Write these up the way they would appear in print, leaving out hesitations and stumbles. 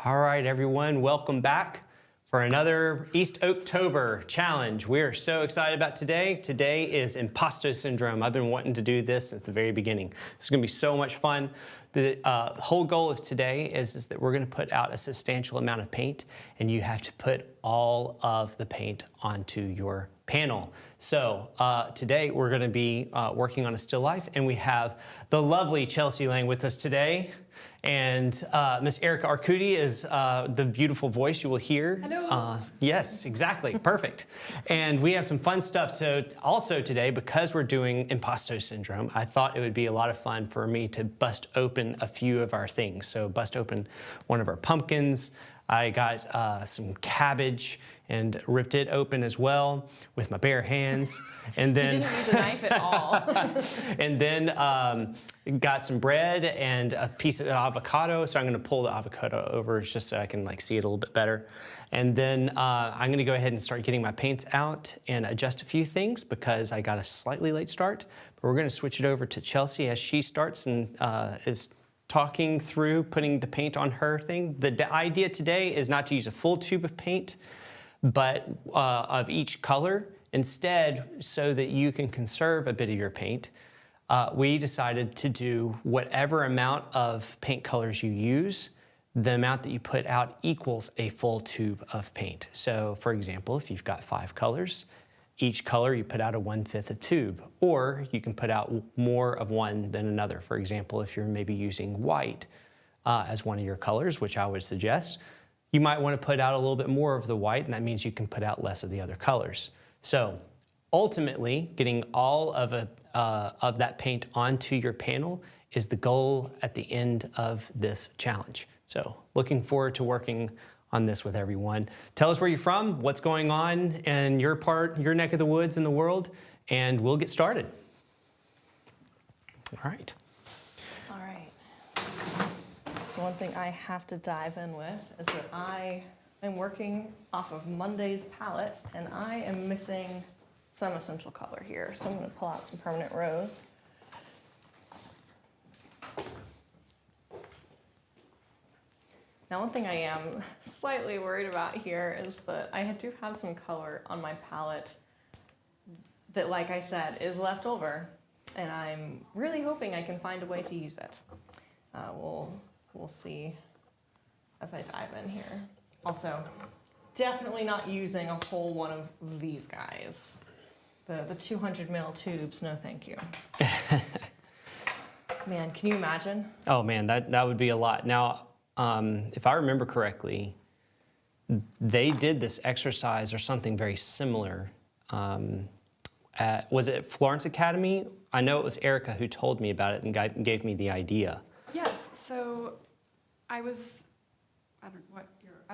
All right, everyone, welcome back for another East Oaktober challenge. We are so excited about today. Today is Impasto syndrome. I've been wanting to do this since the very beginning. It's gonna be so much fun. The whole goal of today is that we're gonna put out a substantial amount of paint, and you have to put all of the paint onto your panel. So today we're gonna be working on a still life, and we have the lovely Chelsea Lang with us today. And Miss Erica Arcudi is the beautiful voice you will hear. Hello. Yes, exactly, perfect. And we have some fun stuff to also today, because we're doing Impasto syndrome. I thought it would be a lot of fun for me to bust open a few of our things. So bust open one of our pumpkins. I got some cabbage and ripped it open as well with my bare hands. And then You didn't use a knife at all. and then got some bread and a piece of avocado. So I'm gonna pull the avocado over just so I can see it a little bit better. And then I'm gonna go ahead and start getting my paints out and adjust a few things because I got a slightly late start. But we're gonna switch it over to Chelsea as she starts and is talking through putting the paint on her thing. The idea today is not to use a full tube of paint, but of each color. Instead, so that you can conserve a bit of your paint, we decided to do whatever amount of paint colors you use, the amount that you put out equals a full tube of paint. So for example, if you've got 5 colors, each color you put out a 1/5 of tube, or you can put out more of one than another. For example, if you're maybe using white as one of your colors, which I would suggest, you might want to put out a little bit more of the white, and that means you can put out less of the other colors. So ultimately, getting all of that paint onto your panel is the goal at the end of this challenge. So looking forward to working on this with everyone. Tell us where you're from, what's going on in your neck of the woods in the world, and we'll get started. All right. All right. So one thing I have to dive in with is that I am working off of Monday's palette, and I am missing some essential color here. So I'm going to pull out some permanent rose. Now, one thing I am slightly worried about here is that I do have some color on my palette that, like I said, is left over, and I'm really hoping I can find a way to use it. We'll see as I dive in here. Also, definitely not using a whole one of these guys. The 200 ml tubes, no thank you. Man, can you imagine? Oh man, that would be a lot. Now, if I remember correctly, they did this exercise or something very similar. Was it Florence Academy? I know it was Erica who told me about it and gave me the idea. Yes, so I was, I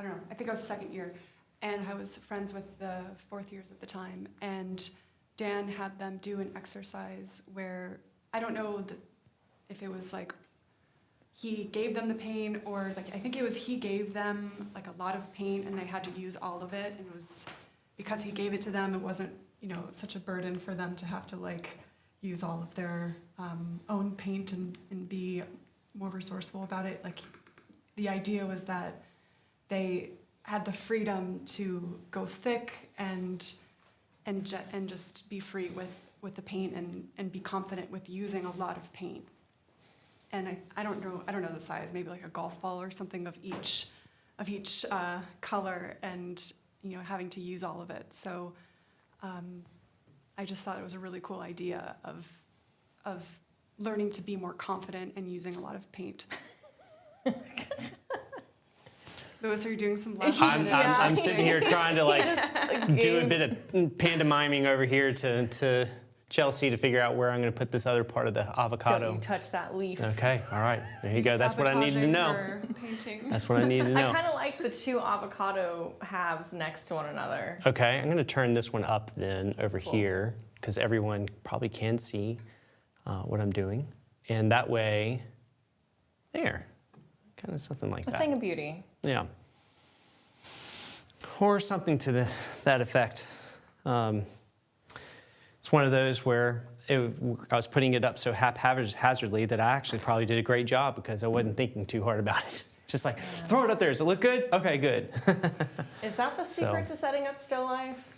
don't know, I think I was second year, and I was friends with the 4th years at the time, and Dan had them do an exercise where, I don't know if it was he gave them the paint, or I think it was he gave them a lot of paint and they had to use all of it, and it was because he gave it to them, it wasn't such a burden for them to have to use all of their own paint and be more resourceful about it. The idea was that they had the freedom to go thick and just be free with the paint and be confident with using a lot of paint. And I don't know the size, maybe a golf ball or something of each color, and having to use all of it. So I just thought it was a really cool idea of learning to be more confident and using a lot of paint. Louis, are you doing some last minute? I'm sitting here trying to do a bit of pantomiming over here to Chelsea to figure out where I'm going to put this other part of the avocado. Don't you touch that leaf. Okay, all right, there you go. That's what I needed to know. Painting. That's what I needed to know. I kind of liked the 2 avocado halves next to one another. Okay, I'm going to turn this one up then over here, because everyone probably can see what I'm doing. And that way, there, kind of something like that. A thing of beauty. Yeah. Or something to that effect. It's one of those where I was putting it up so haphazardly that I actually probably did a great job because I wasn't thinking too hard about it. Just like, throw it up there. Does it look good? Okay, good. Is that the secret to setting up still life?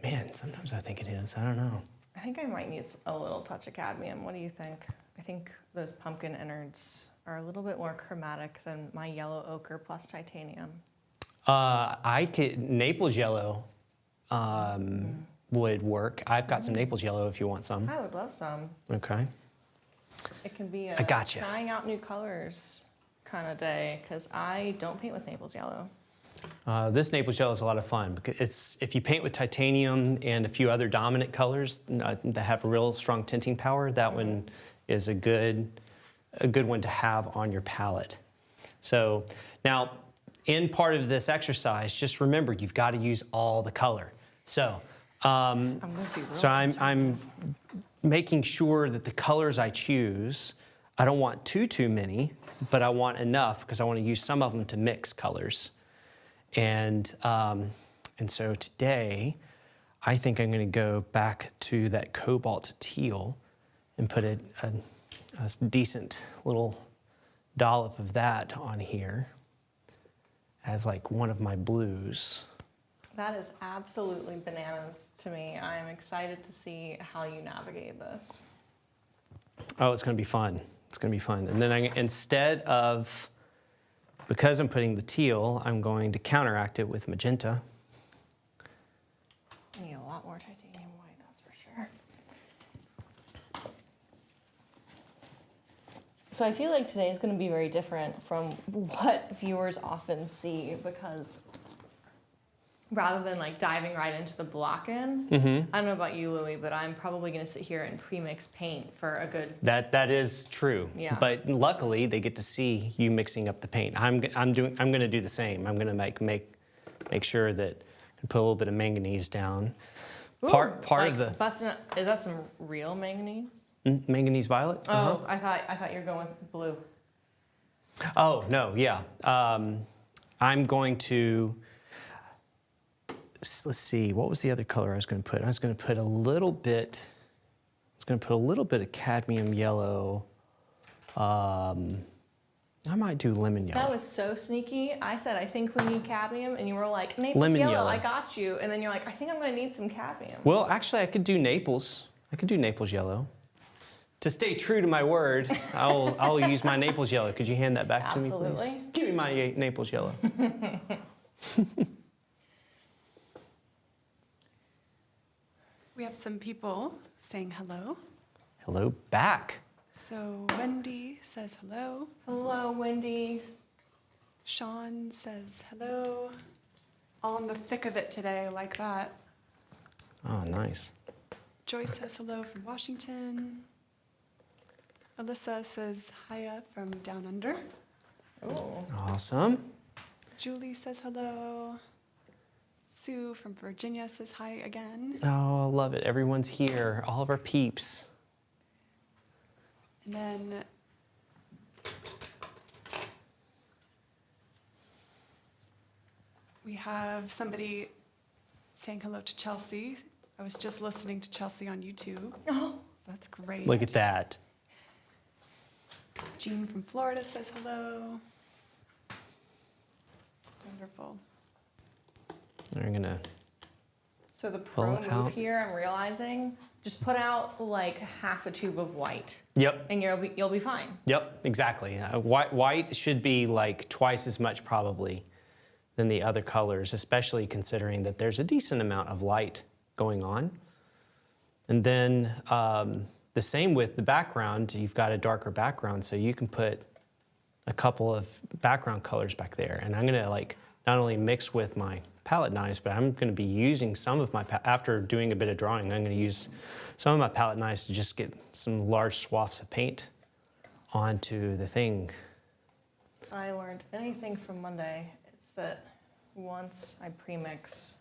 Man, sometimes I think it is. I don't know. I think I might need a little touch of cadmium. What do you think? I think those pumpkin innards are a little bit more chromatic than my yellow ochre plus titanium. Naples yellow would work. I've got some Naples yellow if you want some. I would love some. Okay. It can be I gotcha. trying out new colors kind of day, because I don't paint with Naples yellow. This Naples yellow is a lot of fun because if you paint with titanium and a few other dominant colors that have a real strong tinting power, that one is a good one to have on your palette. So now, in part of this exercise, just remember you've got to use all the color. So, I'm making sure that the colors I choose, I don't want too many, but I want enough because I want to use some of them to mix colors. And so today, I think I'm going to go back to that cobalt teal and put a decent little dollop of that on here as like one of my blues. That is absolutely bananas to me. I'm excited to see how you navigate this. Oh, it's going to be fun. It's going to be fun. And then instead of, because I'm putting the teal, I'm going to counteract it with magenta. I need a lot more titanium white, that's for sure. So I feel like today's going to be very different from what viewers often see, because rather than like diving right into the block-in, I don't know about you, Louie, but I'm probably going to sit here and pre-mix paint for a good... That is true. Yeah. But luckily, they get to see you mixing up the paint. I'm going to do the same. I'm going to make sure that I put a little bit of manganese down. Ooh, Part like of the is that some real manganese? manganese violet. Oh, I thought you were going with blue. Oh no, yeah. I'm going to. Let's see. What was the other color I was going to put? I was going to put a little bit. I was going to put a little bit of cadmium yellow. I might do lemon yellow. That was so sneaky. I said, I think we need cadmium, and you were like, Naples Lemon yellow, yellow. I got you. And then you're like, I think I'm going to need some cadmium. Well, actually, I could do Naples. I could do Naples yellow. To stay true to my word, I'll use my Naples yellow. Could you hand that back to me, please? Absolutely. Give me my Naples yellow. We have some people saying hello. Hello back. So Wendy says hello. Hello, Wendy. Sean says hello. All in the thick of it today, like that. Oh, nice. Joyce says hello from Washington. Alyssa says hiya from down under. Oh. Awesome. Julie says hello. Sue from Virginia says hi again. Oh, I love it. Everyone's here. All of our peeps. And then we have somebody saying hello to Chelsea. I was just listening to Chelsea on YouTube. Oh. That's great. Look at that. Jean from Florida says hello. Wonderful. We're gonna. So the pro Pull move out. here, I'm realizing, just put out like half a tube of white, Yep. and you'll be fine. Yep. Exactly. White should be like twice as much probably than the other colors, especially considering that there's a decent amount of light going on. And then the same with the background. You've got a darker background, so you can put a couple of background colors back there. And I'm gonna like not only mix with my palette knives, but I'm gonna be using some of my, after doing a bit of drawing, I'm gonna use some of my palette knives to just get some large swaths of paint onto the thing. If I learned anything from Monday, it's that once I premix,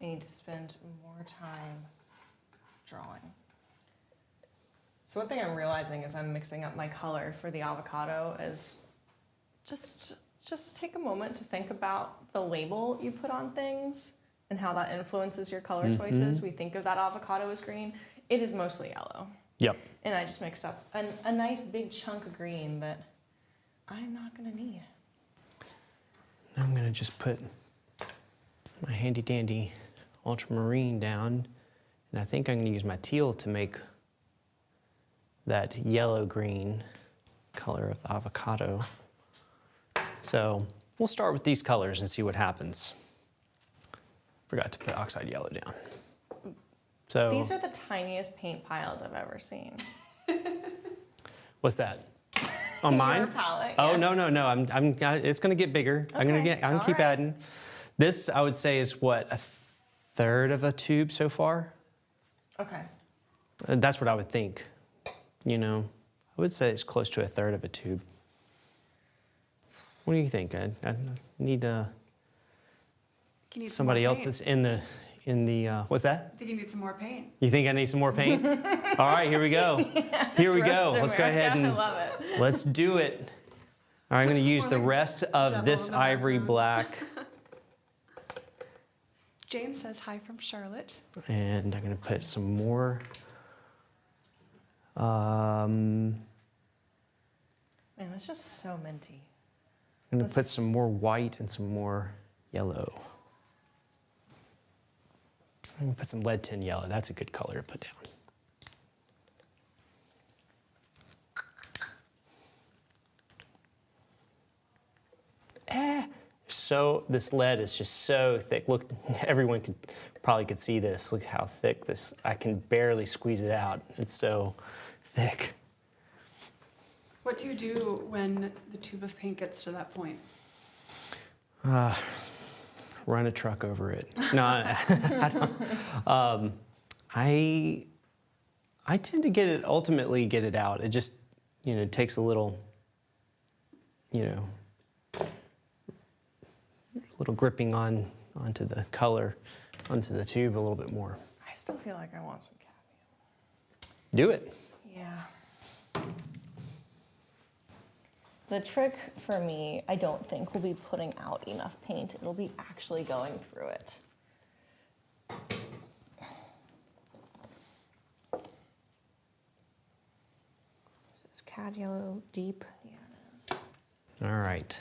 I need to spend more time drawing. So one thing I'm realizing as I'm mixing up my color for the avocado is just take a moment to think about the label you put on things and how that influences your color choices. We think of that avocado as green. It is mostly yellow. Yep. And I just mixed up a nice big chunk of green that I'm not gonna need. I'm gonna just put my handy dandy ultramarine down, and I think I'm gonna use my teal to make that yellow-green color of the avocado. So we'll start with these colors and see what happens. Forgot to put oxide yellow down. So These are the tiniest paint piles I've ever seen. what's that? On mine? Your palette, Oh, yes. no. It's gonna get bigger. I'm gonna keep adding. This, I would say, is what, a third of a tube so far? Okay. That's what I would think. You know, I would say it's close to a third of a tube. What do you think? I need You need some somebody more else paint. that's in the what's that? I think you need some more paint. You think I need some more paint? All right, here we go. Here we go. Let's go ahead I and love it. let's do it. All right, I'm going to use Or the like rest devil of this in the ivory background. black, Jane says hi from Charlotte. and I'm going to put some more. Man, that's just so minty. I'm going to put some more white and some more yellow. I'm going to put some lead tin yellow. That's a good color to put down. So this lead is just so thick. Look, everyone probably could see this. Look how thick this. I can barely squeeze it out. It's so thick. What do you do when the tube of paint gets to that point? Run a truck over it. No, I don't. I tend to ultimately get it out. It just, takes a little, little gripping onto the color, onto the tube a little bit more. I still feel like I want some cadmium. Do it. Yeah. The trick for me, I don't think, will be putting out enough paint. It'll be actually going through it. Is this cad yellow deep? Yeah, it is. All right.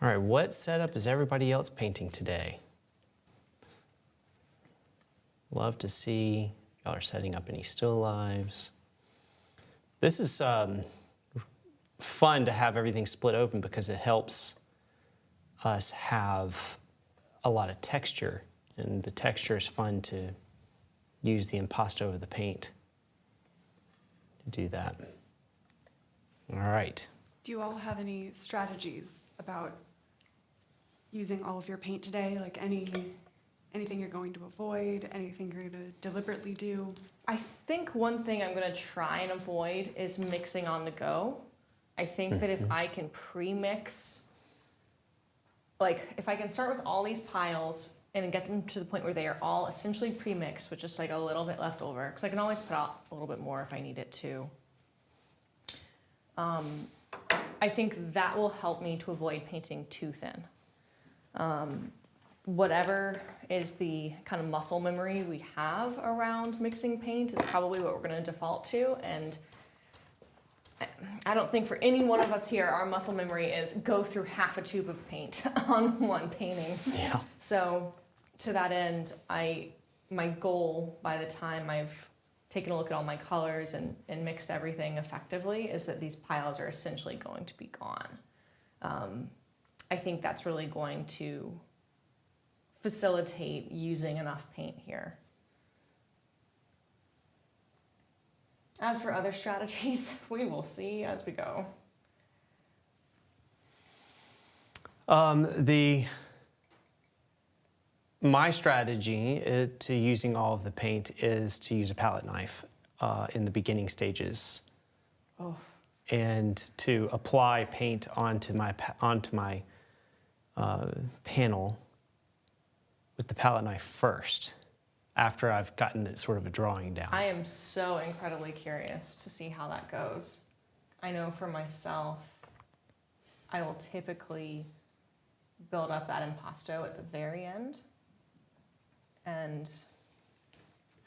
All right, what setup is everybody else painting today? Love to see y'all are setting up any still lives. This is fun to have everything split open because it helps us have a lot of texture, and the texture is fun to use the impasto of the paint to do that. All right. Do you all have any strategies about using all of your paint today? Like anything you're going to avoid, anything you're going to deliberately do? I think one thing I'm going to try and avoid is mixing on the go. I think that if I can pre-mix, like if I can start with all these piles and then get them to the point where they are all essentially pre-mixed with just like a little bit left over, because I can always put out a little bit more if I need it to. I think that will help me to avoid painting too thin. Whatever is the kind of muscle memory we have around mixing paint is probably what we're going to default to. And I don't think for any one of us here, our muscle memory is go through half a tube of paint on one painting. Yeah. So to that end, my goal by the time I've taken a look at all my colors and mixed everything effectively is that these piles are essentially going to be gone. I think that's really going to facilitate using enough paint here. As for other strategies, we will see as we go. My strategy to using all of the paint is to use a palette knife in the beginning stages, and to apply paint onto my panel with the palette knife first, after I've gotten it sort of a drawing down. I am so incredibly curious to see how that goes. I know for myself, I will typically build up that impasto at the very end. And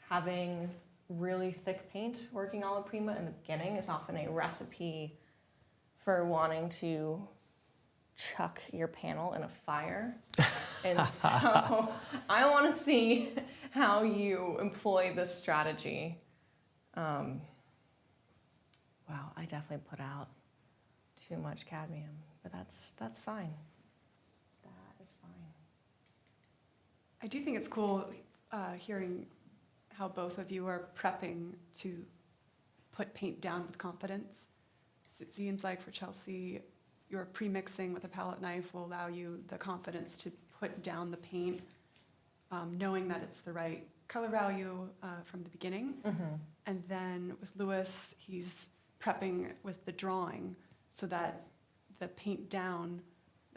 having really thick paint working alla prima in the beginning is often a recipe for wanting to chuck your panel in a fire. And so I want to see how you employ this strategy. Wow, I definitely put out too much cadmium, but that's fine. That is fine. I do think it's cool hearing how both of you are prepping to put paint down with confidence. It seems like for Chelsea, your pre-mixing with a palette knife will allow you the confidence to put down the paint, knowing that it's the right color value from the beginning. Mm-hmm. And then with Lewis, he's prepping with the drawing so that the paint down,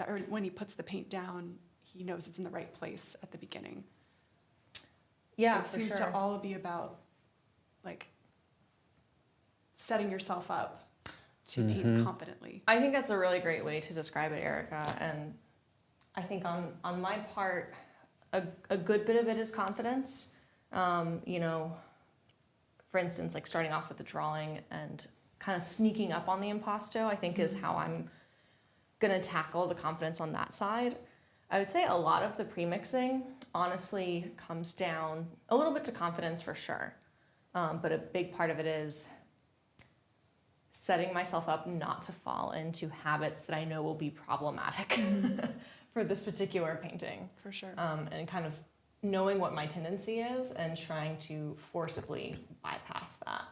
or when he puts the paint down, he knows it's in the right place at the beginning. Yeah, so it seems to all be about like setting yourself up to paint confidently. I think that's a really great way to describe it, Erica. And I think on my part, a good bit of it is confidence. You know, for instance, like starting off with the drawing and kind of sneaking up on the impasto, I think is how I'm gonna tackle the confidence on that side. I would say a lot of the pre-mixing honestly comes down a little bit to confidence for sure. But a big part of it is setting myself up not to fall into habits that I know will be problematic for this particular painting. For sure. And kind of knowing what my tendency is and trying to forcibly bypass that.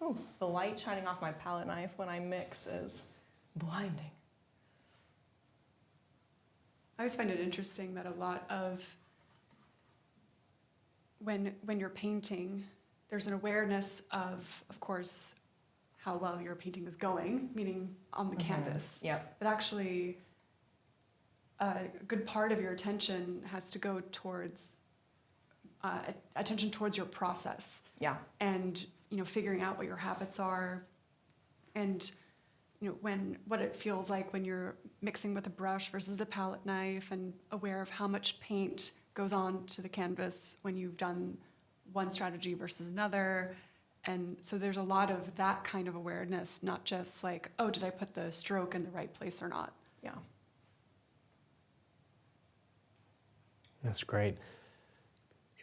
Oh, the light shining off my palette knife when I mix is blinding. I always find it interesting that a lot of when you're painting, there's an awareness of course, how well your painting is going, meaning on the canvas. Yep. But actually, a good part of your attention has to go towards attention towards your process. Yeah. And figuring out what your habits are, and what it feels like when you're mixing with a brush versus a palette knife, and aware of how much paint goes on to the canvas when you've done one strategy versus another. And so there's a lot of that kind of awareness, not just like, oh, did I put the stroke in the right place or not? Yeah. That's great.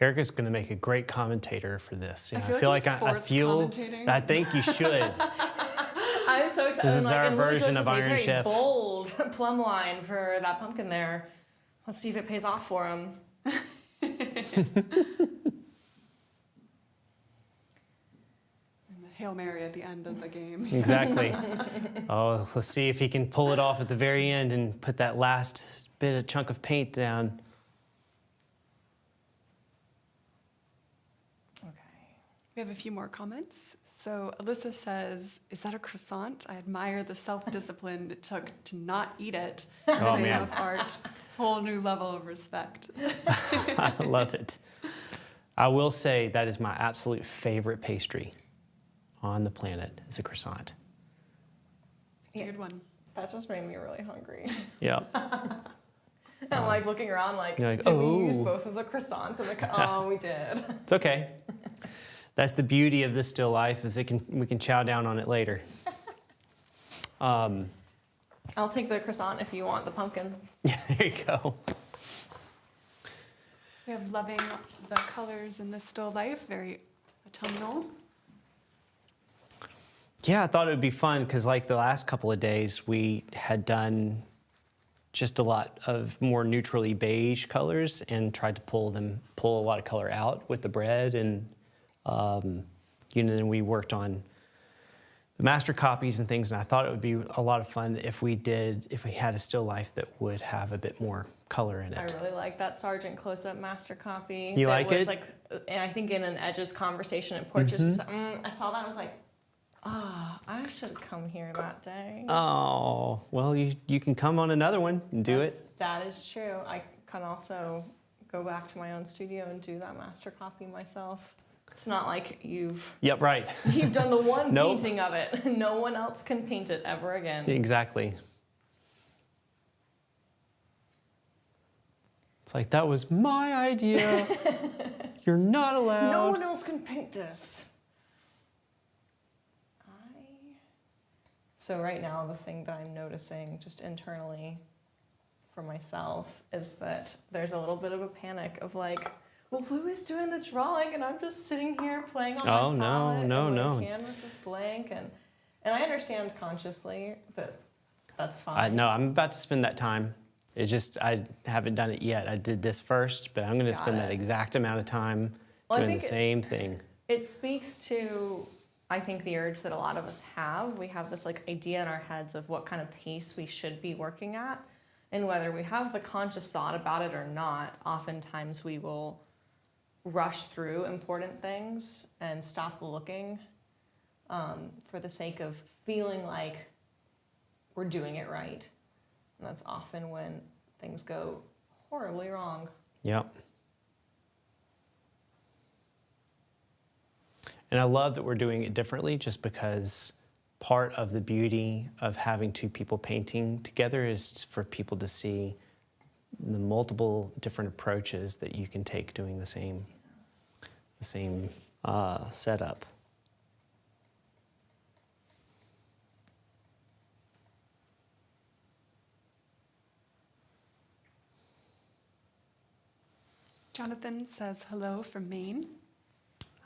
Erica's going to make a great commentator for this. I I feel feel like like I'm sports commentating. I think you should. I'm so excited. This is our it really version goes of with a Iron very Chef. Bold plumb line for that pumpkin there. Let's see if it pays off for him. And the Hail Mary at the end of the game. Exactly. Oh, let's see if he can pull it off at the very end and put that last bit of chunk of paint down. We have a few more comments. So Alyssa says, is that a croissant? I admire the self-discipline it took to not eat it. In the name of art, whole new level of respect. I love it. I will say that is my absolute favorite pastry on the planet is a croissant. Yeah. Good one. That just made me really hungry. Yeah. I'm like looking around like, You're like, did we use oh. both of the croissants? And oh, we did. It's okay. That's the beauty of this still life is we can chow down on it later. I'll take the croissant if you want the pumpkin. There you go. We have loving the colors in this still life, very autumnal. Yeah, I thought it would be fun because like the last couple of days we had done just a lot of more neutrally beige colors and tried to pull a lot of color out with the bread, and then we worked on the master copies and things, and I thought it would be a lot of fun if we had a still life that would have a bit more color in it. I really like that Sargent close-up master copy. You that like was it? Like, and I think in an Edges conversation at Portraits, I saw that, I was like, I should have come here that day. Oh, well, you can come on another one and do it. That is true. I can also go back to my own studio and do that master copy myself. It's not like you've Right. done the one Nope. painting of it. No one else can paint it ever again. Exactly. It's like, that was my idea. You're not allowed. No one else can paint this. So right now, the thing that I'm noticing just internally for myself is that there's a little bit of a panic of like, well, who is doing the drawing? And I'm just sitting here playing on my palette. No. My canvas is blank. And I understand consciously that that's fine. No, I'm about to spend that time. It's just, I haven't done it yet. I did this first, but I'm going to spend that exact amount of time doing the same thing. It speaks to, I think, the urge that a lot of us have. We have this like idea in our heads of what kind of pace we should be working at. And whether we have the conscious thought about it or not, oftentimes we will rush through important things and stop looking for the sake of feeling like we're doing it right. And that's often when things go horribly wrong. Yep. And I love that we're doing it differently, just because part of the beauty of having two people painting together is for people to see the multiple different approaches that you can take doing the same setup. Jonathan says hello from Maine.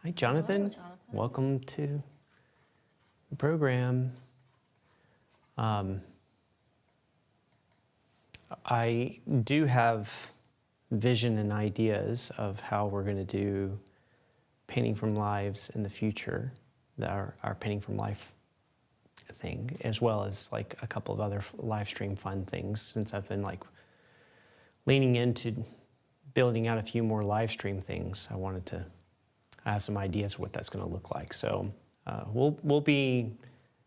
Hi, Jonathan. Hello, Jonathan. Welcome to the program. I do have vision and ideas of how we're going to do painting from lives in the future, our painting from life thing, as well as like a couple of other live stream fun things, since I've been like leaning into building out a few more live stream things. I have some ideas of what that's going to look like. So we'll be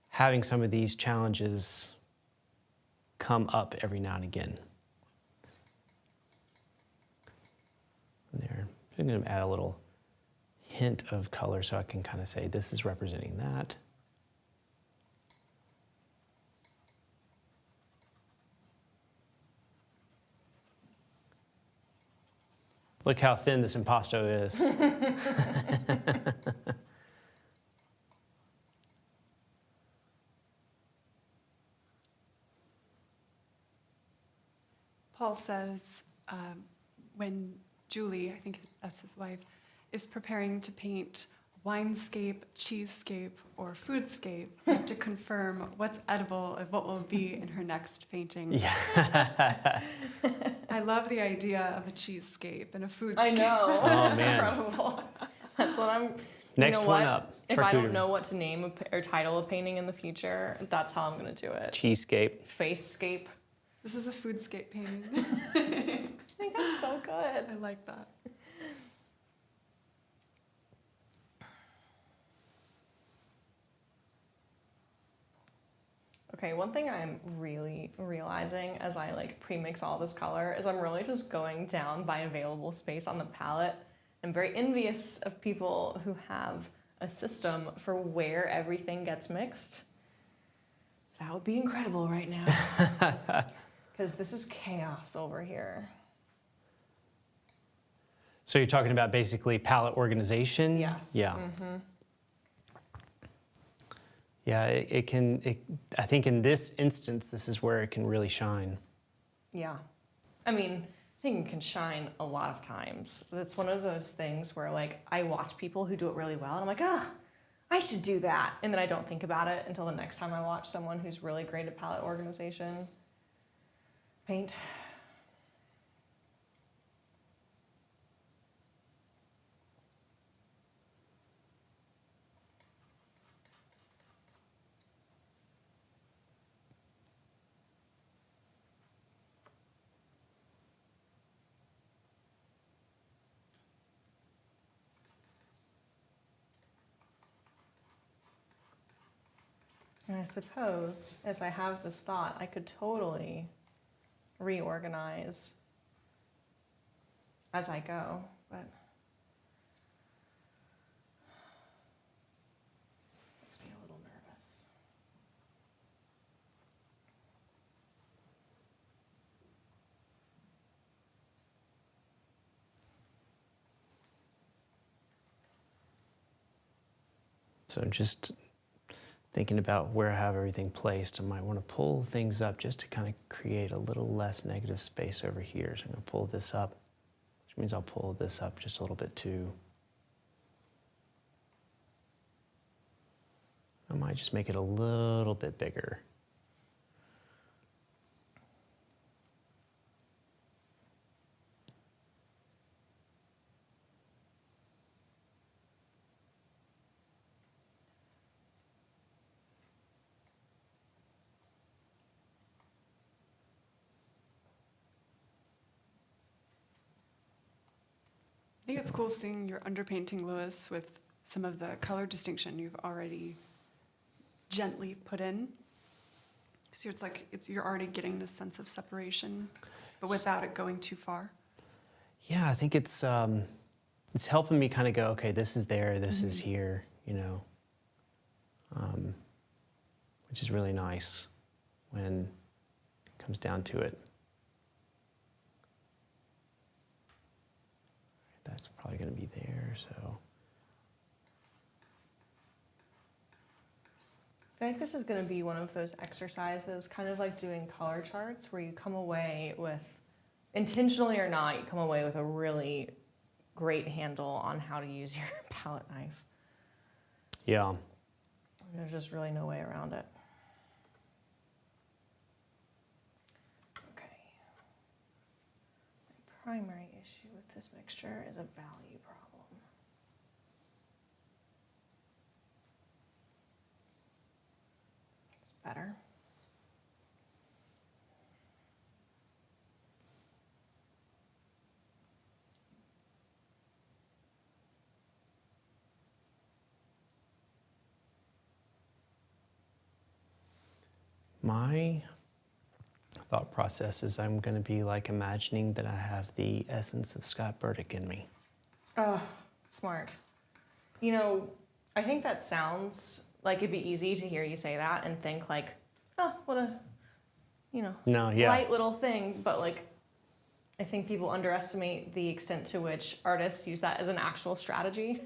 having some of these challenges come up every now and again. There, I'm going to add a little hint of color so I can kind of say this is representing that. Look how thin this impasto is. Paul says when Julie, I think that's his wife, is preparing to paint winescape, cheesescape, or foodscape, you have to confirm what's edible and what will be in her next painting. Yeah. I love the idea of a cheesescape and a foodscape. I know. Oh, That's man. incredible. That's what I'm. Next you know one what? up. If I don't Charcuterie. know what to name or title a painting in the future, that's how I'm going to do it. Cheesescape. Facescape. This is a foodscape painting. I think that's so good. I like that. Okay, one thing I'm really realizing as I like pre-mix all this color is I'm really just going down by available space on the palette. I'm very envious of people who have a system for where everything gets mixed. That would be incredible right now. Because this is chaos over here. So you're talking about basically palette organization? Yes. Yeah. Mm-hmm. Yeah, I think in this instance, this is where it can really shine. Yeah. I mean, I think it can shine a lot of times. It's one of those things where, like, I watch people who do it really well, and I'm like, I should do that. And then I don't think about it until the next time I watch someone who's really great at palette organization paint. And I suppose, as I have this thought, I could totally reorganize as I go, but So just thinking about where I have everything placed, I might want to pull things up just to kind of create a little less negative space over here. So I'm going to pull this up, which means I'll pull this up just a little bit too. I might just make it a little bit bigger. I think it's cool seeing your underpainting, Lewis, with some of the color distinction you've already gently put in. So it's like you're already getting this sense of separation, but without it going too far. Yeah, I think it's helping me kind of go, okay, this is there, this is here, you know, which is really nice when it comes down to it. That's probably going to be there, so. I think this is going to be one of those exercises, kind of like doing color charts, where you come away with, intentionally or not, you come away with a really great handle on how to use your palette knife. Yeah. There's just really no way around it. Okay. My primary issue with this mixture is a value problem. It's better. My thought process is I'm going to be like imagining that I have the essence of Scott Burdick in me. Oh, smart. You know, I think that sounds like it'd be easy to hear you say that and think like, oh, what a, you know, No, yeah. light little thing. But like, I think people underestimate the extent to which artists use that as an actual strategy.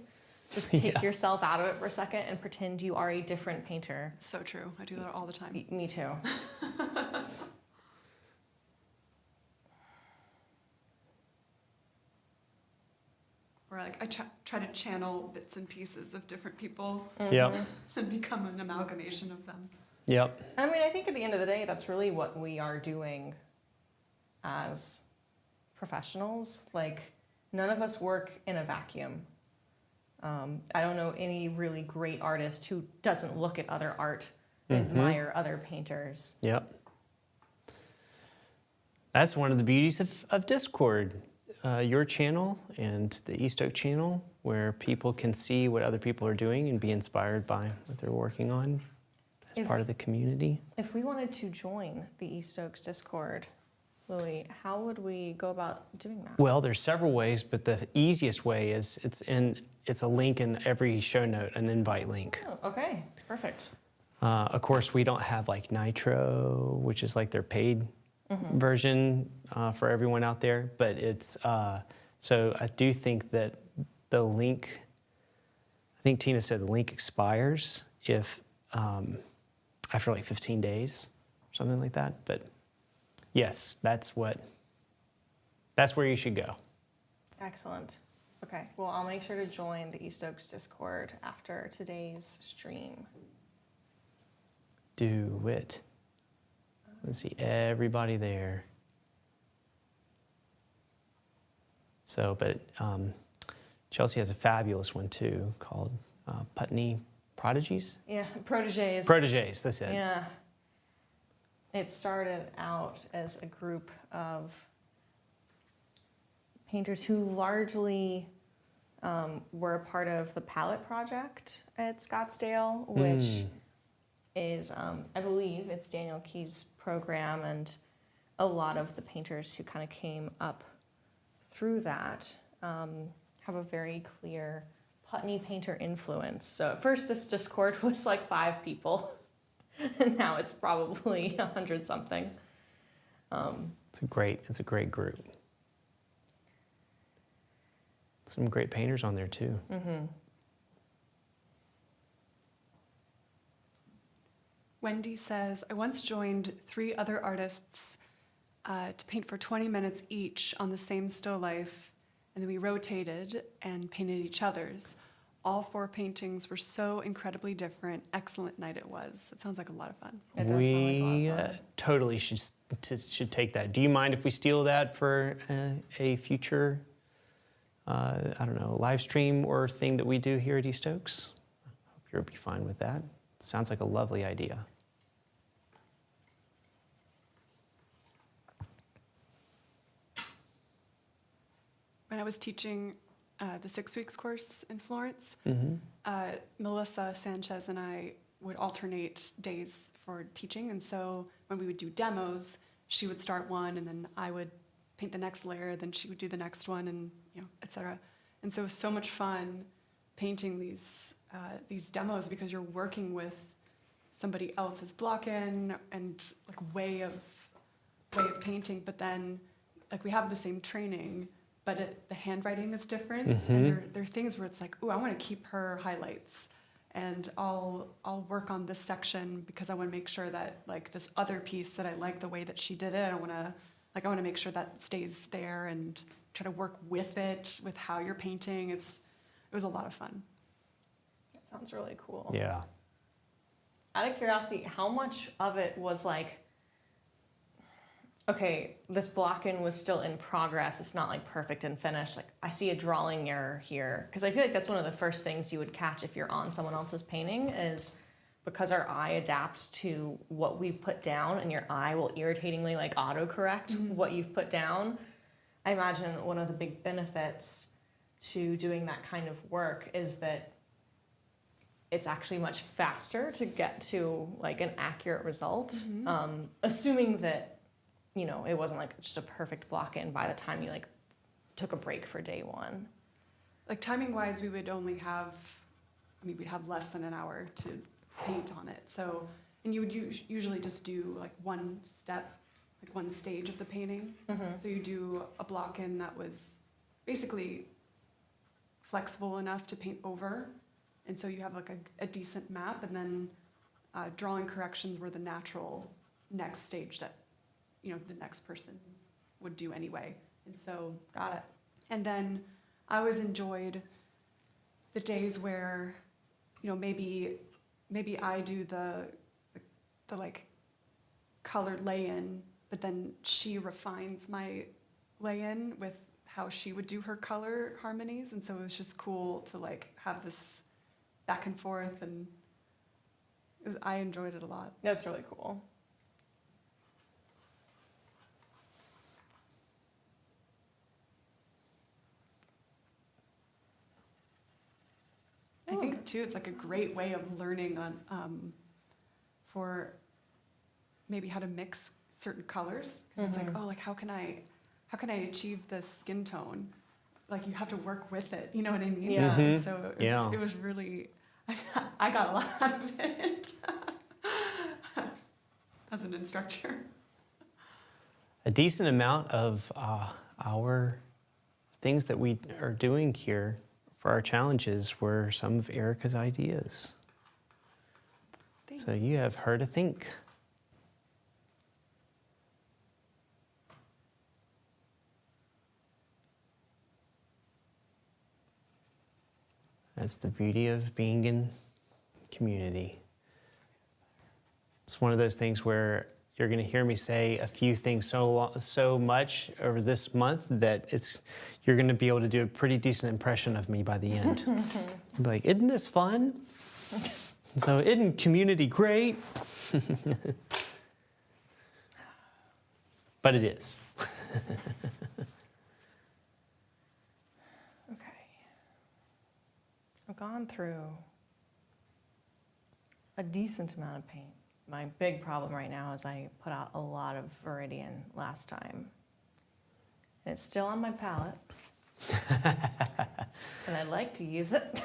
Just take yourself out of it for a second and pretend you are a different painter. It's so true. I do that all the time. Me too. Or like I try to channel bits and pieces of different people Yep. and become an amalgamation of them. Yep. I mean, I think at the end of the day, that's really what we are doing as professionals. Like, none of us work in a vacuum. I don't know any really great artist who doesn't look at other art and admire other painters. Yep. That's one of the beauties of Discord. Your channel and the East Oak channel, where people can see what other people are doing and be inspired by what they're working on as part of the community. If we wanted to join the East Oaks Discord, Louis, how would we go about doing that? Well, there's several ways, but the easiest way is it's a link in every show note, an invite link. Oh, okay, perfect. Of course, we don't have like Nitro, which is like their paid version for everyone out there, but it's so I do think that the link, I think Tina said the link expires if after like 15 days, something like that. But yes, that's where you should go. Excellent. Okay, well, I'll make sure to join the East Oaks Discord after today's stream. Do it. Let's see everybody there. So, but Chelsea has a fabulous one too called Putney Prodigies? Yeah, Proteges. Proteges, that's it. Yeah. It started out as a group of painters who largely were a part of the Palette Project at Scottsdale, which is, I believe, it's Daniel Key's program, and a lot of the painters who kind of came up through that have a very clear Putney painter influence. So at first this Discord was like 5 people, and now it's probably 100 something. It's a great group. Some great painters on there too. Wendy says, I once joined 3 other artists to paint for 20 minutes each on the same still life, and then we rotated and painted each other's. All 4 paintings were so incredibly different. Excellent night it was. It sounds like a lot of fun. It does sound like a lot We of fun. totally should take that. Do you mind if we steal that for a future, I don't know, live stream or thing that we do here at East Oaks? I hope you'll be fine with that. Sounds like a lovely idea. When I was teaching the 6 weeks course in Florence, Melissa Sanchez and I would alternate days for teaching. And so when we would do demos, she would start one, and then I would paint the next layer, then she would do the next one, and et cetera. And so it was so much fun painting these demos, because you're working with somebody else's block-in and like way of painting. But then like we have the same training, but the handwriting is different. And there are things where it's like, ooh, I want to keep her highlights, and I'll work on this section because I want to make sure that like this other piece that I like the way that she did it, I want to make sure that stays there and try to work with it, with how you're painting. It was a lot of fun. That sounds really cool. Yeah. Out of curiosity, how much of it was like, okay, this block-in was still in progress. It's not like perfect and finished. Like I see a drawing error here. Because I feel like that's one of the first things you would catch if you're on someone else's painting, is because our eye adapts to what we've put down, and your eye will irritatingly like autocorrect what you've put down. I imagine one of the big benefits to doing that kind of work is that it's actually much faster to get to like an accurate result, assuming that it wasn't like just a perfect block-in by the time you like took a break for day 1. Like timing wise, we would only have, we'd have less than an hour to paint on it. So, and you would usually just do like one step, like one stage of the painting. So you do a block-in that was basically flexible enough to paint over. And so you have like a decent map, and then drawing corrections were the natural next stage that the next person would do anyway. And so, Got it. and then I always enjoyed the days where, maybe I do the like colored lay-in, but then she refines my lay-in with how she would do her color harmonies. And so it was just cool to like have this back and forth, and I enjoyed it a lot. That's really cool. I think too, it's like a great way of learning on, for maybe how to mix certain colors. 'Cause it's like, oh, like how can I achieve this skin tone? Like you have to work with it. You know what I mean? Yeah. And so it was really, I got a lot out of it as an instructor. A decent amount of our things that we are doing here for our challenges were some of Erica's ideas. Thanks. So you have her to thank. That's the beauty of being in community. It's one of those things where you're going to hear me say a few things so much over this month that you're going to be able to do a pretty decent impression of me by the end. Be like, isn't this fun? So isn't community great? But it is. Okay. I've gone through a decent amount of paint. My big problem right now is I put out a lot of Viridian last time. And it's still on my palette. And I'd like to use it.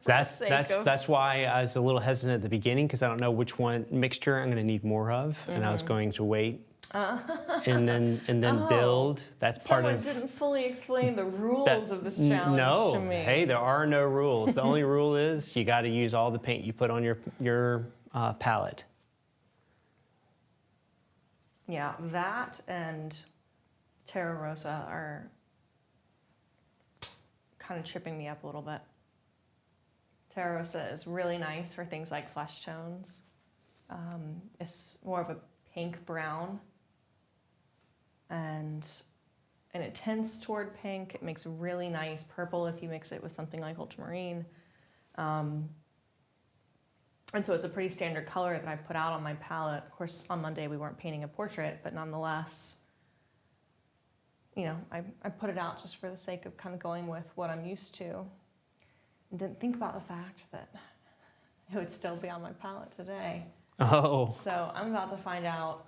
That's why I was a little hesitant at the beginning, because I don't know which one mixture I'm going to need more of, and I was going to wait and then build. That's part Someone of. didn't fully explain the rules of this challenge to me. Hey, there are no rules. The only rule is you got to use all the paint you put on your palette. Yeah, that and Terra Rosa are kind of tripping me up a little bit. Terra Rosa is really nice for things like flesh tones. It's more of a pink brown, and it tends toward pink. It makes really nice purple if you mix it with something like ultramarine. And so it's a pretty standard color that I put out on my palette. Of course, on Monday we weren't painting a portrait, but nonetheless, you know, I put it out just for the sake of kind of going with what I'm used to, and didn't think about the fact that it would still be on my palette today. Oh. So I'm about to find out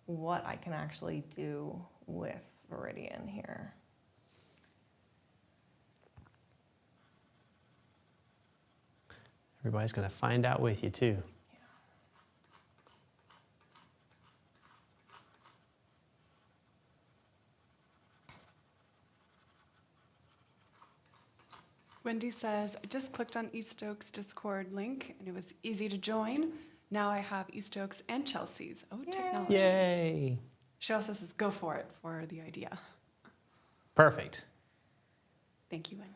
what I can actually do with Viridian here. Everybody's going to find out with you, too. Wendy says, I just clicked on East Oaks Discord link and it was easy to join. Now I have East Oaks and Chelsea's. Oh, Yay. technology. Yay. She also says, go for it for the idea. Perfect. Thank you, Wendy.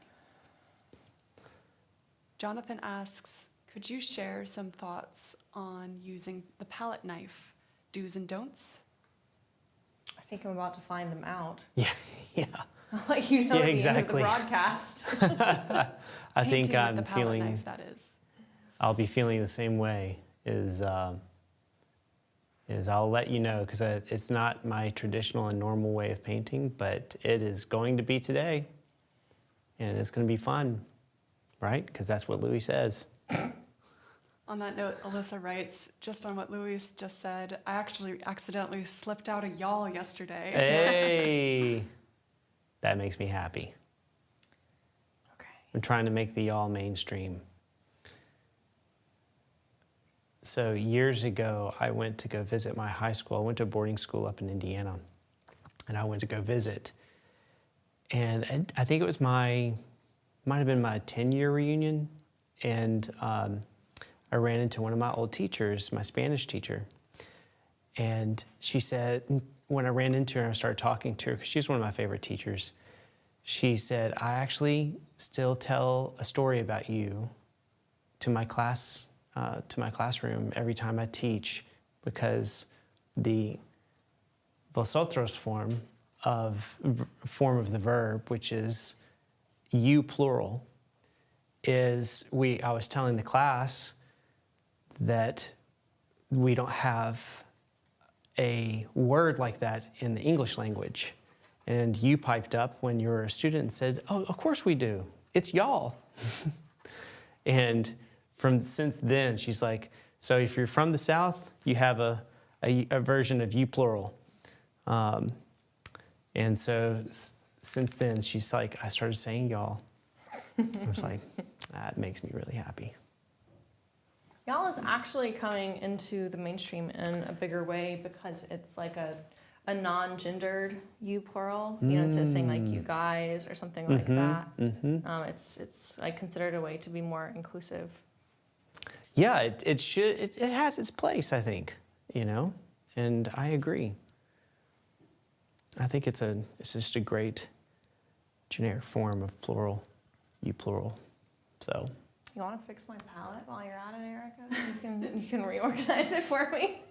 Jonathan asks, could you share some thoughts on using the palette knife, do's and don'ts? I think I'm about to find them out. Yeah, yeah. I'll let you know Yeah, at the exactly. end of the broadcast. I think Painting with I'm the palette feeling, knife, that is. I'll be feeling the same way, is I'll let you know, because it's not my traditional and normal way of painting, but it is going to be today, and it's going to be fun, right? Because that's what Louis says. On that note, Alyssa writes, just on what Louis just said, I actually accidentally slipped out a y'all yesterday. Hey, that makes me happy. Okay. I'm trying to make the y'all mainstream. So years ago, I went to go visit my high school. I went to a boarding school up in Indiana, and I went to go visit. And I think it might have been my 10-year reunion, and I ran into one of my old teachers, my Spanish teacher, and she said, when I ran into her and I started talking to her, because she was one of my favorite teachers, she said, I actually still tell a story about you to my class, to my classroom every time I teach, because the vosotros form of the verb, which is you plural, is I was telling the class that we don't have a word like that in the English language. And you piped up when you were a student and said, oh, of course we do. It's y'all. And since then, she's like, so if you're from the South, you have a version of you plural. And so since then, she's like, I started saying y'all. I was like, that makes me really happy. Y'all is actually coming into the mainstream in a bigger way because it's like a non-gendered you plural. You know, instead of saying like you guys or something like that. It's I consider it a way to be more inclusive. Yeah, it has its place, I think, you know, and I agree. I think it's just a great generic form of plural, you plural. So. You want to fix my palette while you're at it, Erica? You can reorganize it for me.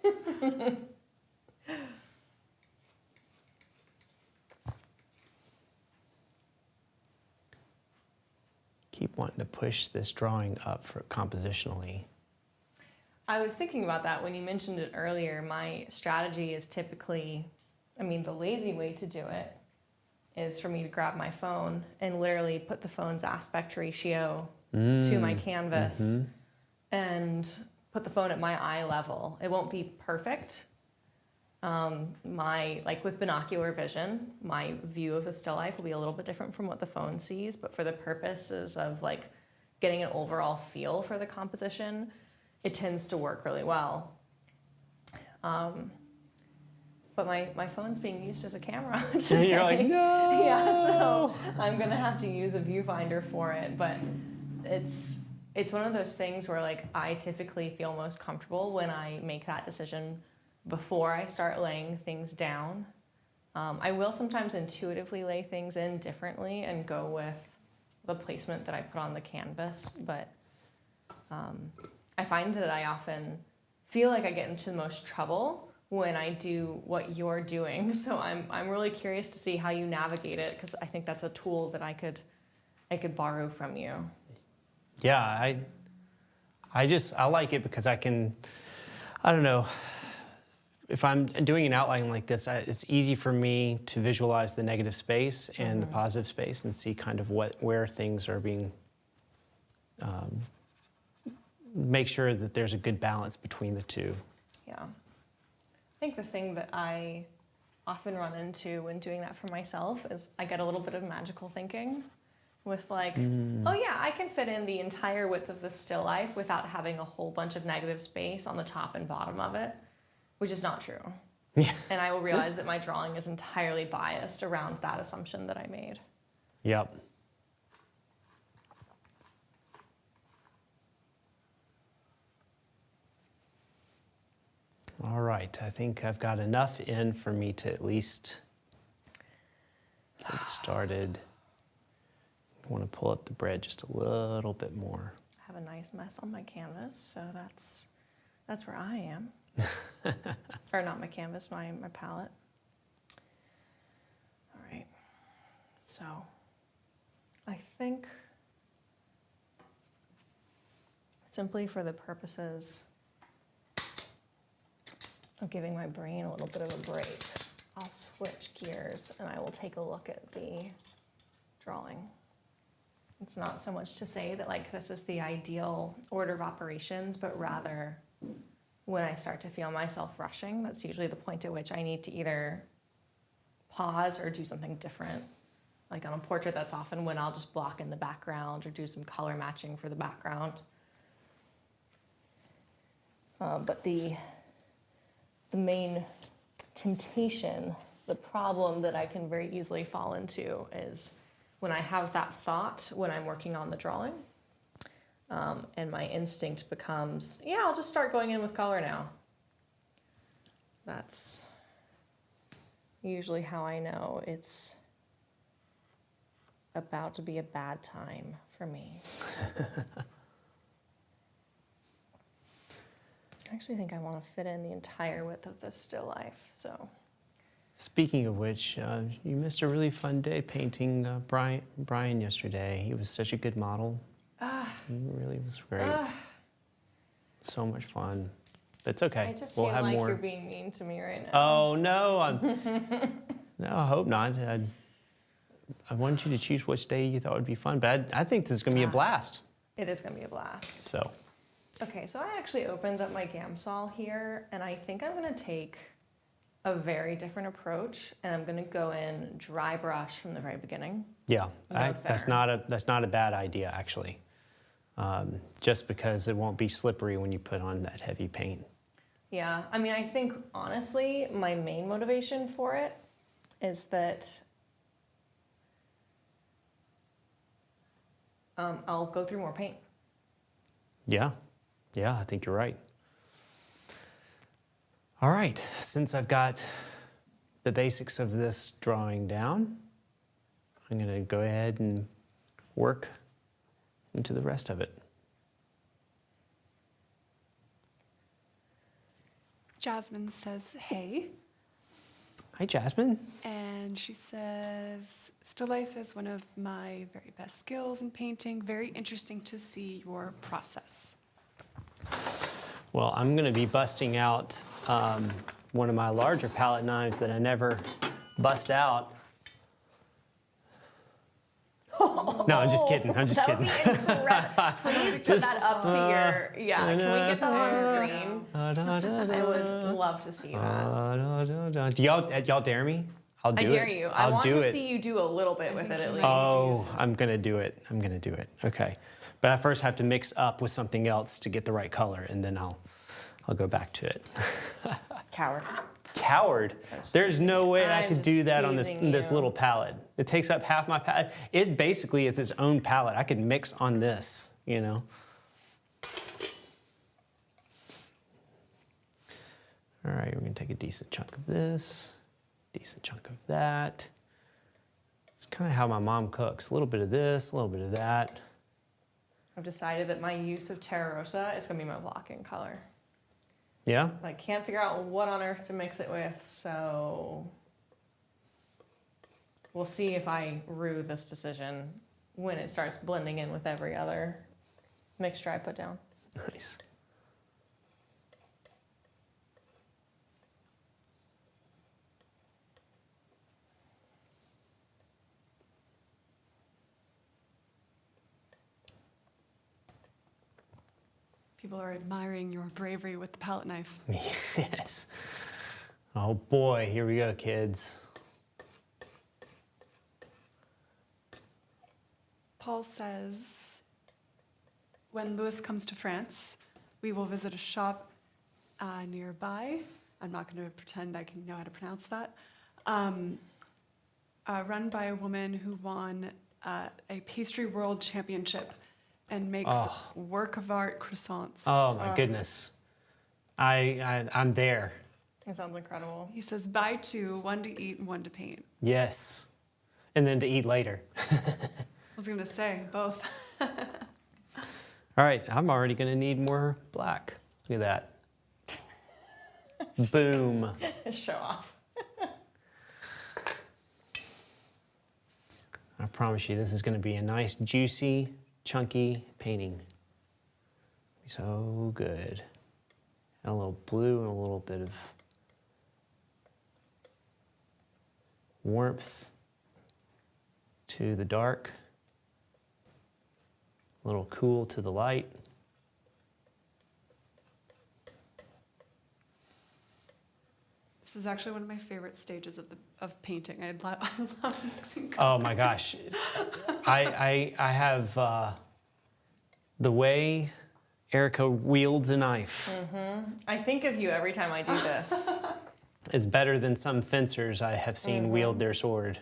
Keep wanting to push this drawing up for compositionally. I was thinking about that when you mentioned it earlier. My strategy is typically, the lazy way to do it is for me to grab my phone and literally put the phone's aspect ratio to my canvas and put the phone at my eye level. It won't be perfect. With binocular vision, my view of the still life will be a little bit different from what the phone sees, but for the purposes of getting an overall feel for the composition, it tends to work really well. But my phone's being used as a camera today. You're like, no! Yeah, so I'm gonna have to use a viewfinder for it, but it's one of those things where I typically feel most comfortable when I make that decision before I start laying things down. I will sometimes intuitively lay things in differently and go with the placement that I put on the canvas, but I find that I often feel like I get into the most trouble when I do what you're doing. So I'm really curious to see how you navigate it, because I think that's a tool that I could borrow from you. Yeah, I like it because I don't know, if I'm doing an outline like this, it's easy for me to visualize the negative space and the positive space and see kind of where things are being, make sure that there's a good balance between the two. Yeah. I think the thing that I often run into when doing that for myself is I get a little bit of magical thinking with like, oh yeah, I can fit in the entire width of the still life without having a whole bunch of negative space on the top and bottom of it, which is not true. Yeah. And I will realize that my drawing is entirely biased around that assumption that I made. Yep. All right, I think I've got enough in for me to at least get started. I want to pull up the bread just a little bit more. I have a nice mess on my canvas, so that's where I am. Or not my canvas, my palette. All right, so I think simply for the purposes of giving my brain a little bit of a break, I'll switch gears and I will take a look at the drawing. It's not so much to say that like this is the ideal order of operations, but rather when I start to feel myself rushing, that's usually the point at which I need to either pause or do something different. Like on a portrait, that's often when I'll just block in the background or do some color matching for the background. But the main temptation, the problem that I can very easily fall into is when I have that thought when I'm working on the drawing, and my instinct becomes, yeah, I'll just start going in with color now. That's usually how I know it's about to be a bad time for me. I actually think I want to fit in the entire width of this still life, so. Speaking of which, you missed a really fun day painting Brian yesterday. He was such a good model. He really was great. So much fun. But it's okay. I just we'll feel have like more. you're being mean to me right now. Oh no, no, I hope not. I wanted you to choose which day you thought would be fun, but I think this is going to be a blast. It is going to be a blast. So. Okay, so I actually opened up my Gamsol here, and I think I'm going to take a very different approach, and I'm going to go in dry brush from the very beginning. Yeah, No that's thinner. not a bad idea actually. Just because it won't be slippery when you put on that heavy paint. Yeah, I mean, I think honestly, my main motivation for it is that I'll go through more paint. Yeah, I think you're right. All right, since I've got the basics of this drawing down, I'm going to go ahead and work into the rest of it. Jasmine says, hey. Hi, Jasmine. And she says, still life is one of my very best skills in painting. Very interesting to see your process. Well, I'm going to be busting out one of my larger palette knives that I never bust out. No, I'm just kidding. I'm just That would kidding. be incredible. Please put Just, that up to your, yeah, can we get that on screen? I would love to see that. Do y'all dare me? I'll do it. I dare you. I I'll want do to it. see you do a little bit with it at least. Oh, I'm gonna do it. I'm gonna do it. Okay, but I first have to mix up with something else to get the right color, and then I'll go back to it. Coward. Coward. There's no way I I'm could do just that on teasing this you. little palette. It takes up half my palette. It basically is its own palette. I could mix on this, you know. All right, we're gonna take a decent chunk of this, decent chunk of that. It's kind of how my mom cooks. A little bit of this, a little bit of that. I've decided that my use of Terra Rosa is gonna be my blocking color. Yeah? I can't figure out what on earth to mix it with, so we'll see if I rue this decision when it starts blending in with every other mixture I put down. Nice. People are admiring your bravery with the palette knife. Yes. Oh boy, here we go, kids. Paul says, when Louis comes to France, we will visit a shop nearby. I'm not going to pretend I can know how to pronounce that. Run by a woman who won a pastry world championship and makes work of art croissants. Oh my goodness. I'm there. It sounds incredible. He says, buy two, one to eat and one to paint. Yes. And then to eat later. I was going to say, both. All right, I'm already gonna need more black. Look at that. Boom. Show off. I promise you, this is gonna be a nice, juicy, chunky painting. So good. And a little blue and a little bit of warmth to the dark. A little cool to the light. This is actually one of my favorite stages of painting. I love mixing colors. Oh my gosh. I have the way Erica wields a knife I think of you every time I do this. is better than some fencers I have seen wield their sword.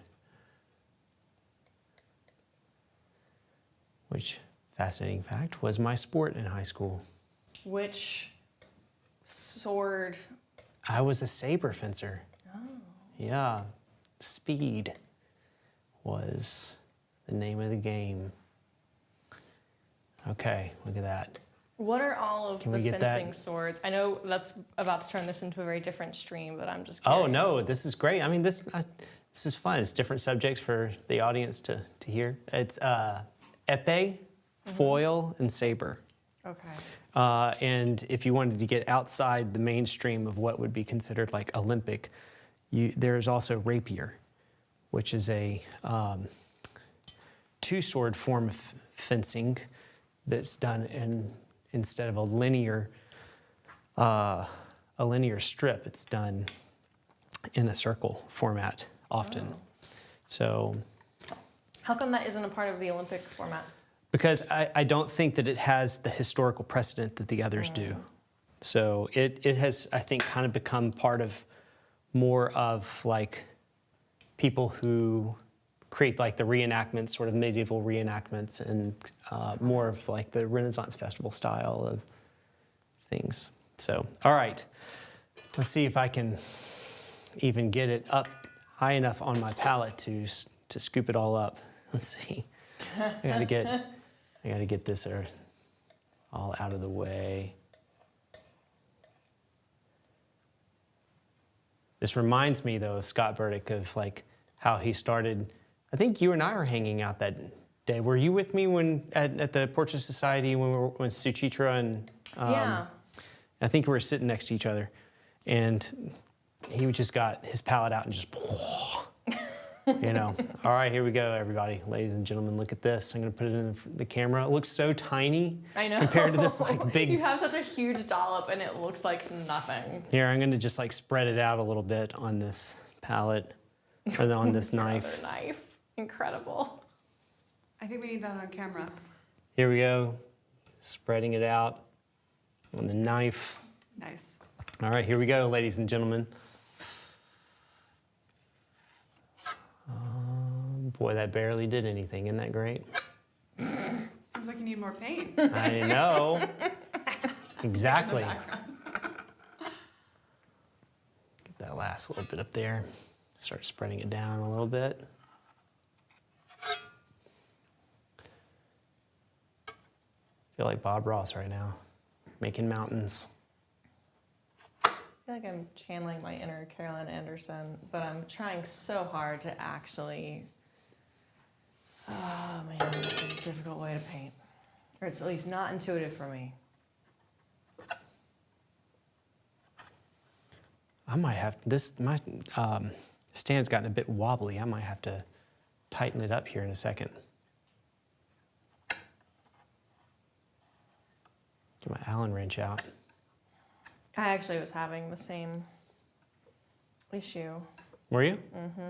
Which, fascinating fact, was my sport in high school. Which sword? I was a saber fencer. Oh. Yeah, speed was the name of the game. Okay, look at that. What are all of Can the we get fencing that? swords? I know that's about to turn this into a very different stream, but I'm just curious. Oh no, this is great. I mean, this is fun. It's different subjects for the audience to hear. It's epee, foil, and saber. Okay. And if you wanted to get outside the mainstream of what would be considered like Olympic, there's also rapier, which is a two-sword form of fencing that's done instead of a linear strip, it's done in a circle format often. So, how come that isn't a part of the Olympic format? because I don't think that it has the historical precedent that the others do. So it has, I think, kind of become part of more of like people who create like the reenactments, sort of medieval reenactments, and more of like the Renaissance festival style of things. So, all right, let's see if I can even get it up high enough on my palette to scoop it all up. Let's see. I gotta get this all out of the way. This reminds me though of Scott Burdick, of like how he started. I think you and I were hanging out that day. Were you with me at the Portrait Society when Suchitra and Yeah. I think we were sitting next to each other, and he just got his palette out and just, you know. All right, here we go, everybody, ladies and gentlemen. Look at this. I'm gonna put it in the camera. It looks so tiny. I know. Compared to this like big. You have such a huge dollop, and it looks like nothing. Here, I'm gonna just like spread it out a little bit on this palette, or on this knife. Another knife. Incredible. I think we need that on camera. Here we go, spreading it out on the knife. Nice. All right, here we go, ladies and gentlemen. Boy, that barely did anything. Isn't that great? Seems like you need more paint. I know. Exactly. last little bit up there. Start spreading it down a little bit. Feel like Bob Ross right now, making mountains. I feel like I'm channeling my inner Carolyn Anderson, but I'm trying so hard to actually. Oh man, this is a difficult way to paint, or it's at least not intuitive for me. I might have my stand's gotten a bit wobbly. I might have to tighten it up here in a second. Get my Allen wrench out. I actually was having the same issue. Were you? Mm-hmm.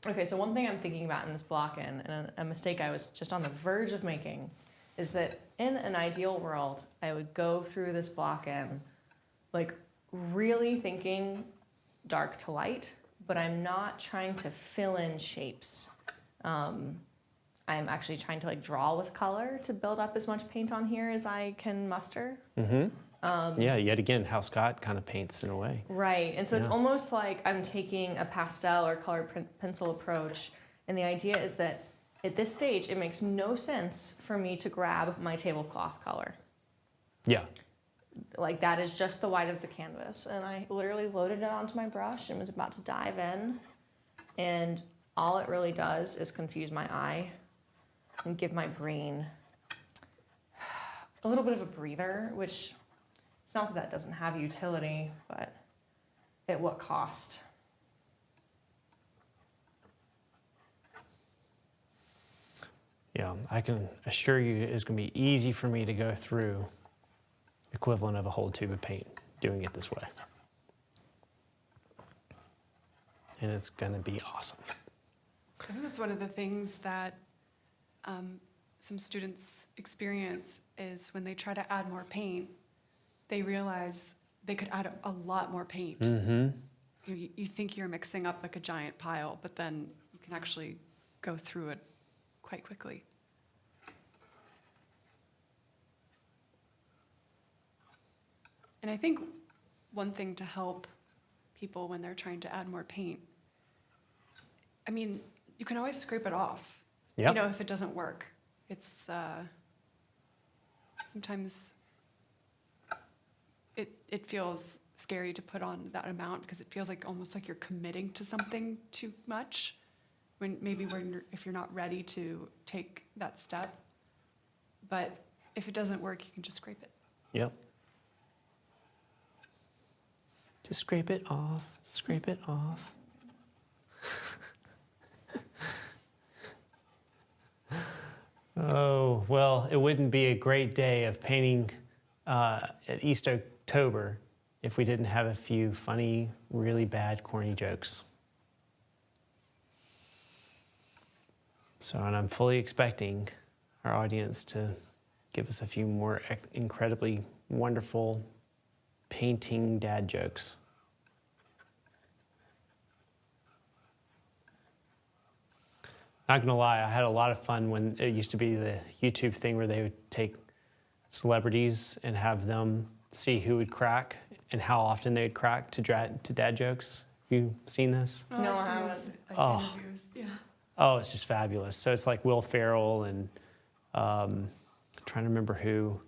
Okay, so one thing I'm thinking about in this block-in, and a mistake I was just on the verge of making, is that in an ideal world, I would go through this block-in, like really thinking dark to light, but I'm not trying to fill in shapes. I'm actually trying to like draw with color to build up as much paint on here as I can muster. Mm-hmm. Yeah, yet again, how Scott kind of paints in a way. Right, and so it's Yeah. almost like I'm taking a pastel or colored pencil approach, and the idea is that at this stage, it makes no sense for me to grab my tablecloth color. Yeah. Like that is just the white of the canvas, and I literally loaded it onto my brush and was about to dive in, and all it really does is confuse my eye and give my brain a little bit of a breather, which it's not that that doesn't have utility, but at what cost? Yeah, I can assure you it's going to be easy for me to go through the equivalent of a whole tube of paint doing it this way. And it's going to be awesome. I think that's one of the things that some students experience is when they try to add more paint, they realize they could add a lot more paint. Mm-hmm. You think you're mixing up like a giant pile, but then you can actually go through it quite quickly. And I think one thing to help people when they're trying to add more paint, I mean, you can always scrape it off. Yep. You know, if it doesn't work. It's sometimes it feels scary to put on that amount because it feels like almost like you're committing to something too much. If you're not ready to take that step. But if it doesn't work, you can just scrape it. Yep. Just scrape it off, scrape it off. Oh, well, it wouldn't be a great day of painting at East Oaktober if we didn't have a few funny, really bad, corny jokes. So, and I'm fully expecting our audience to give us a few more incredibly wonderful painting dad jokes. Not gonna lie, I had a lot of fun when it used to be the YouTube thing where they would take celebrities and have them see who would crack and how often they'd crack to dad jokes. You seen this? No, I've I seen haven't. those, Oh. interviews. Yeah. Oh, it's just fabulous. So it's like Will Ferrell and trying to remember who.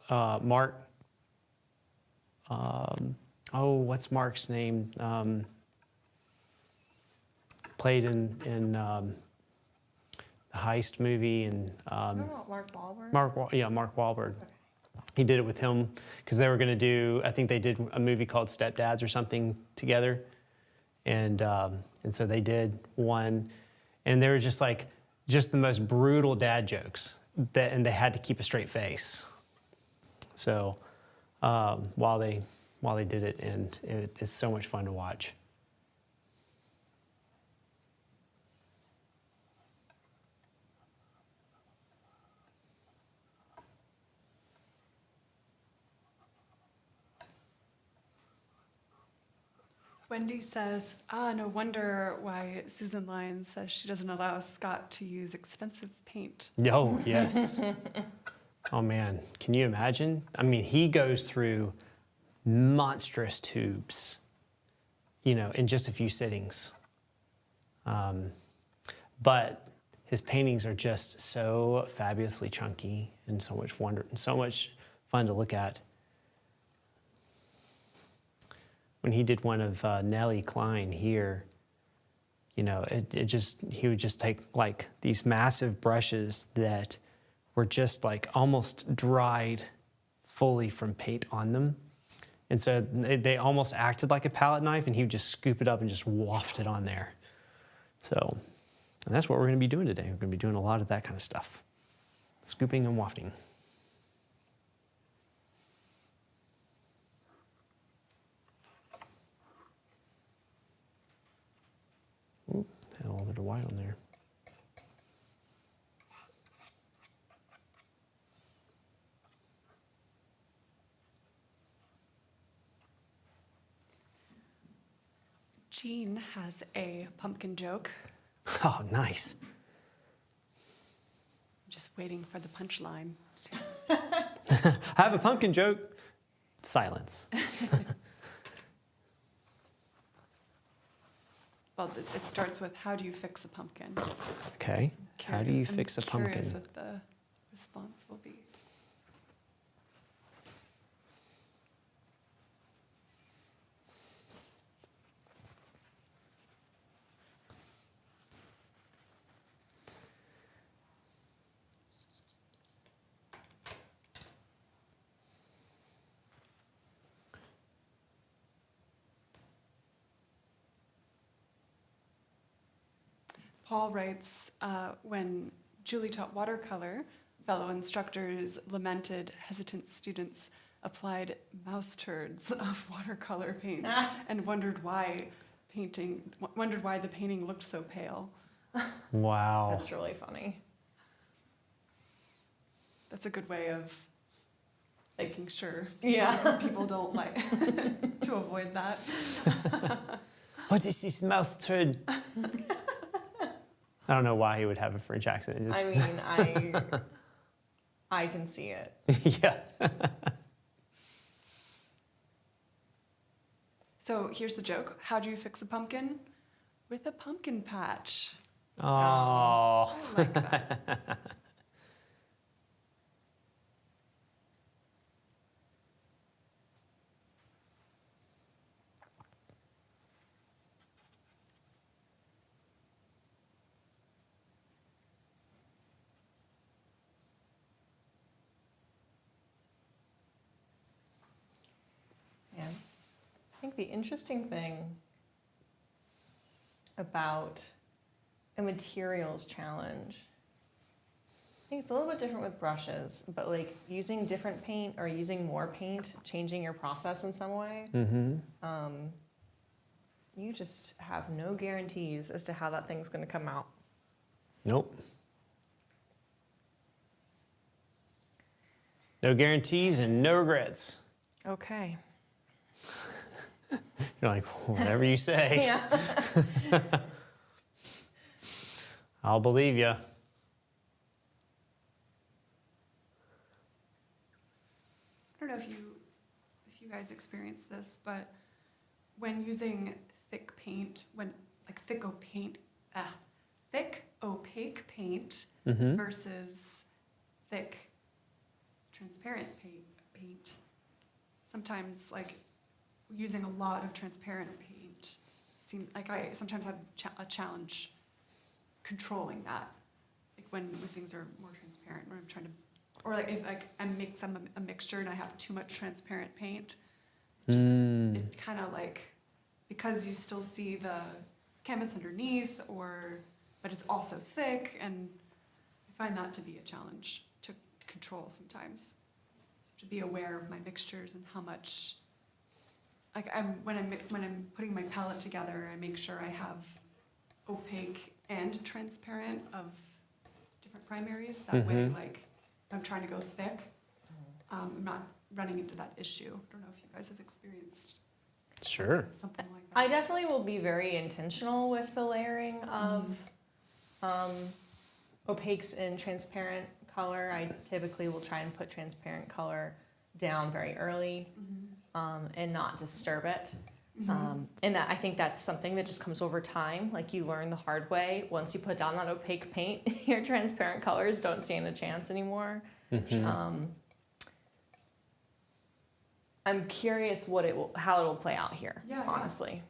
Mark. What's Mark's name? Played in the Heist movie and I don't know, Mark Wahlberg? Mark Wahlberg. He did it with him because they were going to do. I think they did a movie called Stepdads or something together, and so they did one, and they were just the most brutal dad jokes and they had to keep a straight face. So while they did it, and it's so much fun to watch. Wendy says, no wonder why Susan Lyons says she doesn't allow Scott to use expensive paint. Oh, yes. Oh, man. Can you imagine? I mean, he goes through monstrous tubes, you know, in just a few sittings. But his paintings are just so fabulously chunky and so much wonder and so much fun to look at. When he did one of Nellie Klein here, you know, he would just take like these massive brushes that were just like almost dried fully from paint on them. And so they almost acted like a palette knife, and he would just scoop it up and just waft it on there. So, and that's what we're going to be doing today. We're going to be doing a lot of that kind of stuff. Scooping and wafting. Ooh, had a little bit of white on there. Jean has a pumpkin joke. Oh, nice. I'm just waiting for the punchline. I have a pumpkin joke. Silence. Well, it starts with, how do you fix a pumpkin? Okay. How do you fix a pumpkin? I'm curious what the response will be. Paul writes, when Julie taught watercolor, fellow instructors lamented hesitant students applied mouse turds of watercolor paints and wondered why the painting looked so pale. Wow. That's really funny. That's a good way of making sure Yeah. people don't like to avoid that. What is this mouse turd? I don't know why he would have a French accent. It I mean, I can see it. yeah. So here's the joke. How do you fix a pumpkin? With a pumpkin patch. Oh. I like that. Yeah. I think the interesting thing about a materials challenge, I think it's a little bit different with brushes, but like using different paint or using more paint, changing your process in some way, you just have no guarantees as to how that thing's going to come out. Nope. No guarantees and no regrets. Okay. You're like, whatever you say. Yeah. I'll believe you. I don't know if you guys experience this, but when using thick paint, thick opaque paint versus thick transparent paint, sometimes like using a lot of transparent paint, I sometimes have a challenge controlling that, like when things are more transparent, when I'm trying to, or like if like I mix a mixture and I have too much transparent paint, it kind of like, because you still see the canvas underneath, but it's also thick, and I find that to be a challenge to control sometimes. So to be aware of my mixtures and how much, like when I'm putting my palette together, I make sure I have opaque and transparent of different primaries. That way, like if I'm trying to go thick, I'm not running into that issue. I don't know if you guys have experienced Sure. something like I definitely will be very intentional with the layering of opaques and transparent color. I typically will try and put transparent color down very early and not disturb it. And that I think that's something that just comes over time. Like you learn the hard way. Once you put down that opaque paint, your transparent colors don't stand a chance anymore. I'm curious how it will play out here, honestly.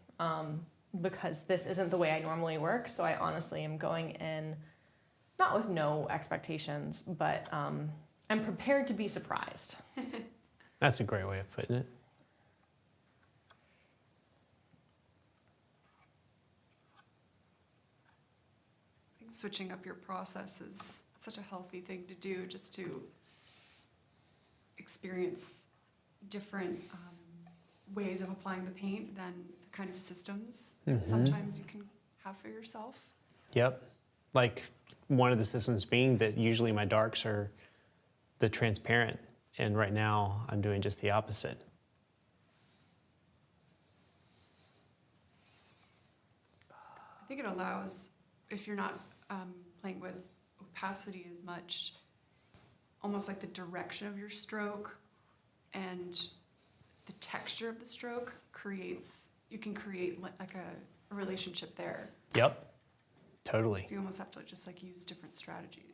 Because this isn't the way I normally work, so I honestly am going in, not with no expectations, but I'm prepared to be surprised. That's a great way of putting it. I think switching up your process is such a healthy thing to do, just to experience different ways of applying the paint than the kind of systems that sometimes you can have for yourself. Yep. Like one of the systems being that usually my darks are the transparent, and right now I'm doing just the opposite. I think it allows, if you're not playing with opacity as much, almost like the direction of your stroke and the texture of the stroke you can create like a relationship there. Yep, totally. So you almost have to just like use different strategies.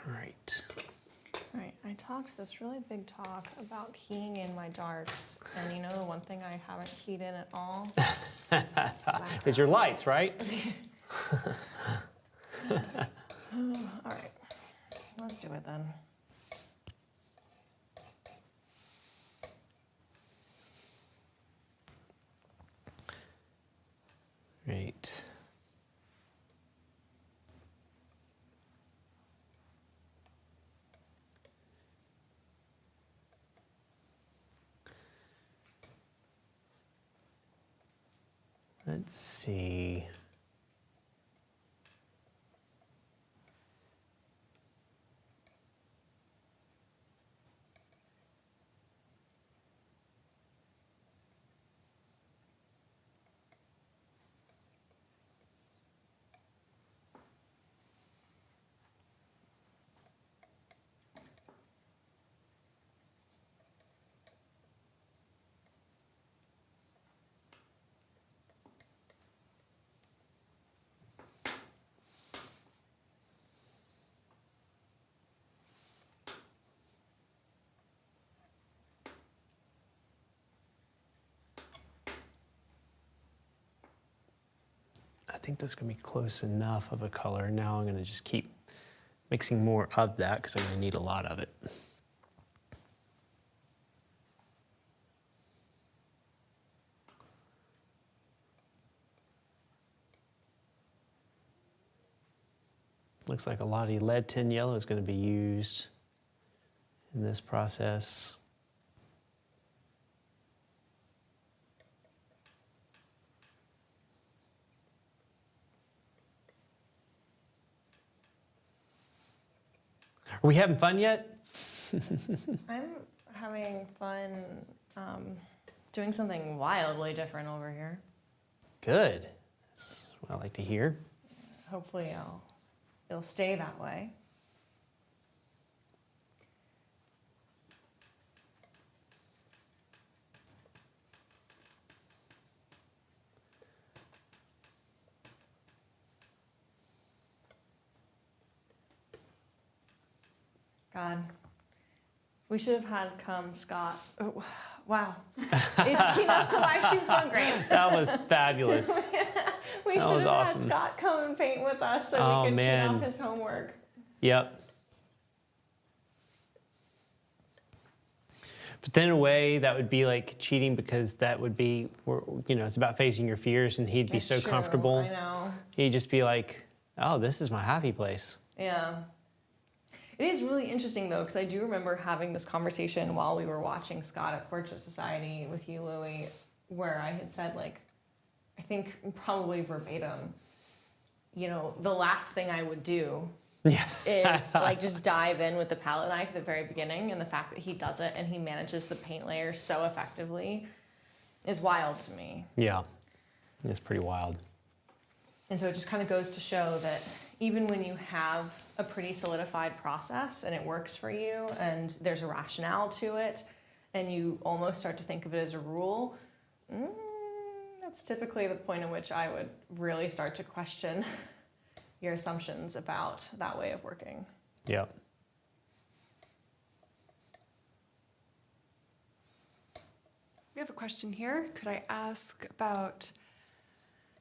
All right. Right, I talked this really big talk about keying in my darks, and you know the one thing I haven't keyed in at all? Is your lights, right? All right, let's do it then. Right. Let's see. I think that's gonna be close enough of a color. Now I'm gonna just keep mixing more of that because I'm gonna need a lot of it. Looks like a lot of lead tin yellow is gonna be used in this process. Are we having fun yet? I'm having fun doing something wildly different over here. Good. That's what I like to hear. Hopefully it'll stay that way. God, we should have had Scott. Oh, wow, it's the live stream's going great. That was fabulous. We That should was have awesome. had Scott come and paint with us so Oh, we could man. shoot off his homework. Yep. But then in a way, that would be like cheating because that would be, it's about facing your fears, and he'd be It's so true, comfortable. I know. He'd just be like, oh, this is my happy place. Yeah. It is really interesting though, because I do remember having this conversation while we were watching Scott at Portrait Society with you, Louie, where I had said, like, I think probably verbatim, you know, the last thing I would do is like just dive in with the palette knife at the very beginning, and the fact that he does it and he manages the paint layer so effectively is wild to me. Yeah, it's pretty wild. And so it just kind of goes to show that even when you have a pretty solidified process and it works for you and there's a rationale to it and you almost start to think of it as a rule, that's typically the point at which I would really start to question your assumptions about that way of working. Yeah. We have a question here. Could I ask about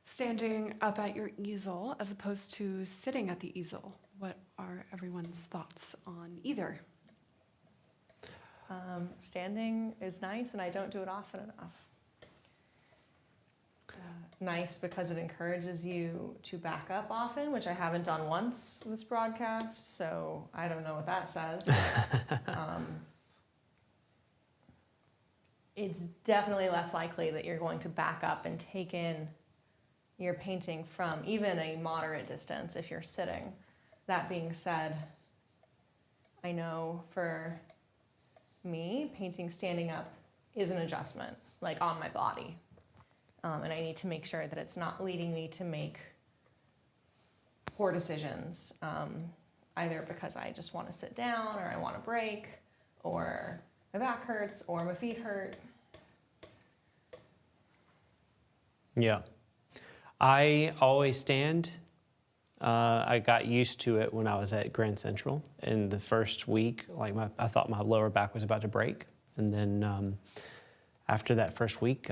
standing up at your easel as opposed to sitting at the easel? What are everyone's thoughts on either? Standing is nice, and I don't do it often enough. Nice because it encourages you to back up often, which I haven't done once this broadcast, so I don't know what that says. But, it's definitely less likely that you're going to back up and take in your painting from even a moderate distance if you're sitting. That being said, I know for me, painting standing up is an adjustment, like on my body. And I need to make sure that it's not leading me to make poor decisions, either because I just want to sit down or I want to break or my back hurts or my feet hurt. Yeah. I always stand. I got used to it when I was at Grand Central. In the first week, like I thought my lower back was about to break. And then after that first week,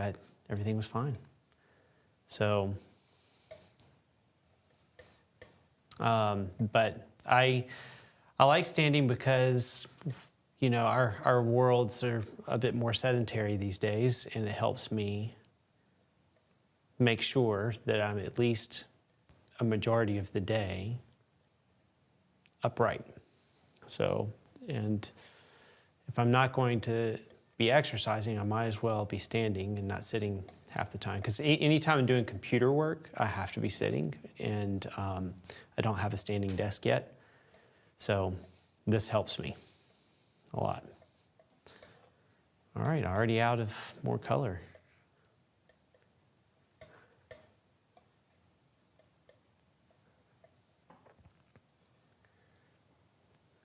everything was fine. So, but I like standing because, you know, our worlds are a bit more sedentary these days, and it helps me make sure that I'm at least a majority of the day upright. So, and if I'm not going to be exercising, I might as well be standing and not sitting half the time. Because anytime I'm doing computer work, I have to be sitting, and I don't have a standing desk yet. So this helps me a lot. All right, already out of more color.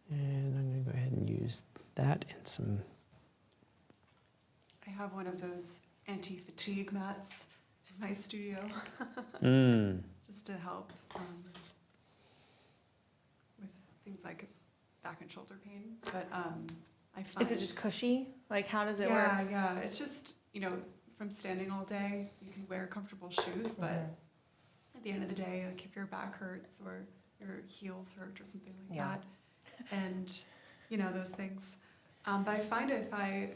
And I'm going to go ahead and use that and some. I have one of those anti-fatigue mats in my studio just to help with things like back and shoulder pain. But I find... Is it just cushy? Like, how does it work? Yeah. It's just, you know, from standing all day, you can wear comfortable shoes, but at the end of the day, like if your back hurts or your heels hurt or something like that, and, you know, those things. But I find if I,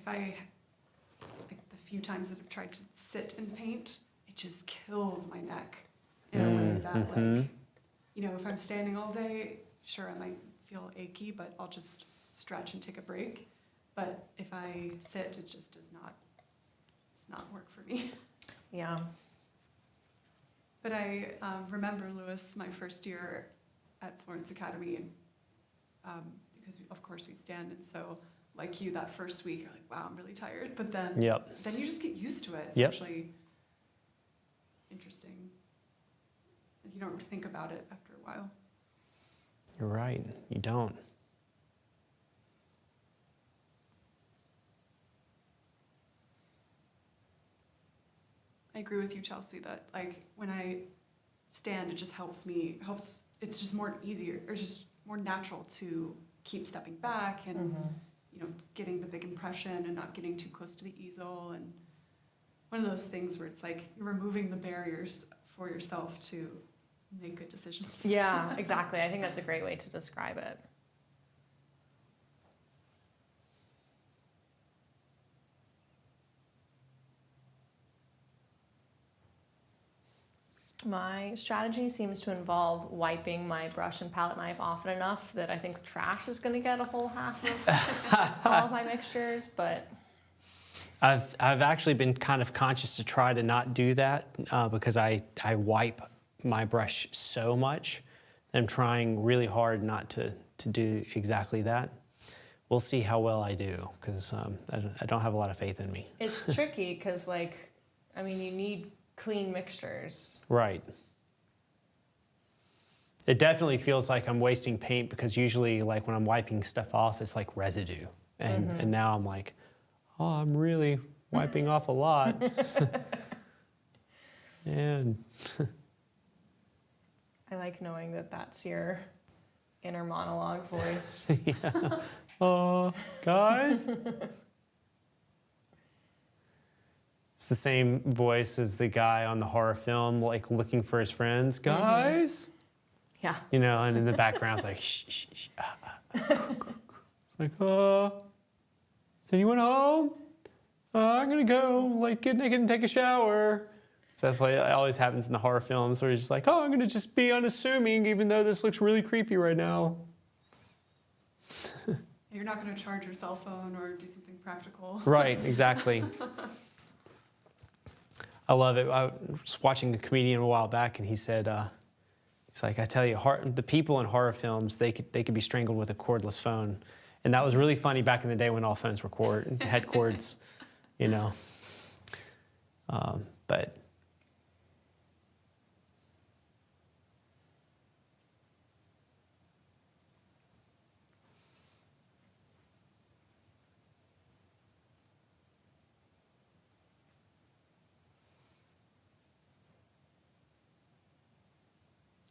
like the few times that I've tried to sit and paint, it just kills my neck in a way that, like, you know, if I'm standing all day, sure, I might feel achy, but I'll just stretch and take a break. But if I sit, it just does not work for me. Yeah. But I remember, Lewis, my first year at Florence Academy, and because of course we stand, and so like you, that first week, you're like, wow, I'm really tired. But then, then you just get used to it. It's actually interesting. You don't think about it after a while. You're right, you don't. I agree with you, Chelsea, that like when I stand, it just helps, it's just more easier, or just more natural to keep stepping back and, you know, getting the big impression and not getting too close to the easel. And one of those things where it's like you're removing the barriers for yourself to make good decisions. Yeah, exactly. I think that's a great way to describe it. My strategy seems to involve wiping my brush and palette knife often enough that I think trash is going to get a whole half of all of my mixtures, but I've actually been kind of conscious to try to not do that because I wipe my brush so much. I'm trying really hard not to do exactly that. We'll see how well I do because I don't have a lot of faith in me. it's tricky because, like, I mean, you need clean mixtures. Right. It definitely feels like I'm wasting paint because usually, like, when I'm wiping stuff off, it's like residue. And now I'm like, oh, I'm really wiping off a lot. And I like knowing that that's your inner monologue voice. yeah. Guys? It's the same voice as the guy on the horror film, like looking for his friends. Guys? Yeah. You know, and in the background, it's like, shh, shh, shh. It's like, is anyone home? I'm gonna go, like, get naked and take a shower. So that's like, it always happens in the horror films where you're just like, oh, I'm gonna just be unassuming even though this looks really creepy right now. You're not going to charge your cell phone or do something practical. Right, exactly. I love it. I was watching a comedian a while back, and he said, he's like, I tell you, the people in horror films, they could be strangled with a cordless phone. And that was really funny back in the day when all phones were had cords, you know. But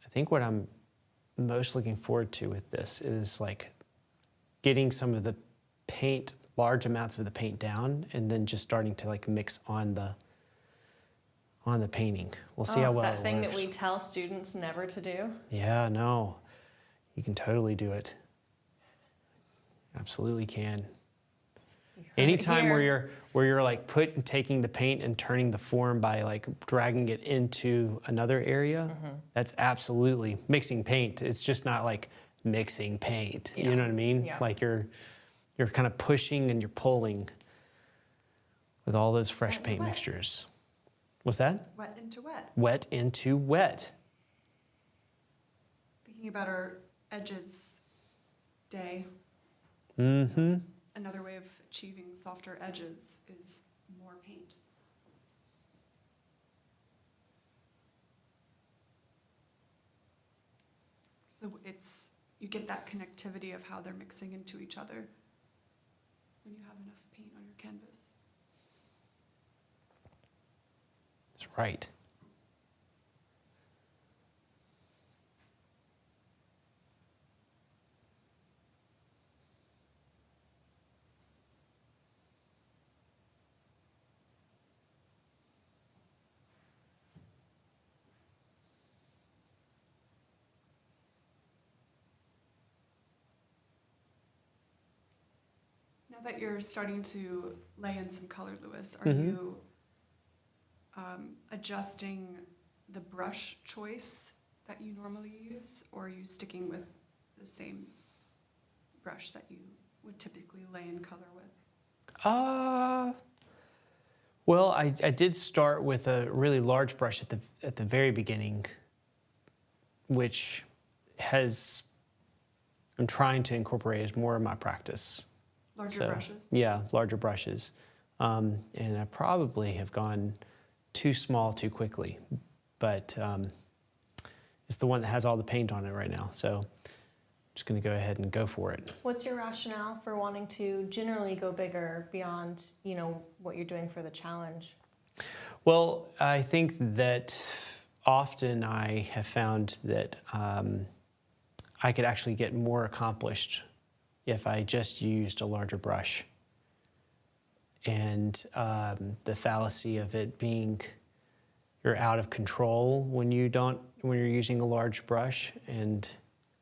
I think what I'm most looking forward to with this is like getting some of the paint, large amounts of the paint down, and then just starting to like mix on the painting. We'll see how well that it thing works. that we tell students never to do. Yeah, no, you can totally do it. Absolutely can. You heard it Anytime here. where you're like taking the paint and turning the form by like dragging it into another area, that's absolutely mixing paint. It's just not like mixing paint. Yeah. You know what I mean? Yeah. Like you're kind of pushing and you're pulling with all those fresh Wet paint to wet. mixtures. What's that? Wet into wet. Wet into wet. Thinking about our edges day, Mm-hmm. another way of achieving softer edges is more paint. So you get that connectivity of how they're mixing into each other when you have enough paint on your canvas. That's right. Now that you're starting to lay in some color, Lewis, are Mhm. you adjusting the brush choice that you normally use, or are you sticking with the same brush that you would typically lay in color with? Well, I did start with a really large brush at the very beginning, which I'm trying to incorporate as more of my practice. Larger brushes? Yeah, larger brushes. And I probably have gone too small too quickly, but it's the one that has all the paint on it right now. So I'm just gonna go ahead and go for it. What's your rationale for wanting to generally go bigger beyond, what you're doing for the challenge? Well, I think that often I have found that I could actually get more accomplished if I just used a larger brush. And the fallacy of it being you're out of control when you're using a large brush, and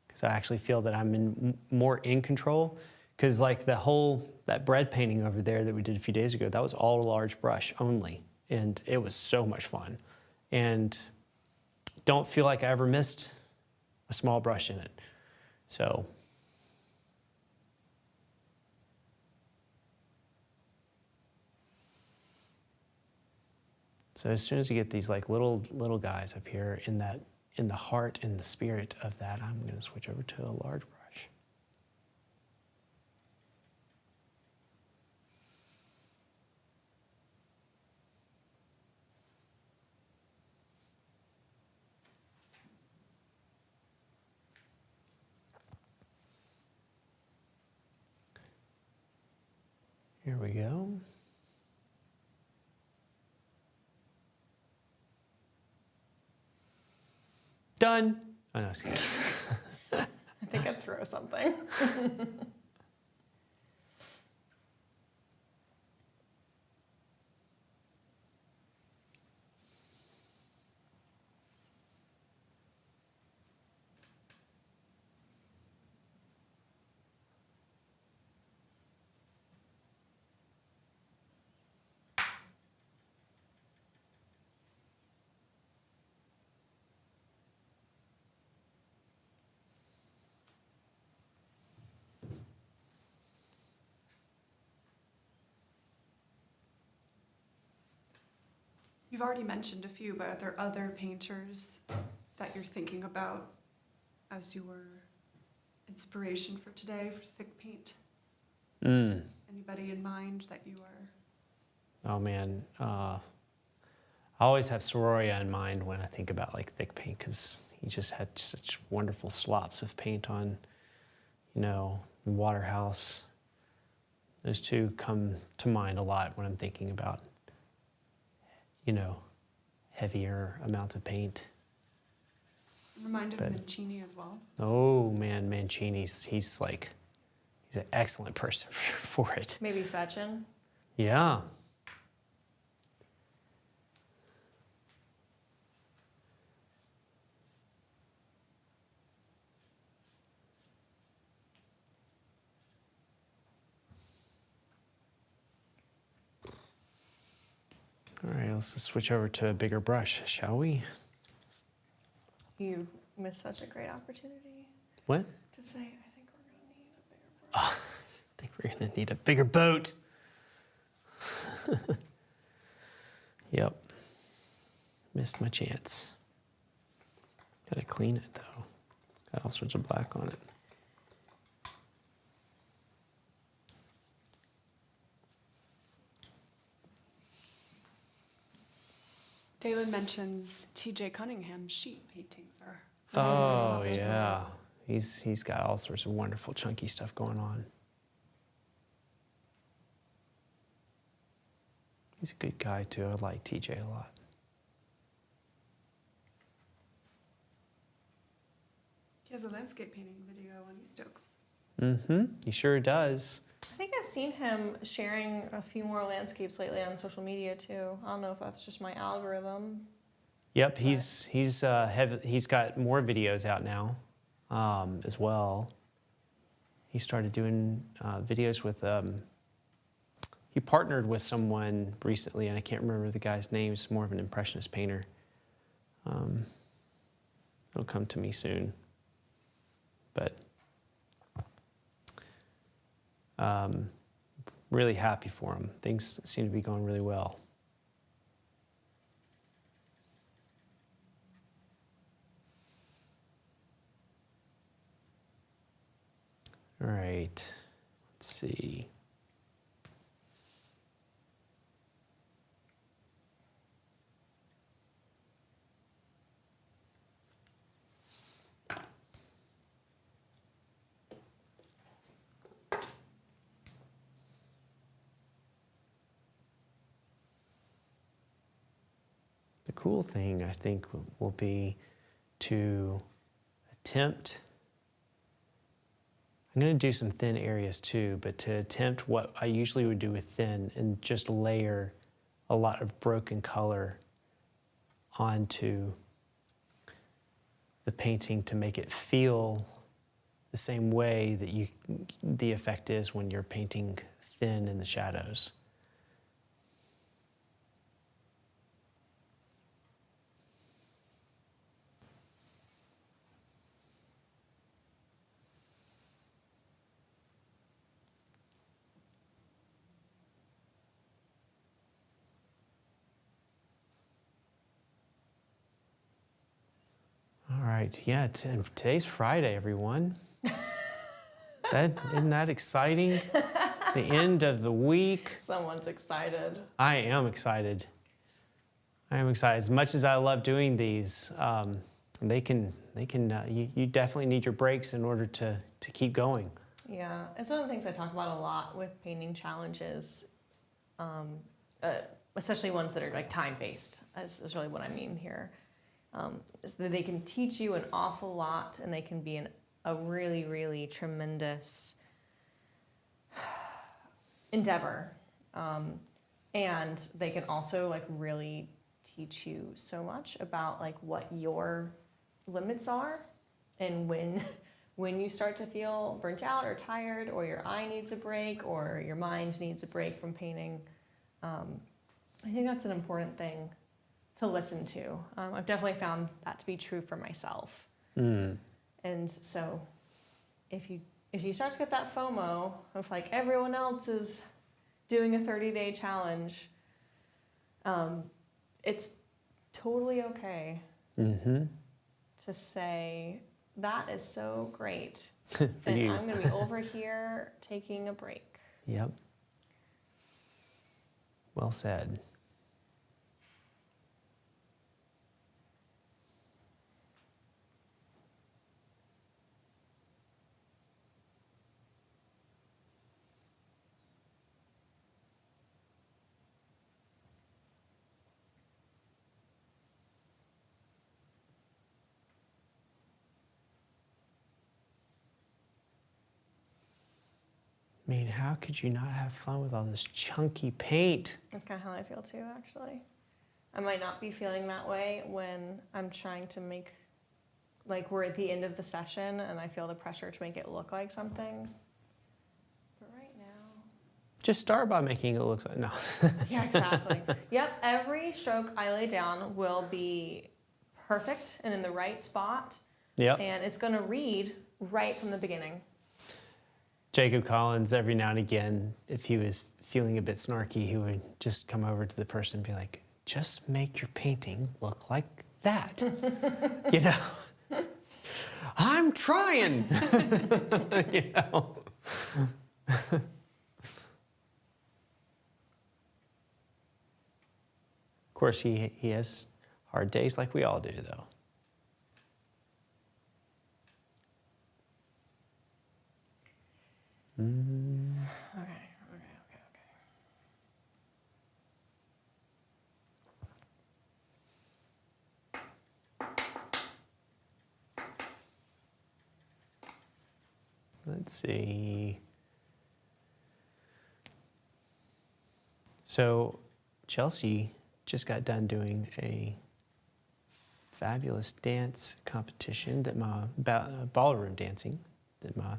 because I actually feel that I'm more in control. Because like that bread painting over there that we did a few days ago, that was all a large brush only, and it was so much fun. And don't feel like I ever missed a small brush in it. So as soon as you get these like little guys up here in the heart and the spirit of that, I'm going to switch over to a large brush. Here we go. Done. Oh, no, excuse me. I think I'd throw something. You've already mentioned a few, but are there other painters that you're thinking about as your inspiration for today for thick paint? Anybody in mind that you are? Oh man, I always have Soroya in mind when I think about like thick paint, because he just had such wonderful slops of paint on, you know, Waterhouse. Those two come to mind a lot when I'm thinking about, you know, heavier amounts of paint. I'm reminded of Mancini as well. Oh man, Mancini's, he's an excellent person for it. Maybe Fetchin. Yeah. All right, let's just switch over to a bigger brush, shall we? You missed such a great opportunity What? to say, I think we're going to need a bigger brush. I think we're gonna need a bigger boat. Yep. Missed my chance. Gotta clean it though. Got all sorts of black on it. Dalen mentions T.J. Cunningham's sheet paintings are Oh awesome. yeah. He's got all sorts of wonderful chunky stuff going on. He's a good guy too. I like TJ a lot. He has a landscape painting video on eStokes. Mm-hmm. He sure does. I think I've seen him sharing a few more landscapes lately on social media too. I don't know if that's just my algorithm. Yep, he's got more videos out now, as well. He started doing videos with. He partnered with someone recently, and I can't remember the guy's name. He's more of an impressionist painter. It'll come to me soon, but really happy for him. Things seem to be going really well. All right, let's see. The cool thing, I think, will be to attempt. I'm going to do some thin areas too, but to attempt what I usually would do with thin and just layer a lot of broken color onto the painting to make it feel the same way that the effect is when you're painting thin in the shadows. right. Yeah, today's Friday, everyone. Isn't that exciting? The end of the week. Someone's excited. I am excited. As much as I love doing these, you definitely need your breaks in order to keep going. Yeah, it's one of the things I talk about a lot with painting challenges, especially ones that are like time-based, is really what I mean here. Is that they can teach you an awful lot, and they can be a really, really tremendous endeavor. And they can also like really teach you so much about like what your limits are, and when you start to feel burnt out or tired, or your eye needs a break, or your mind needs a break from painting. I think that's an important thing to listen to. I've definitely found that to be true for myself. Mm. And so if you start to get that FOMO of like everyone else is doing a 30-day challenge, it's totally okay to say, that is so great. And you. I'm going to be over here taking a break. Yep. Well said. I mean, how could you not have fun with all this chunky paint? That's kind of how I feel too, actually. I might not be feeling that way when I'm trying to make, like we're at the end of the session and I feel the pressure to make it look like something. But right now... Just start by making it look like, no. Yeah, exactly. Yep, every stroke I lay down will be perfect and in the right spot. Yep. And it's going to read right from the beginning. Jacob Collins, every now and again, if he was feeling a bit snarky, he would just come over to the person and be like, just make your painting look like that. You know? I'm trying. You know? Of course, he has hard days like we all do, though. Okay. Let's see. So Chelsea just got done doing a fabulous dance competition that ballroom dancing that my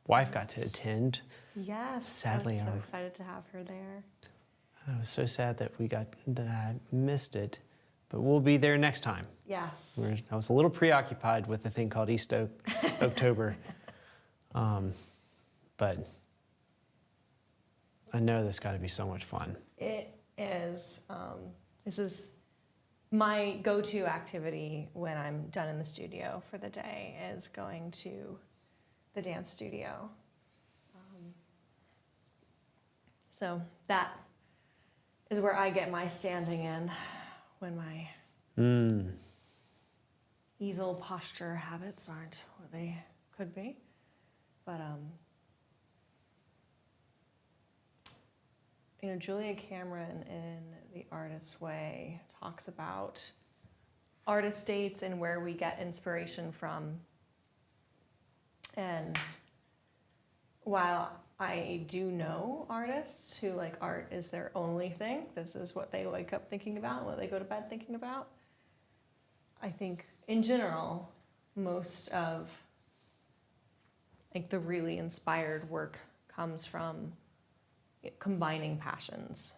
wife got to attend. Yes. Sadly, I'm so excited to have her there. I was so sad that I missed it, but we'll be there next time. Yes. I was a little preoccupied with a thing called Oaktober, but I know that's got to be so much fun. It is. This is my go-to activity when I'm done in the studio for the day, is going to the dance studio. So that is where I get my standing in when my easel posture habits aren't what they could be. But you know, Julia Cameron in The Artist's Way talks about artist dates and where we get inspiration from. And while I do know artists who like art is their only thing, this is what they wake up thinking about, what they go to bed thinking about, I think in general, most of like the really inspired work comes from combining passions.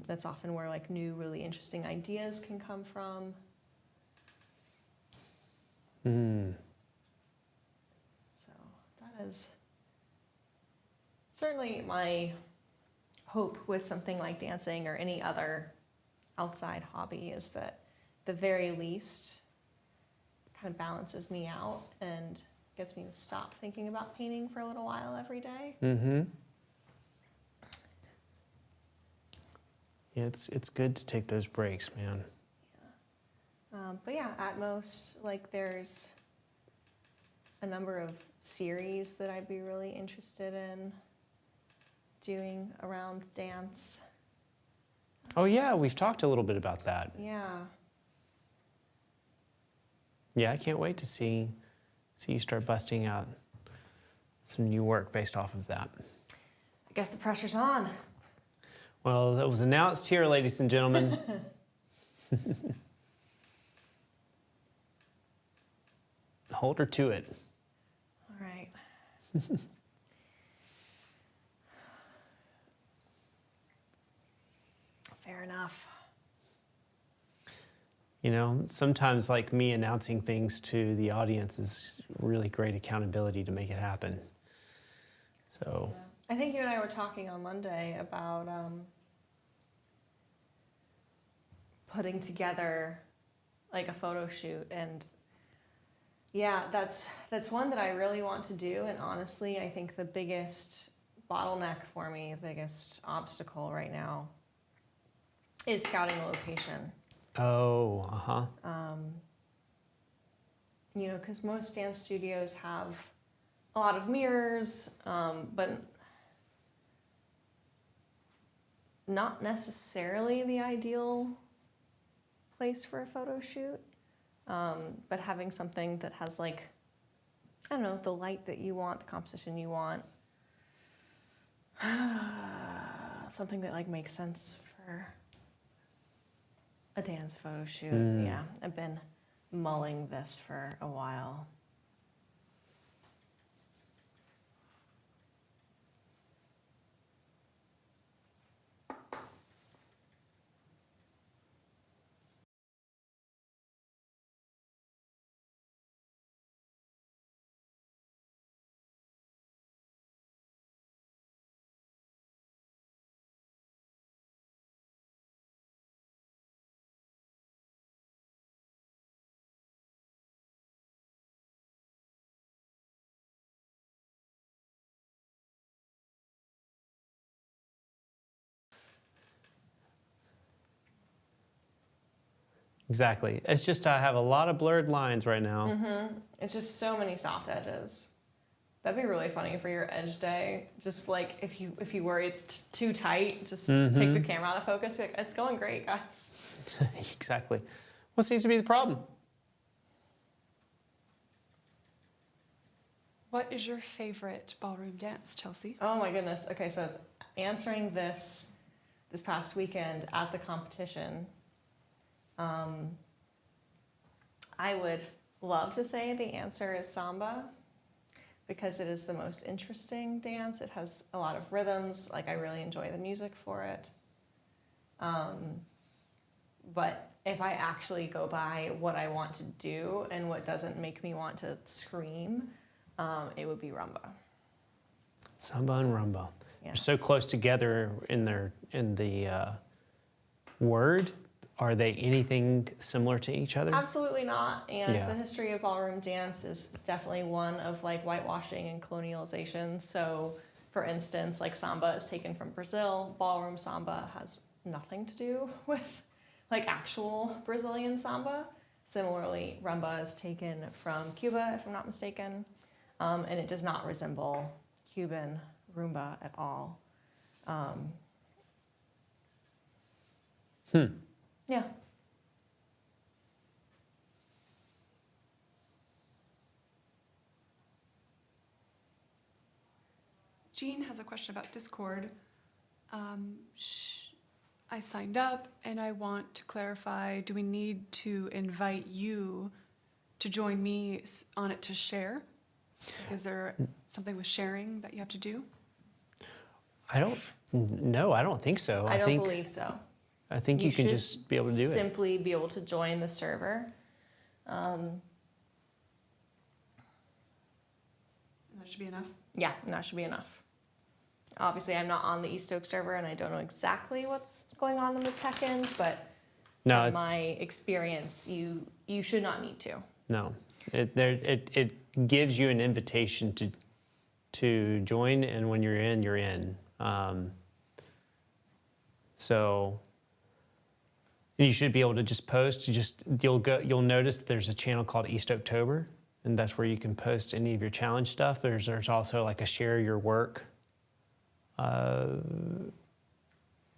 That's often where like new, really interesting ideas can come from. So that is certainly my hope with something like dancing or any other outside hobby, is that at the very least kind of balances me out and gets me to stop thinking about painting for a little while every day. Mm-hmm. Yeah, it's good to take those breaks, man. But yeah, at most, like there's a number of series that I'd be really interested in doing around dance. Oh yeah, we've talked a little bit about that. Yeah. Yeah, I can't wait to see you start busting out some new work based off of that. I guess the pressure's on. Well, that was announced here, ladies and gentlemen. Hold her to it. All right. Fair enough. You know, sometimes like me announcing things to the audience is really great accountability to make it happen. So, I think you and I were talking on Monday about putting together like a photo shoot, and yeah, that's one that I really want to do. And honestly, I think the biggest bottleneck for me, the biggest obstacle right now, is scouting a location. oh, uh-huh. You know, because most dance studios have a lot of mirrors, but not necessarily the ideal place for a photo shoot. But having something that has like, I don't know, the light that you want, the composition you want, something that like makes sense for a dance photo shoot. Yeah, I've been mulling this for a while. Exactly. It's just I have a lot of blurred lines right now. It's just so many soft edges. That'd be really funny for your edge day. Just like if you worry it's too tight, just take the camera out of focus. Be like, it's going great, guys. Exactly. What seems to be the problem? What is your favorite ballroom dance, Chelsea? Oh my goodness. Okay, so it's answering this past weekend at the competition. I would love to say the answer is samba, because it is the most interesting dance. It has a lot of rhythms. Like, I really enjoy the music for it. But if I actually go by what I want to do and what doesn't make me want to scream, it would be rumba. Samba and rumba. They're so Yes. close together in the word. Are they anything similar to each other? Absolutely not. And Yeah. the history of ballroom dance is definitely one of like whitewashing and colonialization. So, for instance, like samba is taken from Brazil. Ballroom samba has nothing to do with like actual Brazilian samba. Similarly, rumba is taken from Cuba, if I'm not mistaken, and it does not resemble Cuban rumba at all. Yeah. Jean has a question about Discord. I signed up and I want to clarify, do we need to invite you to join me on it to share? Is there something with sharing that you have to do? I don't think so. I don't think, believe so. I think you can should just be able to do it. Simply be able to join the server. That should be enough. Yeah, and that should be enough. Obviously, I'm not on the East Oak server, and I don't know exactly what's going on in the tech end, but No, from it's my experience, you should not need to. no. It gives you an invitation to join, and when you're in, you're in. So you should be able to just post. You'll notice there's a channel called East Oaktober, and that's where you can post any of your challenge stuff. There's also like a share your work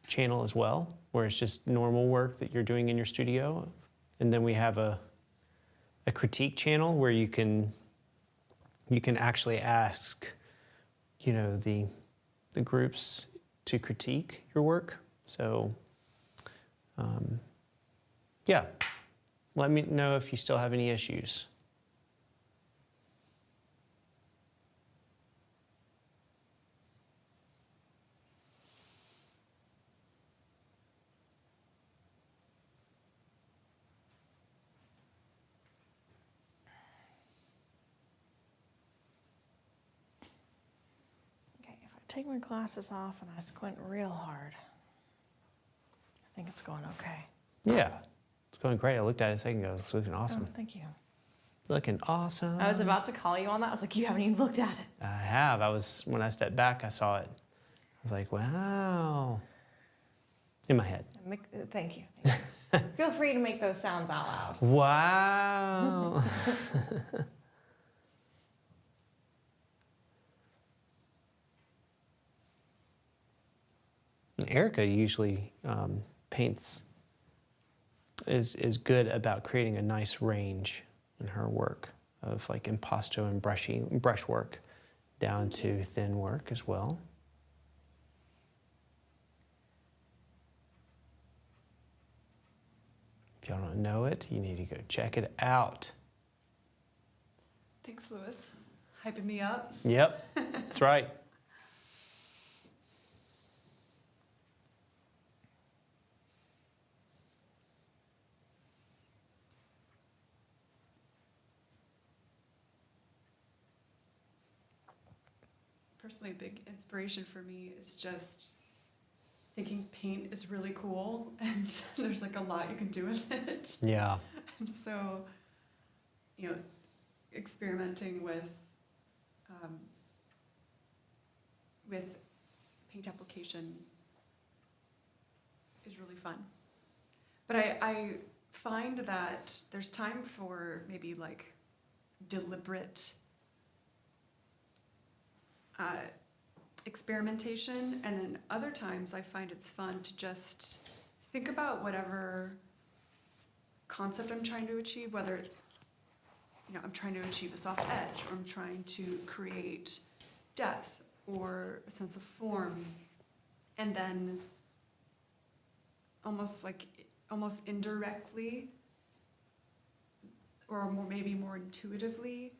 channel as well, where it's just normal work that you're doing in your studio. And then we have a critique channel where you can actually ask, the groups to critique your work. So, yeah, let me know if you still have any issues. Okay, if I take my glasses off and I squint real hard, I think it's going okay. Yeah, it's going great. I looked at it a second ago. It's looking awesome. Oh, thank you. Looking awesome. I was about to call you on that. I was like, you haven't even looked at it. I have. When I stepped back, I saw it. I was like, wow. In my head. Thank you. Feel free to make those sounds out loud. Wow. Erica usually is good about creating a nice range in her work of like impasto and brushwork down to thin work as well. If y'all don't know it, you need to go check it out. Thanks, Lewis. Hyping me up. Yep, that's right. Personally, a big inspiration for me is just thinking paint is really cool and there's like a lot you can do with it. Yeah. And so, experimenting with paint application is really fun. But I find that there's time for maybe like deliberate experimentation, and then other times I find it's fun to just think about whatever concept I'm trying to achieve, whether it's, I'm trying to achieve a soft edge, or I'm trying to create depth or a sense of form, and then almost indirectly or maybe more intuitively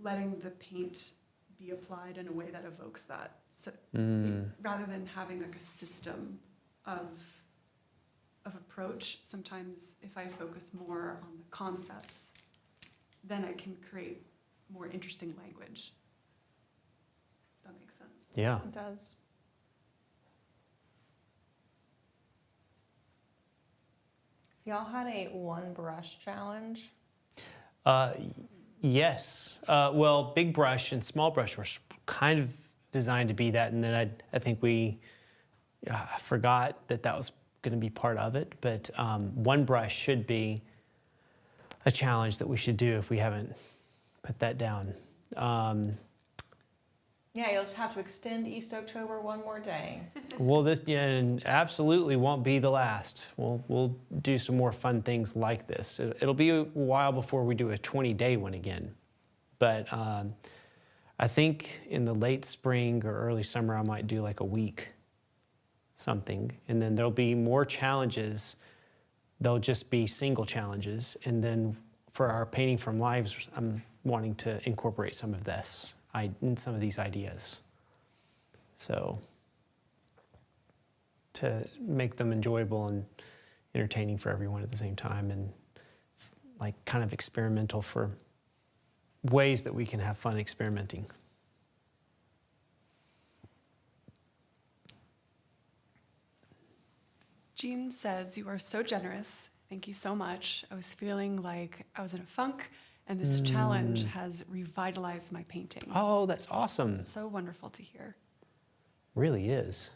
letting the paint be applied in a way that evokes that, so, rather than having like a system of approach. Sometimes if I focus more on the concepts, then I can create more interesting language. That makes sense. Yeah. It does. If y'all had a one brush challenge, Yes. Well, big brush and small brush were kind of designed to be that, and then I think we forgot that was going to be part of it. But one brush should be a challenge that we should do if we haven't put that down. yeah, you'll just have to extend East Oaktober one more day. Well, this absolutely won't be the last. We'll do some more fun things like this. It'll be a while before we do a 20-day one again. But I think in the late spring or early summer, I might do like a week something. And then there'll be more challenges. They'll just be single challenges. And then for our Painting from Lives, I'm wanting to incorporate some of this, some of these ideas. So to make them enjoyable and entertaining for everyone at the same time, and like kind of experimental for ways that we can have fun experimenting. Jean says, "You are so generous. Thank you so much. I was feeling like I was in a funk, And this challenge has revitalized my painting. Oh, that's awesome. So wonderful to hear. Really is.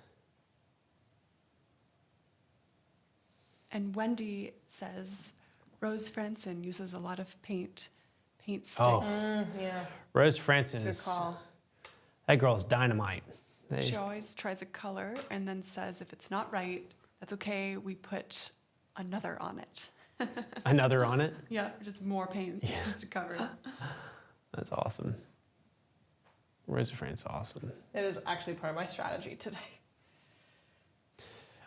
And Wendy says, Rose Franson uses a lot of paint sticks. Oh. Yeah, Rose Franson good is, call. that girl's dynamite. She always tries a color and then says, if it's not right, that's okay, we put another on it. Another on it? Yeah, just more paint, just to cover it. That's awesome. Rose Franson's awesome. It is actually part of my strategy today.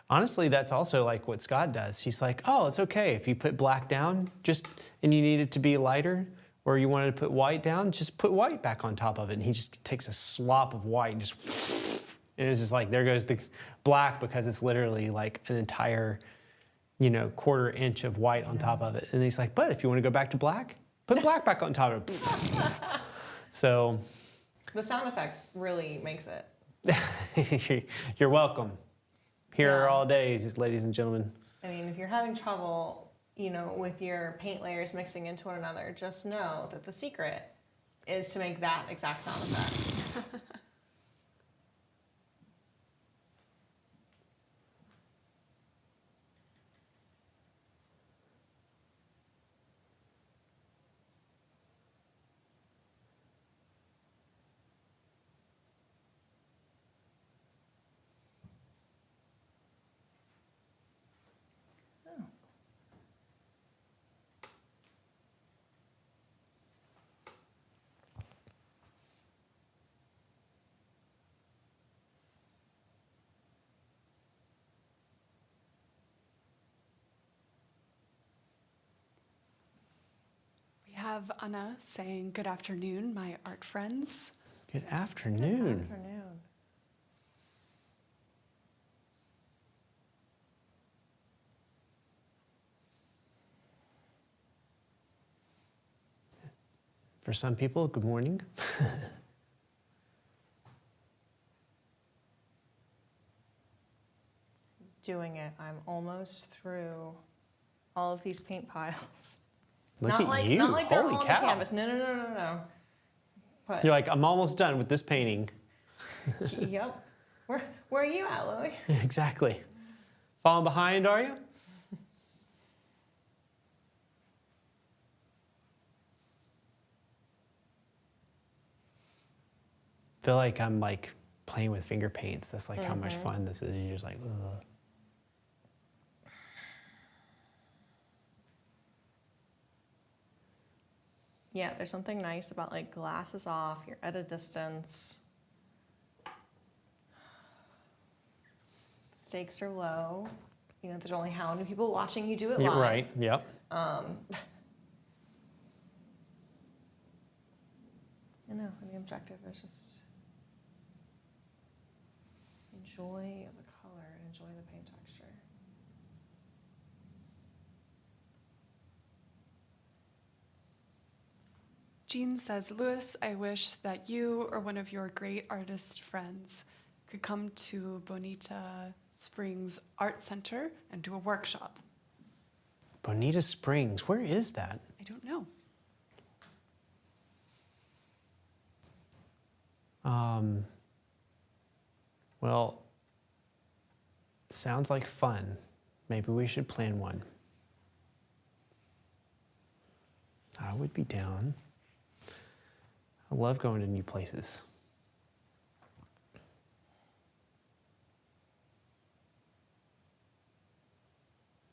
Honestly, that's also like what Scott does. He's like, oh, it's okay if you put black down and you need it to be lighter, or you wanted to put white down, just put white back on top of it. And he just takes a slop of white and it's just like, there goes the black, because it's literally like an entire, quarter inch of white on top of it. And he's like, but if you want to go back to black, put black back on top of it. So. The sound effect really makes it. You're welcome. Here Yeah. all day, ladies and gentlemen. I mean, if you're having trouble, with your paint layers mixing into one another, just know that the secret is to make that exact sound effect. We have Anna saying, good afternoon, my art friends. Good afternoon. Good afternoon. For some people, good morning. Doing it. I'm almost through all of these paint piles. Look not at like, you. Not like they're Holy on cow. the canvas. No. But You're like, I'm almost done with this painting. yep. Where are you at, Lily? Exactly. Falling behind, are you? Feel like I'm like playing with finger paints. That's like how much fun this is. You're just like, ugh. Yeah, there's something nice about like glasses off, you're at a distance. Stakes are low. There's only how many people watching you do it live. You're right. Yep. The objective is just enjoy the color and enjoy the paint texture. Jean says, Louis, I wish that you or one of your great artist friends could come to Bonita Springs Art Center and do a workshop. Bonita Springs, where is that? I don't know. Well, sounds like fun. Maybe we should plan one. I would be down. I love going to new places.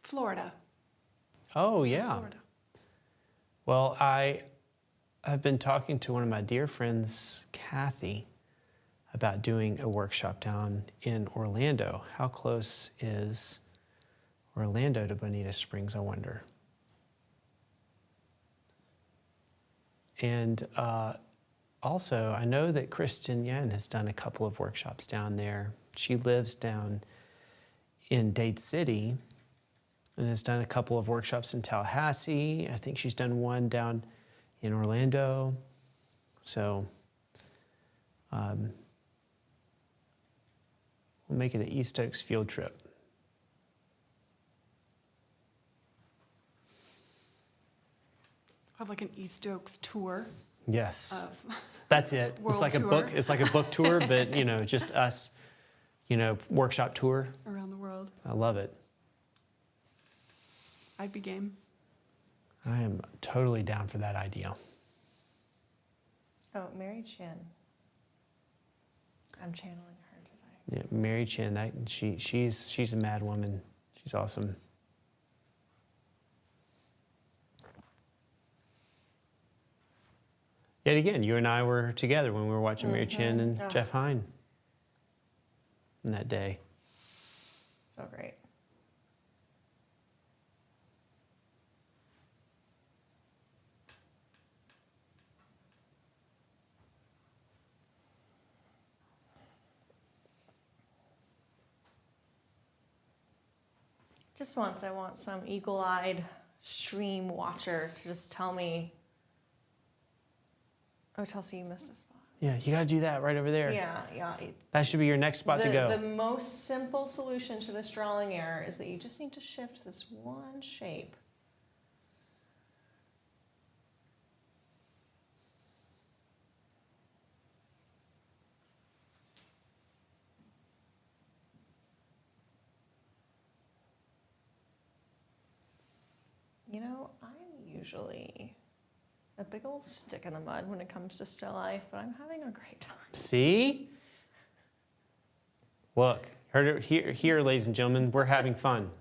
Florida. Oh, yeah. Florida. Well, I have been talking to one of my dear friends, Kathy, about doing a workshop down in Orlando. How close is Orlando to Bonita Springs, I wonder? And also, I know that Kristen Yen has done a couple of workshops down there. She lives down in Dade City and has done a couple of workshops in Tallahassee. I think she's done one down in Orlando. So we'll make it an East Oaks field trip. have like an East Oaks tour Yes. of That's it. It's World like a tour. book. It's like a book tour, but just us, workshop tour. around the world. I love it. I'd be game. I am totally down for that idea. Oh, Mary Chin. I'm channeling her today. Yeah, Mary Chin. She's a mad woman. She's awesome. Yet again, you and I were together when we were watching Mary Chin and Oh. Jeff Hine on that day. So great. Just once, I want some eagle-eyed stream watcher to just tell me, oh, Chelsea, you missed a spot. Yeah, you got to do that right over there. Yeah. That should be your next spot to go. The most simple solution to this drawing error is that you just need to shift this one shape. I'm usually a big old stick in the mud when it comes to still life, but I'm having a great time. See? Look, heard it here, ladies and gentlemen, we're having fun.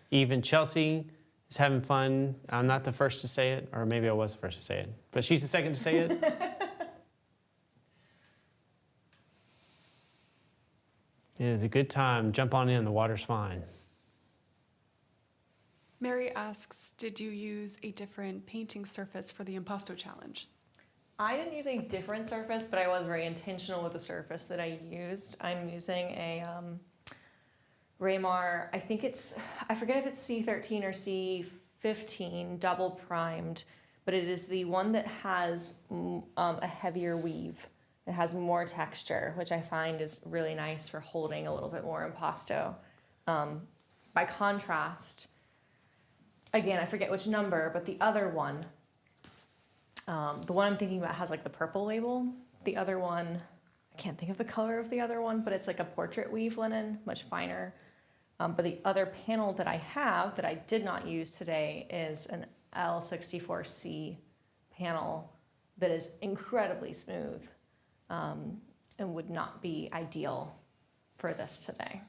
Even Chelsea is having fun. I'm not the first to say it, or maybe I was the first to say it, but she's the second to say it. It is a good time. Jump on in, the water's fine. Mary asks, did you use a different painting surface for the Impasto challenge? I didn't use a different surface, but I was very intentional with the surface that I used. I'm using a Raymar, I forget if it's C13 or C15 double primed, but it is the one that has a heavier weave. It has more texture, which I find is really nice for holding a little bit more impasto. By contrast, again, I forget which number, but the other one, the one I'm thinking about has like the purple label. The other one, I can't think of the color of the other one, but it's like a portrait weave linen, much finer. But the other panel that I have that I did not use today is an L64C panel that is incredibly smooth and would not be ideal for this today.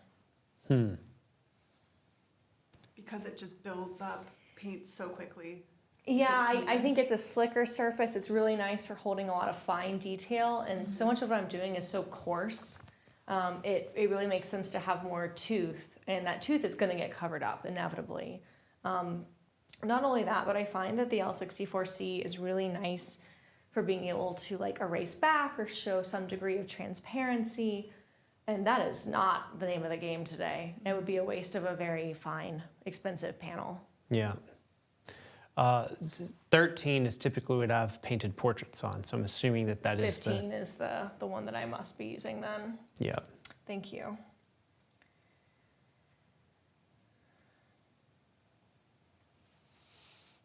Because it just builds up paint so quickly. Yeah, It's I think it's a slicker surface. It's really nice for holding a lot of fine detail, and so much of what I'm doing is so coarse. It really makes sense to have more tooth, and that tooth is going to get covered up inevitably. Not only that, but I find that the L64C is really nice for being able to like erase back or show some degree of transparency, and that is not the name of the game today. It would be a waste of a very fine, expensive panel. Yeah. 13 is typically what I've painted portraits on, so I'm assuming that is 15 is the one that I must be using then. Yeah. Thank you.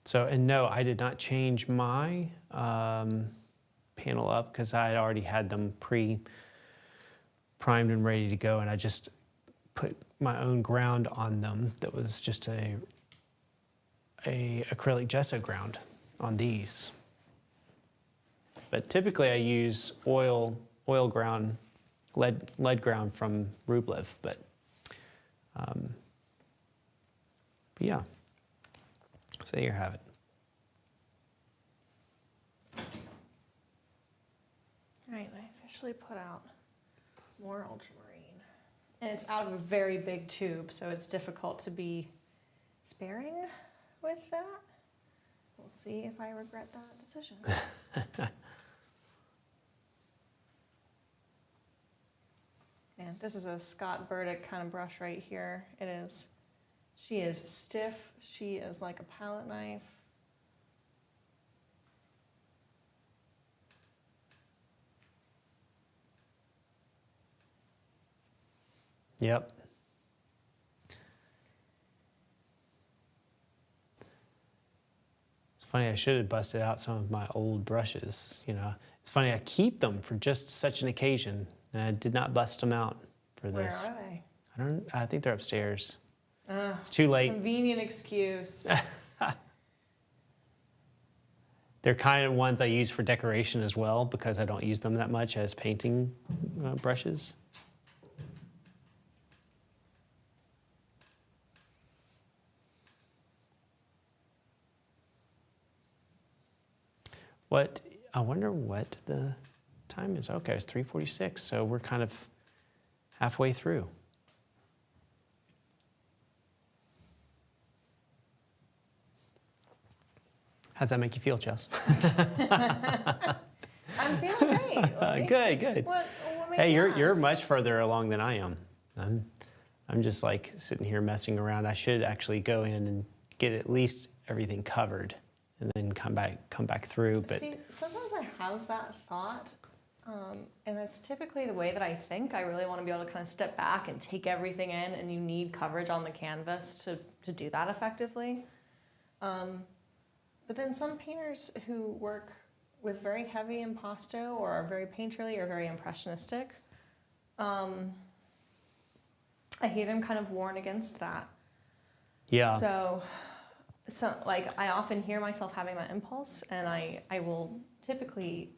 So, and no, I did not change my panel up because I had already had them primed and ready to go, and I just put my own ground on them that was just a acrylic gesso ground on these. But typically I use oil ground, lead ground from Rublev, but yeah, so there you have it. All right, I officially put out more ultramarine. And it's out of a very big tube, so it's difficult to be sparing with that. We'll see if I regret that decision. Man, this is a Scott Burdick kind of brush right here. It is. She is stiff. She is like a palette knife. Yep. As funny, I should have busted out some of my old brushes, you know. It's funny, I keep them for just such an occasion, and I did not bust them out for Where this. are they? I think they're upstairs. It's too late. Convenient excuse. They're kind of ones I use for decoration as well because I don't use them that much as painting brushes. I wonder what the time is. Okay, it's 3:46, so we're kind of halfway through. How's that make you feel, Chels? I'm feeling great. Like, Good. What makes Hey, you you're ask? much further along than I am. I'm just like sitting here messing around. I should actually go in and get at least everything covered, and then come back through. But See, sometimes I have that thought, and that's typically the way that I think. I really want to be able to kind of step back and take everything in, and you need coverage on the canvas to do that effectively. But then some painters who work with very heavy impasto or are very painterly or very impressionistic, I hear them kind of warn against that. yeah, So like I often hear myself having that impulse, and I will typically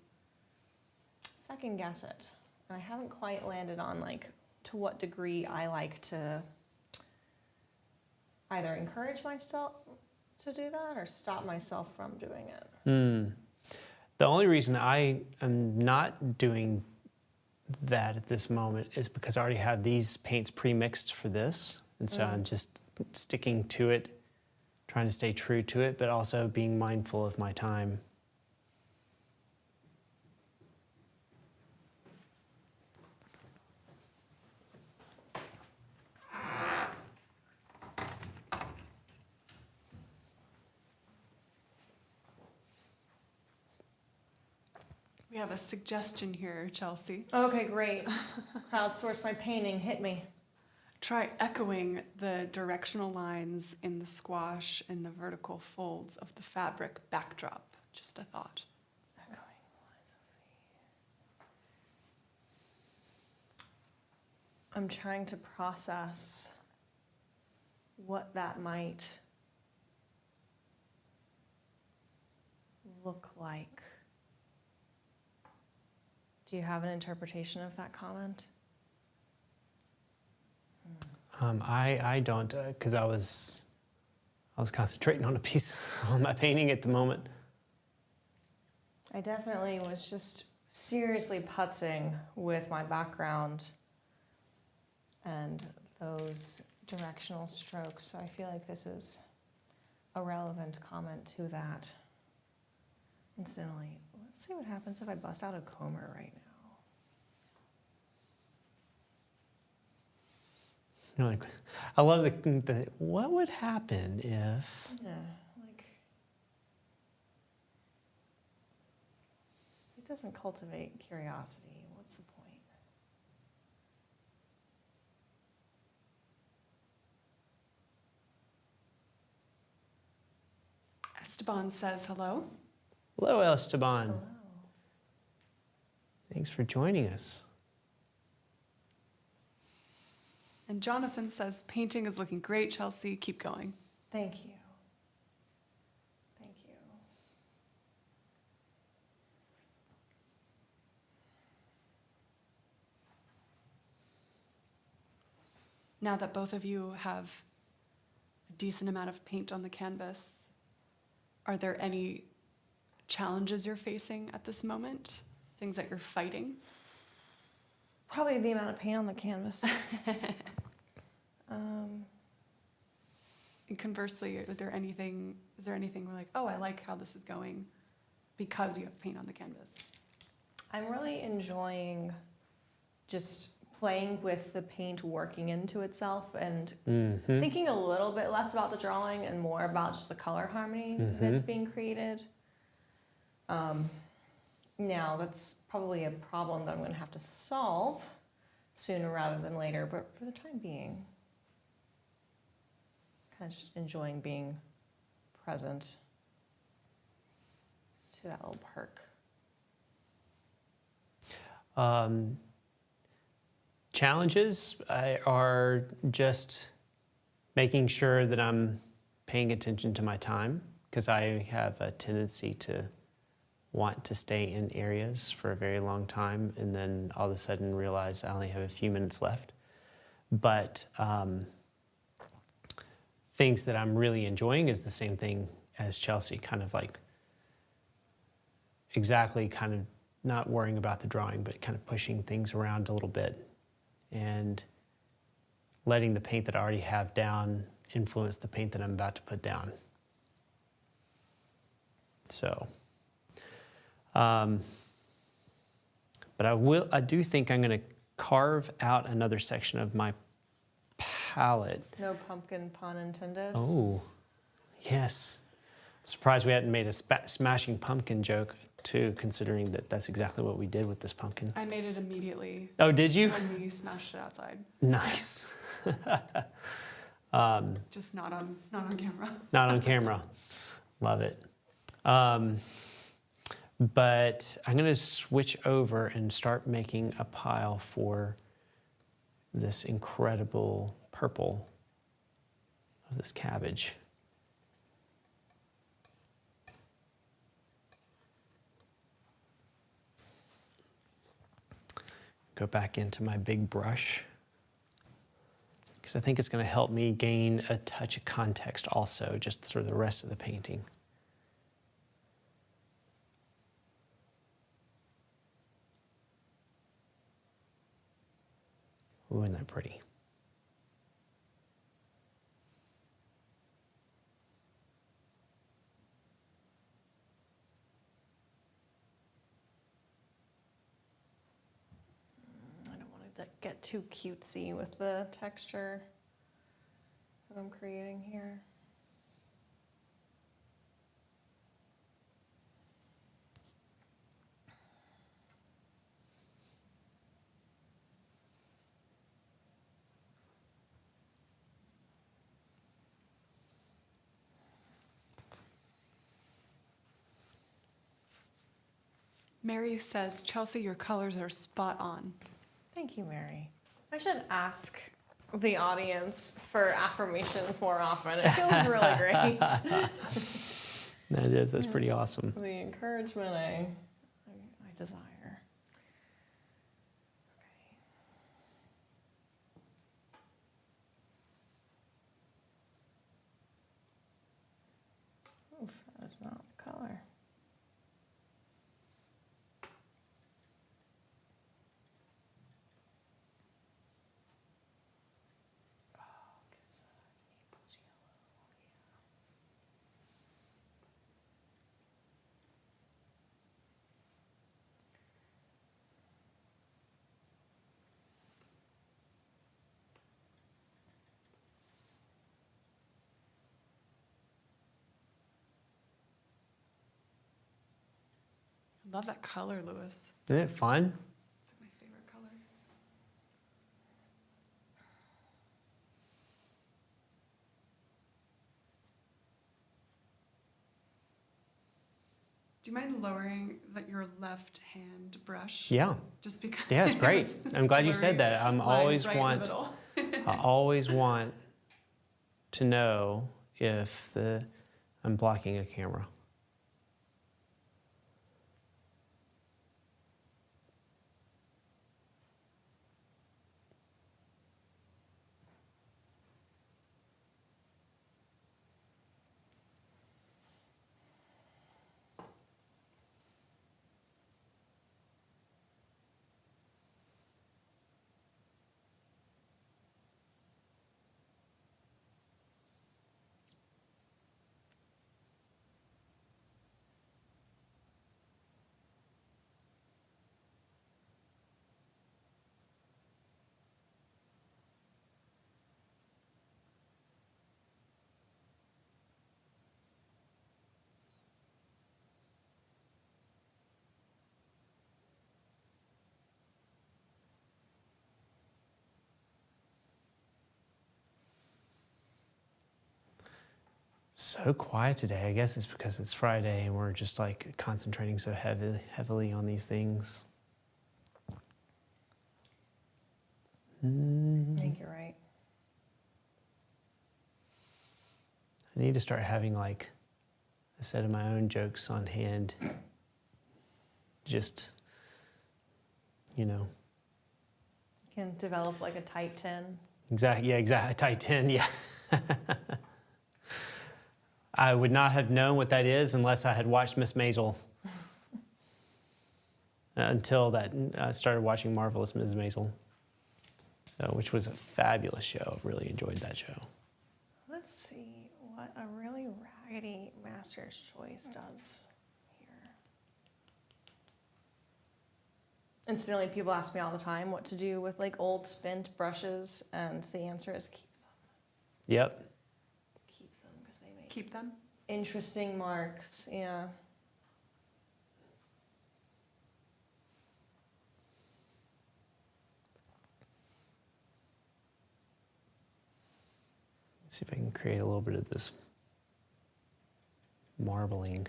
second guess it. And I haven't quite landed on like to what degree I like to either encourage myself to do that or stop myself from doing it. The only reason I am not doing that at this moment is because I already have these paints pre-mixed for this, and so I'm just sticking to it, trying to stay true to it, but also being mindful of my time. We have a suggestion here, Chelsea. Okay, great. Crowdsource my painting, hit me. Try echoing the directional lines in the squash and the vertical folds of the fabric backdrop. Just a thought. I'm trying to process what that might look like. Do you have an interpretation of that comment? I don't, because I was concentrating on a piece on my painting at the moment. I definitely was just seriously putzing with my background and those directional strokes, so I feel like this is a relevant comment to that. Incidentally, let's see what happens if I bust out a comber right now. You know, like, I love the what would happen if. Yeah, like it doesn't cultivate curiosity. What's the point? Esteban says hello. Hello, Esteban. Hello. Thanks for joining us. And Jonathan says, painting is looking great, Chelsea. Keep going. Thank you. Thank you. Now that both of you have a decent amount of paint on the canvas, are there any challenges you're facing at this moment? Things that you're fighting? Probably the amount of paint on the canvas. And conversely, is there anything where like, oh, I like how this is going because you have paint on the canvas? I'm really enjoying just playing with the paint working into itself and thinking a little bit less about the drawing and more about just the color harmony that's being created. Now, that's probably a problem that I'm going to have to solve sooner rather than later, but for the time being, kind of just enjoying being present. to that little perk. Challenges are just making sure that I'm paying attention to my time, because I have a tendency to want to stay in areas for a very long time and then all of a sudden realize I only have a few minutes left. But things that I'm really enjoying is the same thing as Chelsea, kind of like exactly kind of not worrying about the drawing, but kind of pushing things around a little bit and letting the paint that I already have down influence the paint that I'm about to put down. So, but I do think I'm going to carve out another section of my palette. No pumpkin, pun intended. Oh, yes. I'm surprised we hadn't made a smashing pumpkin joke too, considering that that's exactly what we did with this pumpkin. I made it immediately Oh, did you? when we smashed it outside. Nice. Just not on camera. Not on camera. Love it. But I'm going to switch over and start making a pile for this incredible purple of this cabbage. Go back into my big brush, because I think it's going to help me gain a touch of context also, just through the rest of the painting. Ooh, isn't that pretty? I don't want to get too cutesy with the texture that I'm creating here. Mary says, Chelsea, your colors are spot on. Thank you, Mary. I should ask the audience for affirmations more often. It feels really great. That is, that's pretty awesome. The encouragement I desire. Okay. Oof, that is not the color. Love that color, Lewis. Isn't it fun? It's my favorite color. Do you mind lowering your left hand brush? Yeah. Just because. Yeah, it's great. I'm glad you said blurry that. line I always want to know if I'm blocking a camera. so quiet today. I guess it's because it's Friday and we're just like concentrating so heavily on these things. I think you're right. I need to start having like a set of my own jokes on hand. Just, you know. You can develop like a tight 10. Exactly. Yeah, exactly. Tight 10. Yeah. I would not have known what that is unless I had watched Miss Maisel. Until that, I started watching Marvelous Mrs. Maisel, so which was a fabulous show. Really enjoyed that show. Let's see what a really raggedy Master's Choice does here. Incidentally, people ask me all the time what to do with like old spent brushes, and the answer is keep them. Yep. Keep them because they make Keep them. interesting marks. Yeah. Let's see if I can create a little bit of this marbling.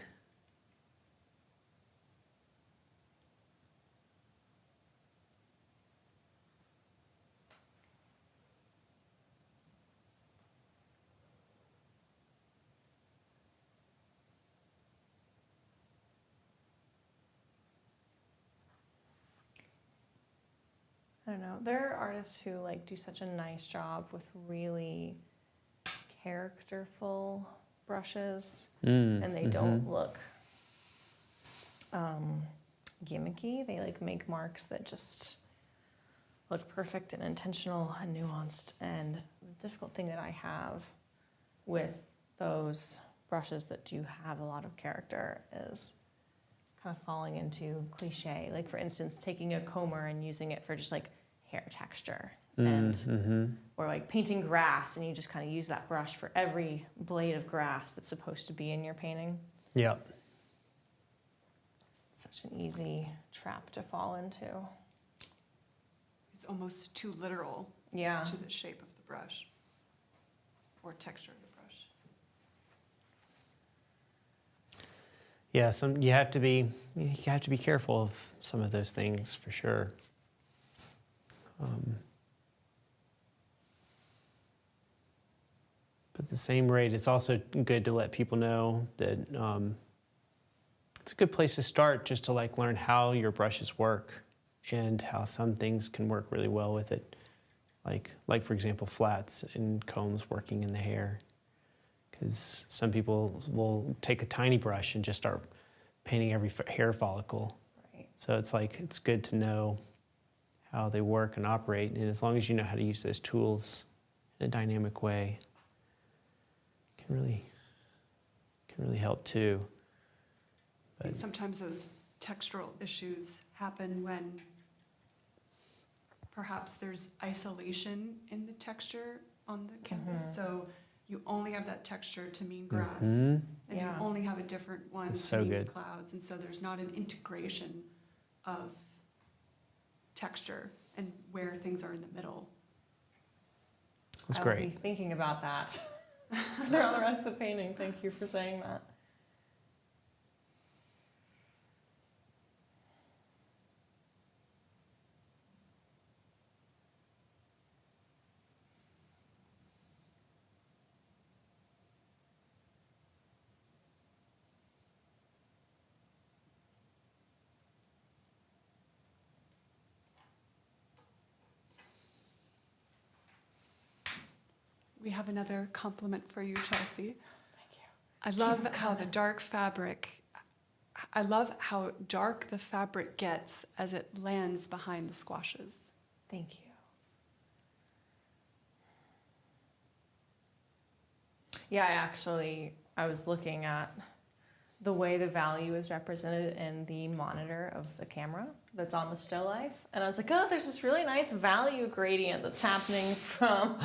I don't know. There are artists who like do such a nice job with really characterful brushes, and they don't look gimmicky. They like make marks that just look perfect and intentional and nuanced. And the difficult thing that I have with those brushes that do have a lot of character is kind of falling into cliche. Like for instance, taking a comber and using it for just like hair texture, and or like painting grass, and you just kind of use that brush for every blade of grass that's supposed to be in your painting. Yep. Such an easy trap to fall into. It's almost too literal Yeah. to the shape of the brush or texture of the brush. Yeah. You have to be careful of some of those things for sure. But at the same rate, it's also good to let people know that it's a good place to start, just to like learn how your brushes work and how some things can work really well with it. Like for example, flats and combs working in the hair. Because some people will take a tiny brush and just start painting every hair follicle. Right. So it's good to know how they work and operate, and as long as you know how to use those tools in a dynamic way, it can really help too. I think sometimes those textural issues happen when perhaps there's isolation in the texture on the canvas. So you only have that texture to mean grass, and Yeah. you only have a different one That's to so mean good. clouds, and so there's not an integration of texture and where things are in the middle. That's I great. will be thinking about that throughout the rest of the painting. Thank you for saying that. We have another compliment for you, Chelsea. Thank you. I love how the dark fabric, I love how dark the fabric gets as it lands behind the squashes. Thank you. Yeah, I was looking at the way the value is represented in the monitor of the camera that's on the still life, and I was like, oh, there's this really nice value gradient that's happening from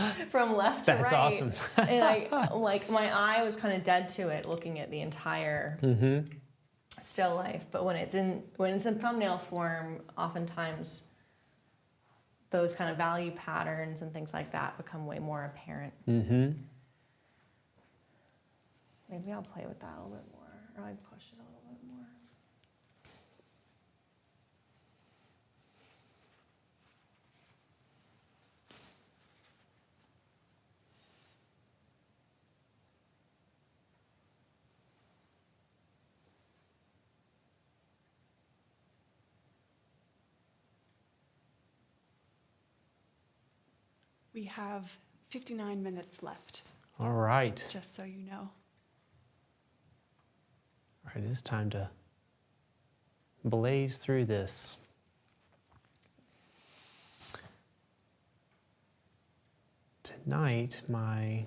left to right. That's awesome. And like my eye was kind of dead to it, looking at the entire still life. But when it's in thumbnail form, oftentimes those kind of value patterns and things like that become way more apparent. Maybe I'll play with that a little bit more, or like push it a little bit more. We have 59 minutes left, All right. just so you know. All right, it is time to blaze through this. Tonight, my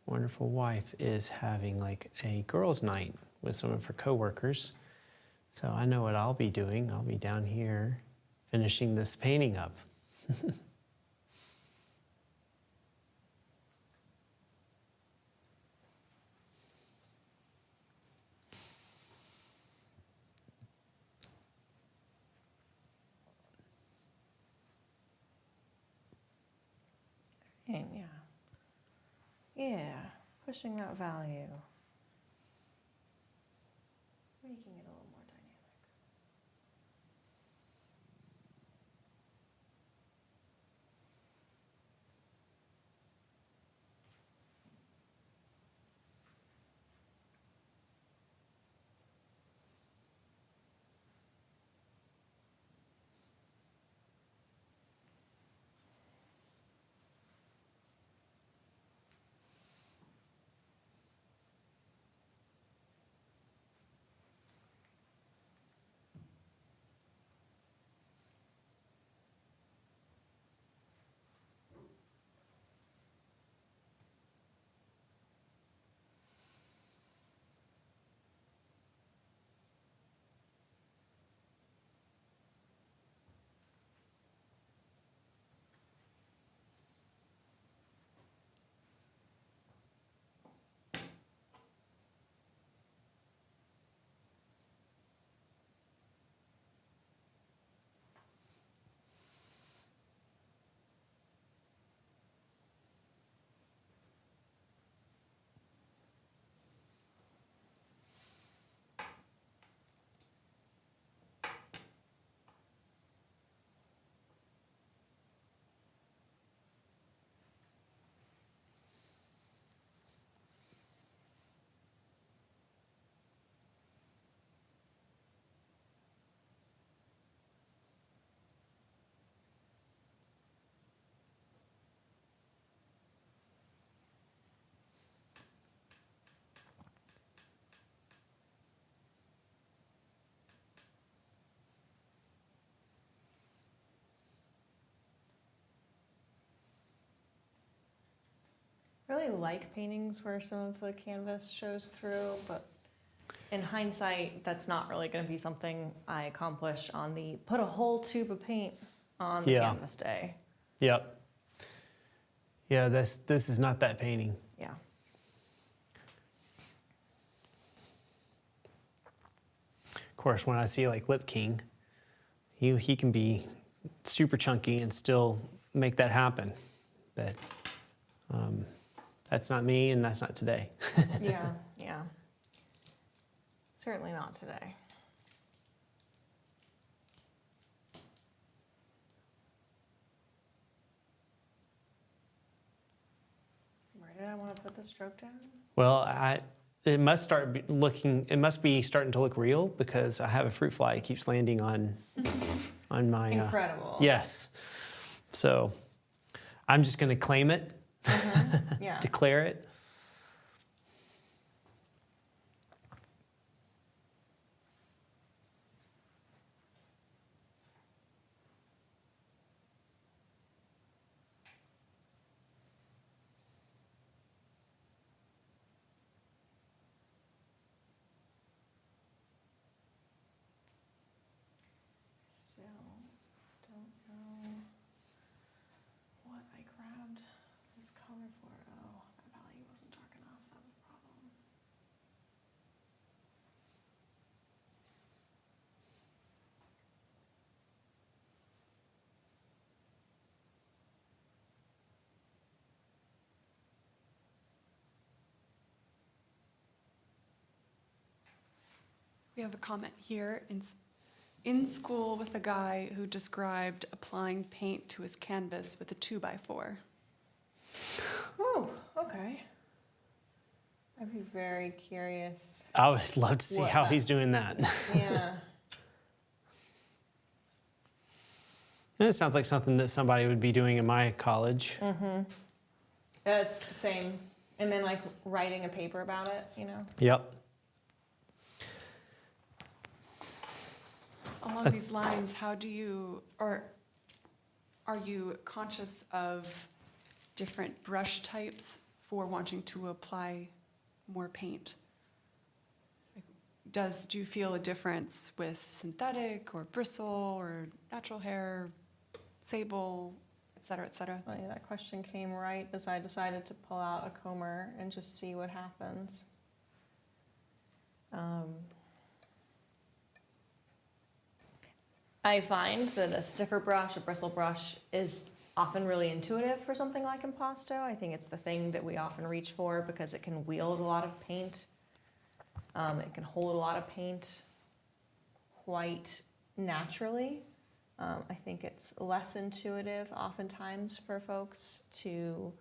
wonderful wife is having like a girls' night with some of her coworkers. So I know what I'll be doing. I'll be down here finishing this painting up. And yeah, pushing that value. Making it a little more dynamic. I really like paintings where some of the canvas shows through, but in hindsight, that's not really going to be something I accomplish on the put a whole tube of paint on the Yeah. canvas day. Yep. Yeah, this is not that painting. Yeah. Of course, when I see like Lip King, he can be super chunky and still make that happen. But that's not me, and that's not today. Yeah, yeah. Certainly not today. Where did I want to put the stroke down? Well, it must be starting to look real because I have a fruit fly. It keeps landing on my. Incredible. Yes. So I'm just going to claim it, Yeah. declare it. Still don't know what I grabbed this color for. Oh, that value wasn't dark enough. That's the problem. We have a comment here. In school with a guy who described applying paint to his canvas with a 2x4. Oh, okay. I'd be very curious. I would love to see What how that- he's doing that. Yeah. And it sounds like something that somebody would be doing in my college. It's the same. And then like writing a paper about it, you know? Yep. Along these lines, how do you, or are you conscious of different brush types for wanting to apply more paint? Do you feel a difference with synthetic or bristle or natural hair, sable, et cetera, et cetera? Funny, that question came right as I decided to pull out a comber and just see what happens. I find that a stiffer brush, a bristle brush, is often really intuitive for something like impasto. I think it's the thing that we often reach for because it can wield a lot of paint. It can hold a lot of paint quite naturally. I think it's less intuitive oftentimes for folks to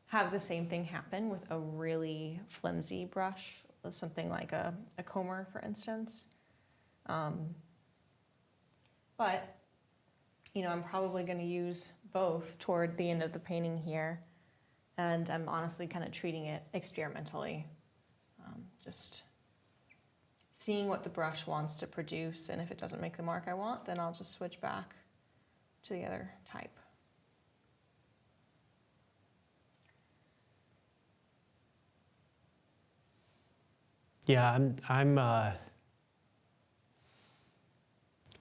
have the same thing happen with a really flimsy brush, something like a comber, for instance. But, you know, I'm probably going to use both toward the end of the painting here. And I'm honestly kind of treating it experimentally. Just seeing what the brush wants to produce. And if it doesn't make the mark I want, then I'll just switch back to the other type. Yeah, I'm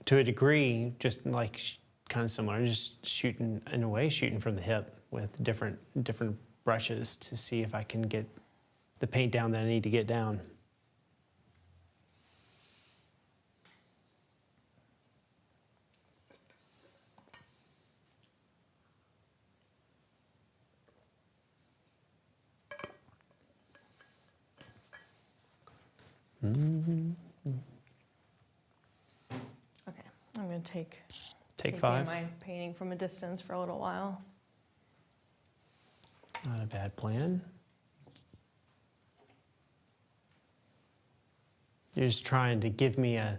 to a degree, just like kind of similar, just shooting, in a way, shooting from the hip with different brushes to see if I can get the paint down that I need to get down. Okay, I'm going to take Take in 5. my painting from a distance for a little while. Not a bad plan. You're just trying to give me a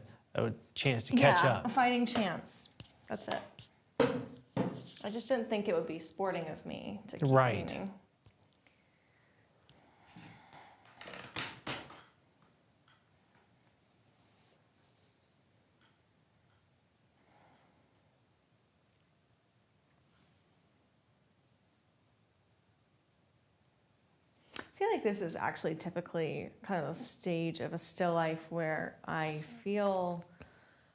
chance to catch A up. fighting chance. That's it. I just didn't think it would be sporting of me to keep Right. painting. I feel like this is actually typically kind of a stage of a still life where I feel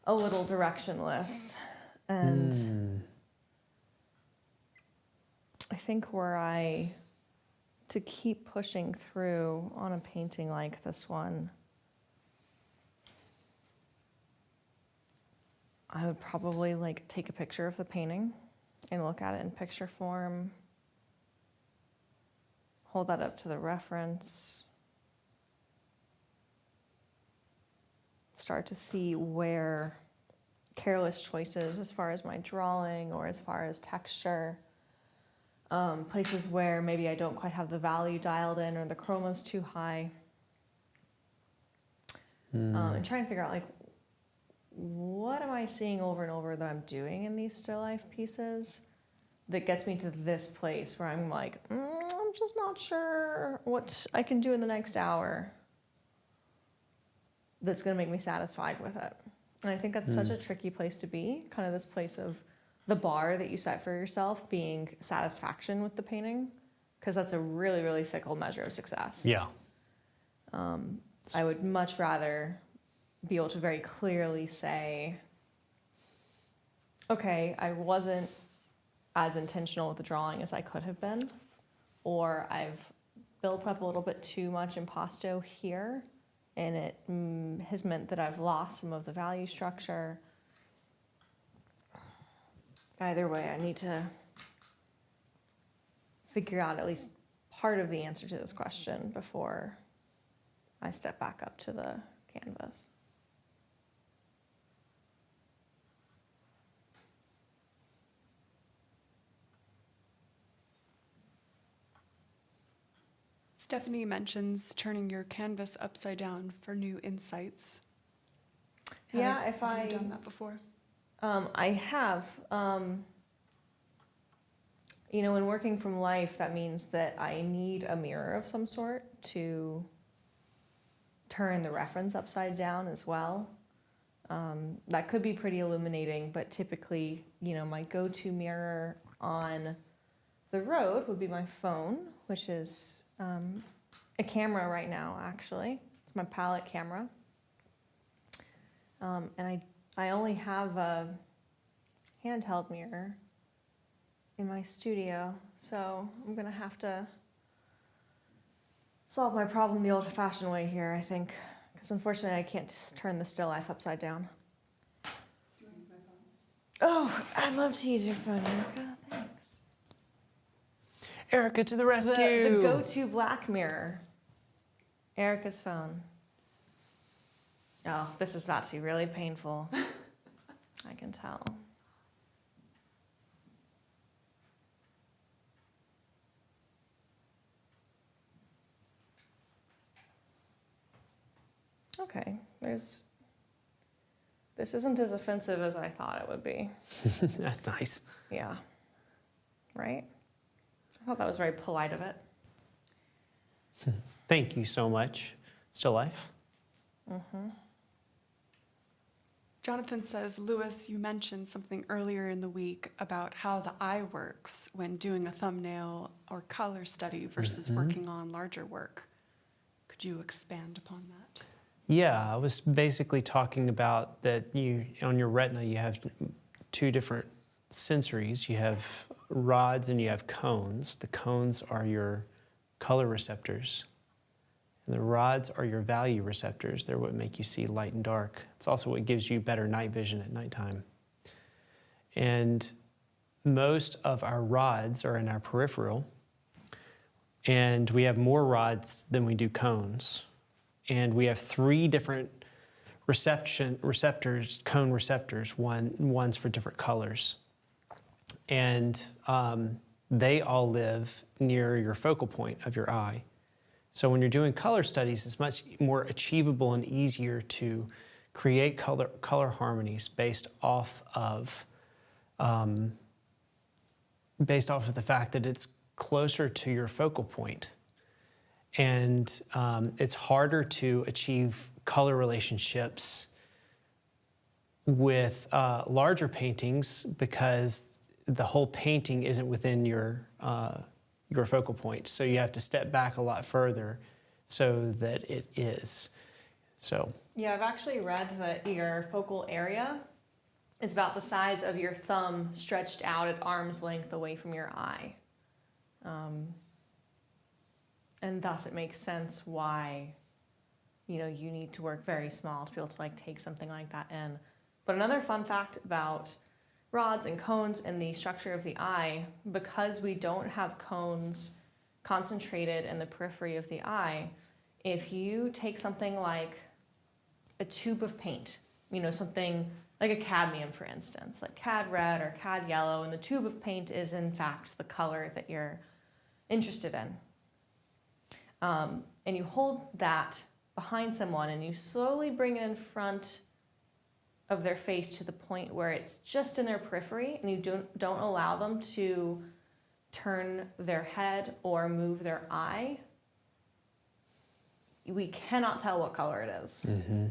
a little directionless. And I think to keep pushing through on a painting like this one, I would probably like take a picture of the painting and look at it in picture form. Hold that up to the reference. Start to see where careless choices as far as my drawing or as far as texture, places where maybe I don't quite have the value dialed in or the chroma's too high. And try and figure out like, what am I seeing over and over that I'm doing in these still life pieces that gets me to this place where I'm like, I'm just not sure what I can do in the next hour that's going to make me satisfied with it. And I think that's such a tricky place to be, kind of this place of the bar that you set for yourself being satisfaction with the painting, because that's a really, really fickle measure of success. Yeah. I would much rather be able to very clearly say, okay, I wasn't as intentional with the drawing as I could have been, or I've built up a little bit too much impasto here, and it has meant that I've lost some of the value structure. Either way, I need to figure out at least part of the answer to this question before I step back up to the canvas. Stephanie mentions turning your canvas upside down for new insights. Yeah, Have you done that before? I have. You know, in working from life, that means that I need a mirror of some sort to turn the reference upside down as well. That could be pretty illuminating, but typically, you know, my go-to mirror on the road would be my phone, which is a camera right now, actually. It's my palette camera. And I only have a handheld mirror in my studio, so I'm gonna have to solve my problem the old-fashioned way here, I think, because unfortunately I can't turn the still life upside down. Oh, I'd love to use your phone, Erica. Thanks. Erica to the rescue! The go-to black mirror. Erica's phone. Oh, this is about to be really painful. I can tell. Okay, this isn't as offensive as I thought it would be. That's nice. Yeah. Right? I thought that was very polite of it. Thank you so much. Still life? Mm-hmm. Jonathan says, Lewis, you mentioned something earlier in the week about how the eye works when doing a thumbnail or color study versus working on larger work. Could you expand upon that? Yeah, I was basically talking about that on your retina, you have two different sensories. You have rods and you have cones. The cones are your color receptors. And the rods are your value receptors. They're what make you see light and dark. It's also what gives you better night vision at nighttime. And most of our rods are in our peripheral. And we have more rods than we do cones. And we have 3 different receptors, cone receptors, one's for different colors. And they all live near your focal point of your eye. So when you're doing color studies, it's much more achievable and easier to create color harmonies based off of the fact that it's closer to your focal point. And it's harder to achieve color relationships with larger paintings because the whole painting isn't within your focal point. So you have to step back a lot further so that it is. So Yeah, I've actually read that your focal area is about the size of your thumb stretched out at arm's length away from your eye. And thus it makes sense why, you know, you need to work very small to be able to like take something like that in. But another fun fact about rods and cones and the structure of the eye, because we don't have cones concentrated in the periphery of the eye, if you take something like a tube of paint, you know, something like a cadmium, for instance, like cad red or cad yellow, and the tube of paint is in fact the color that you're interested in. And you hold that behind someone and you slowly bring it in front of their face to the point where it's just in their periphery, and you don't allow them to turn their head or move their eye, we cannot tell what color it is. mm-hmm.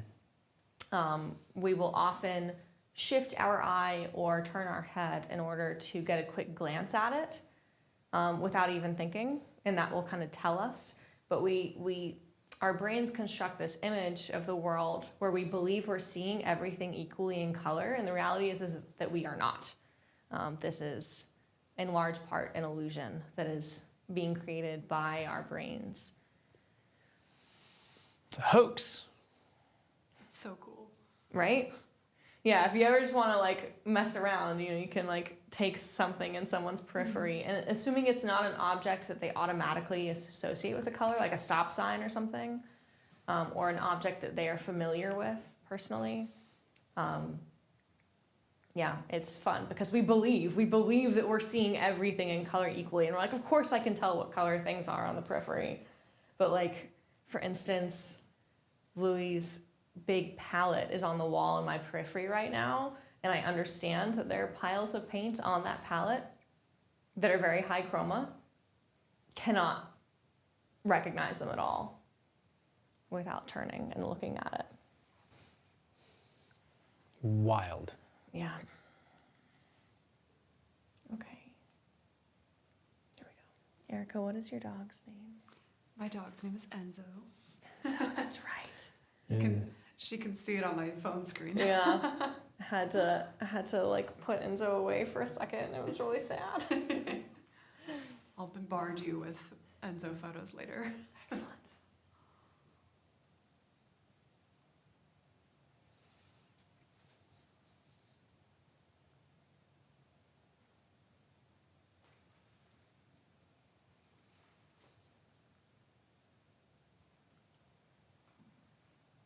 We will often shift our eye or turn our head in order to get a quick glance at it without even thinking, and that will kind of tell us. But our brains construct this image of the world where we believe we're seeing everything equally in color, and the reality is that we are not. This is, in large part, an illusion that is being created by our brains. It's a hoax. It's so cool. Right? Yeah, if you ever just want to like mess around, you know, you can like take something in someone's periphery, and assuming it's not an object that they automatically associate with a color, like a stop sign or something, or an object that they are familiar with personally. Yeah, it's fun because we believe that we're seeing everything in color equally, and we're like, of course I can tell what color things are on the periphery. But like, for instance, Louis' big palette is on the wall in my periphery right now, and I understand that there are piles of paint on that palette that are very high chroma. Cannot recognize them at all without turning and looking at it. Wild. Yeah. Okay. Here we go. Erica, what is your dog's name? My dog's name is Enzo. That's right. She can see it on my phone screen. Yeah. I had to like put Enzo away for a second, and it was really sad. I'll bombard you with Enzo photos later. Excellent.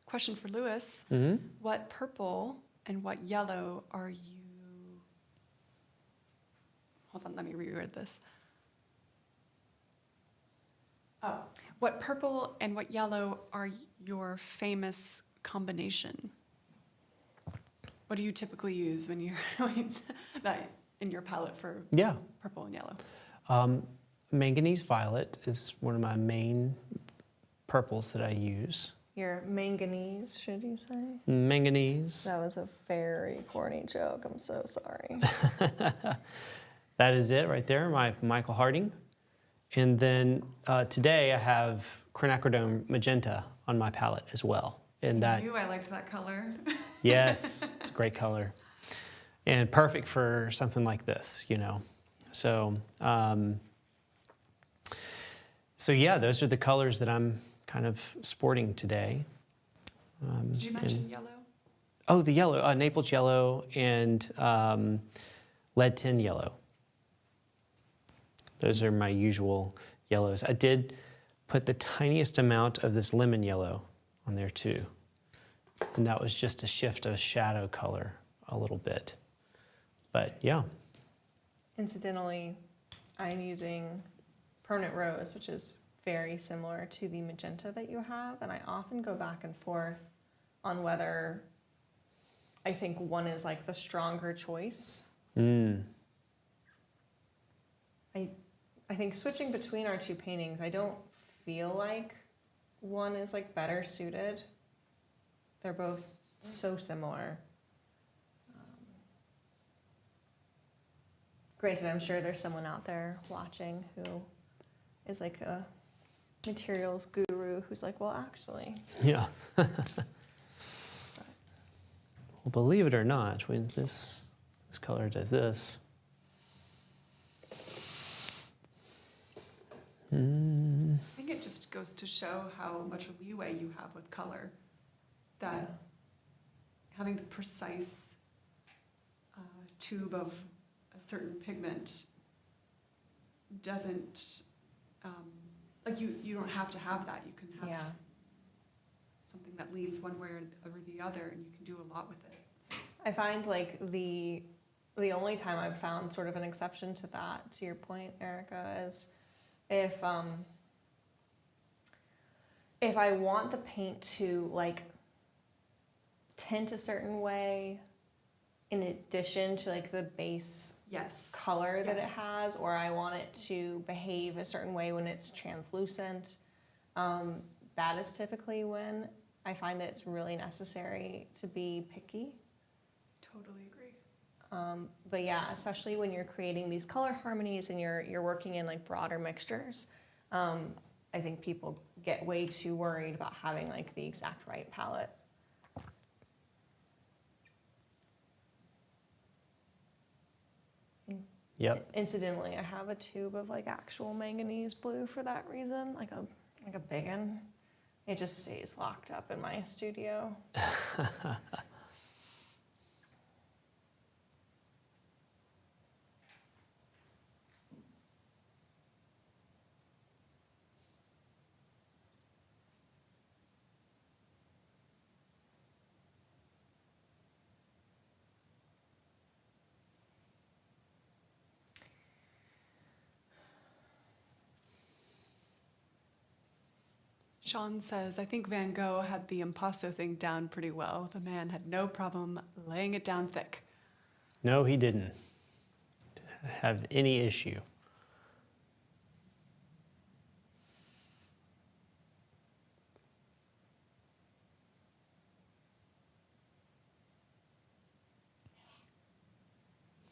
Question for Lewis. Mm-hmm. What purple and what yellow are you... Hold on, let me reword this. Oh, what purple and what yellow are your famous combination? What do you typically use when you're doing that in your palette for Yeah. purple and yellow? Manganese violet is one of my main purples that I use. Your manganese, should you say? Manganese. That was a very corny joke. I'm so sorry. That is it right there, my Michael Harding. And then today I have quinacridone magenta on my palette as well. And I knew I liked that color. yes, it's a great color. And perfect for something like this, you know. So, so yeah, those are the colors that I'm kind of sporting today. Did you mention yellow? Oh, the yellow, Naples yellow and lead tin yellow. Those are my usual yellows. I did put the tiniest amount of this lemon yellow on there too. And that was just to shift a shadow color a little bit. But yeah. Incidentally, I'm using permanent rose, which is very similar to the magenta that you have, and I often go back and forth on whether I think one is like the stronger choice. I think switching between our two paintings, I don't feel like one is like better suited. They're both so similar. Granted, I'm sure there's someone out there watching who is like a materials guru who's like, well, actually. Yeah. Well, believe it or not, when this color does this. I think it just goes to show how much leeway you have with color. That having the precise tube of a certain pigment doesn't, like you don't have to have that. You can have something that leans one way or the other, and you can do a lot with it. I find like the only time I've found sort of an exception to that, to your point, Erica, is if I want the paint to like tint a certain way in addition to like the base color that it has, or I want it to behave a certain way when it's translucent, that is typically when I find that it's really necessary to be picky. Totally agree. But yeah, especially when you're creating these color harmonies and you're working in like broader mixtures, I think people get way too worried about having like the exact right palette. Yep. Incidentally, I have a tube of like actual manganese blue for that reason, like a big one. It just stays locked up in my studio. Sean says, I think Van Gogh had the impasto thing down pretty well. The man had no problem laying it down thick. No, he didn't have any issue.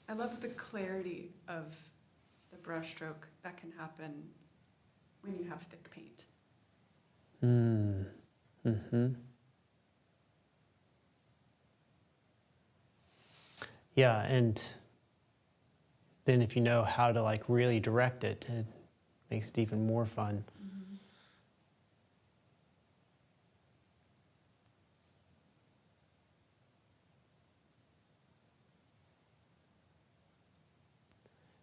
I love the clarity of the brushstroke that can happen when you have thick paint. Mm-hmm. Yeah, and then if you know how to like really direct it, it makes it even more fun. Mm-hmm.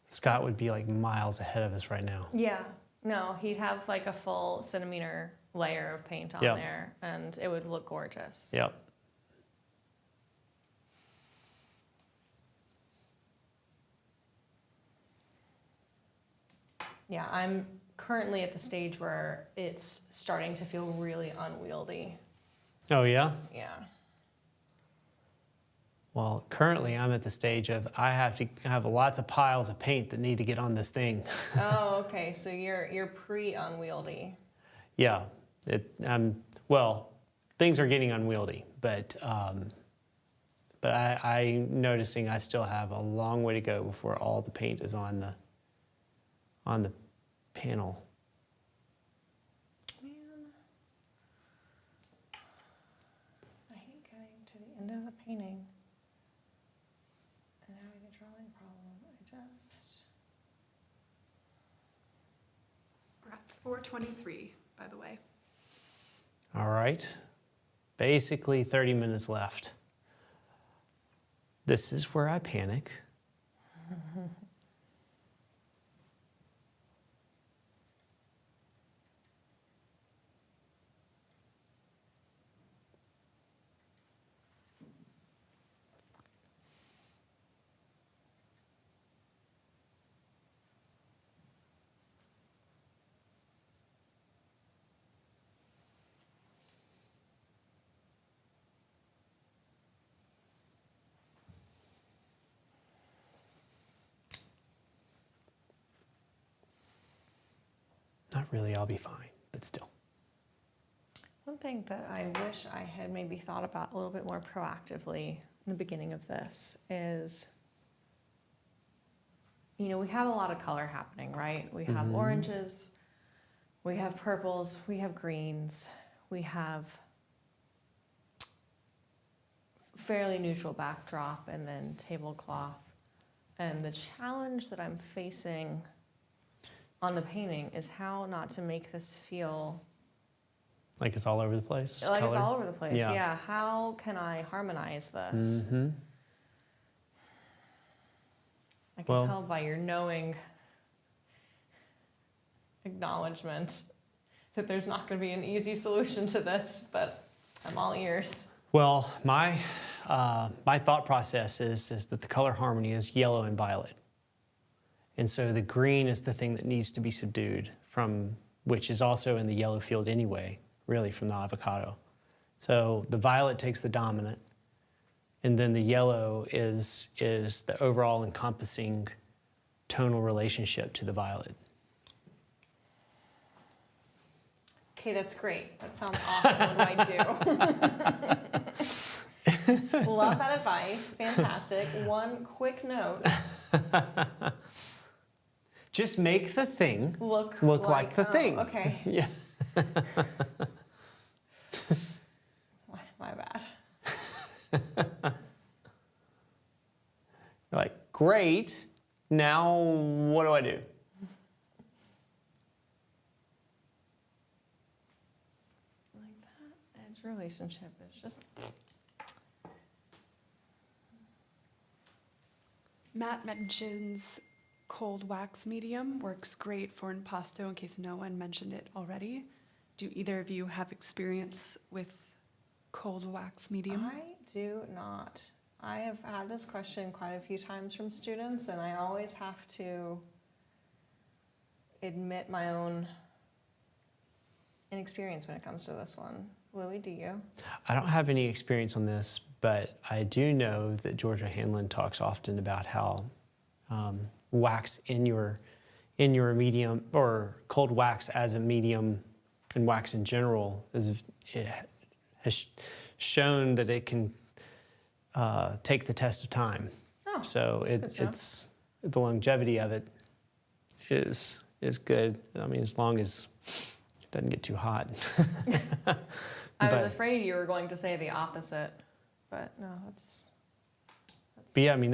Scott would be like miles ahead of us right now. Yeah. No, he'd have like a full centimeter layer of paint on Yep. there, and it would look gorgeous. Yep. Yeah, I'm currently at the stage where it's starting to feel really unwieldy. Oh yeah? Yeah. Well, currently I'm at the stage of I have lots of piles of paint that need to get on this thing. Oh, okay. So you're pre-unwieldy. Yeah, well, things are getting unwieldy, but I'm noticing I still have a long way to go before all the paint is on the panel. Man, I hate getting to the end of the painting and having a drawing problem. We're at 4:23, by the way. All right, basically 30 minutes left. This is where I panic. Not really, I'll be fine, but still. One thing that I wish I had maybe thought about a little bit more proactively in the beginning of this is, you know, we have a lot of color happening, right? We have oranges, we have purples, we have greens, we have fairly neutral backdrop and then tablecloth. And the challenge that I'm facing on the painting is how not to make this feel Like it's all over the place? like it's color? all over the place. Yeah. Yeah. How can I harmonize this? Mm-hmm. I can Well- tell by your knowing acknowledgement that there's not going to be an easy solution to this, but I'm all ears. Well, my thought process is that the color harmony is yellow and violet. And so the green is the thing that needs to be subdued from, which is also in the yellow field anyway, really from the avocado. So the violet takes the dominant, and then the yellow is the overall encompassing tonal relationship to the violet. Okay, that's great. That sounds awesome. What do I do? Love that advice. Fantastic. One quick note. Just make the thing Look like the thing. Okay. Yeah. My bad. You're like, great. Now what do I do? Like that edge relationship is just. Matt mentions cold wax medium works great for impasto in case no one mentioned it already. Do either of you have experience with cold wax medium? I do not. I have had this question quite a few times from students, and I always have to admit my own inexperienced when it comes to this one. Louie, do you? I don't have any experience on this, but I do know that Georgia Hanlon talks often about how wax in your medium, or cold wax as a medium, and wax in general, it has shown that it can take the test of time. Oh, So that's good to know. it's the longevity of it is good. I mean, as long as it doesn't get too hot. I was But- afraid you were going to say the opposite, but no, that's But yeah, I mean,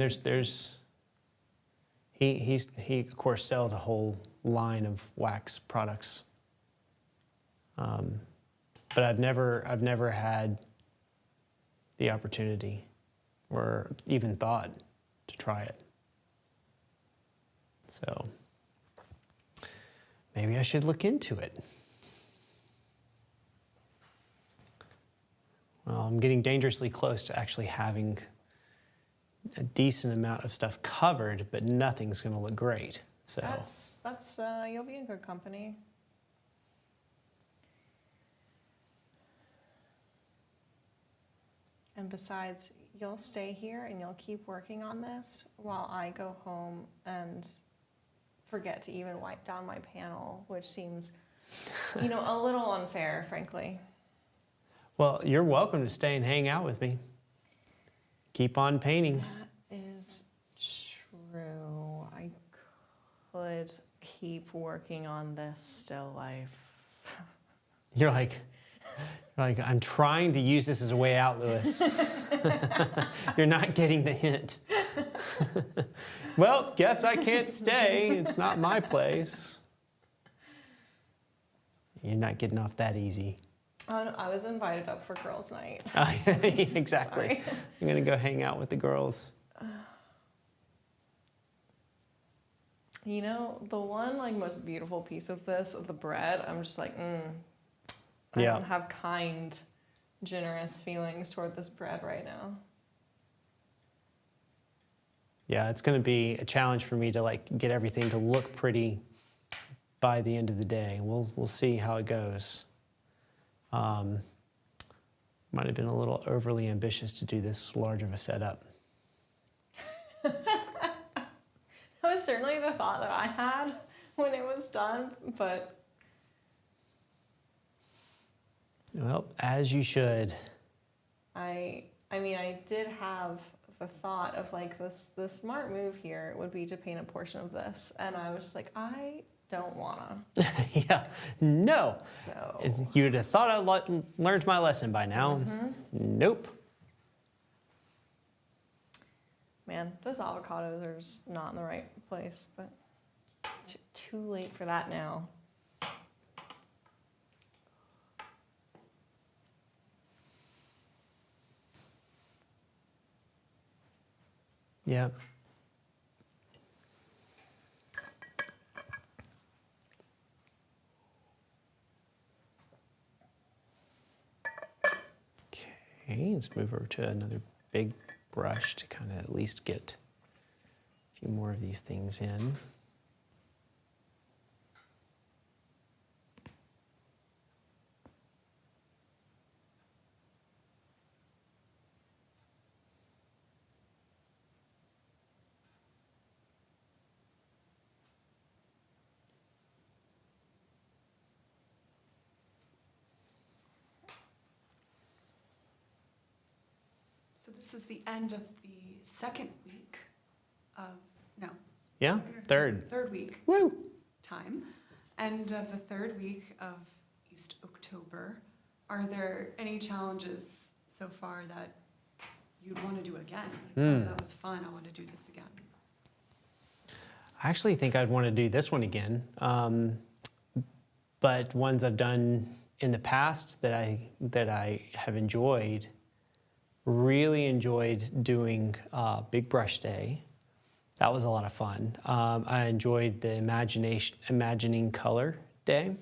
he of course sells a whole line of wax products. But I've never had the opportunity or even thought to try it. So maybe I should look into it. Well, I'm getting dangerously close to actually having a decent amount of stuff covered, but nothing's going to look great. So that's you'll be in good company. And besides, you'll stay here and you'll keep working on this while I go home and forget to even wipe down my panel, which seems, a little unfair, frankly. well, you're welcome to stay and hang out with me. Keep on painting. That is true. I could keep working on this still life. You're like, I'm trying to use this as a way out, Lewis. You're not getting the hint. Well, guess I can't stay. It's not my place. You're not getting off that easy. Oh, no, I was invited up for girls' night. Exactly. Sorry. I'm going to go hang out with the girls. The one most beautiful piece of this, of the bread, I'm just like, I Yeah. don't have kind, generous feelings toward this bread right now. Yeah, it's going to be a challenge for me to get everything to look pretty by the end of the day. We'll see how it goes. Might have been a little overly ambitious to do this large of a setup. That was certainly the thought that I had when it was done, but Well, as you should. I did have the thought of the smart move here would be to paint a portion of this, and I was just like, I don't wanna. Yeah, no. So You would have thought I learned my lesson by now. Nope. man, those avocados are just not in the right place, but too late for that now. Yeah. Okay, let's move over to another big brush to kind of at least get a few more of these things in. So this is the end of the second week of, no. Yeah, second or third. Third week Woo! time. End of the third week of East Oaktober. Are there any challenges so far that you'd want to do again? Oh, that was fun, I want to do this again. I actually think I'd want to do this one again, but ones I've done in the past that I have enjoyed. Really enjoyed doing Big Brush Day. That was a lot of fun. I enjoyed the Imagining Color Day.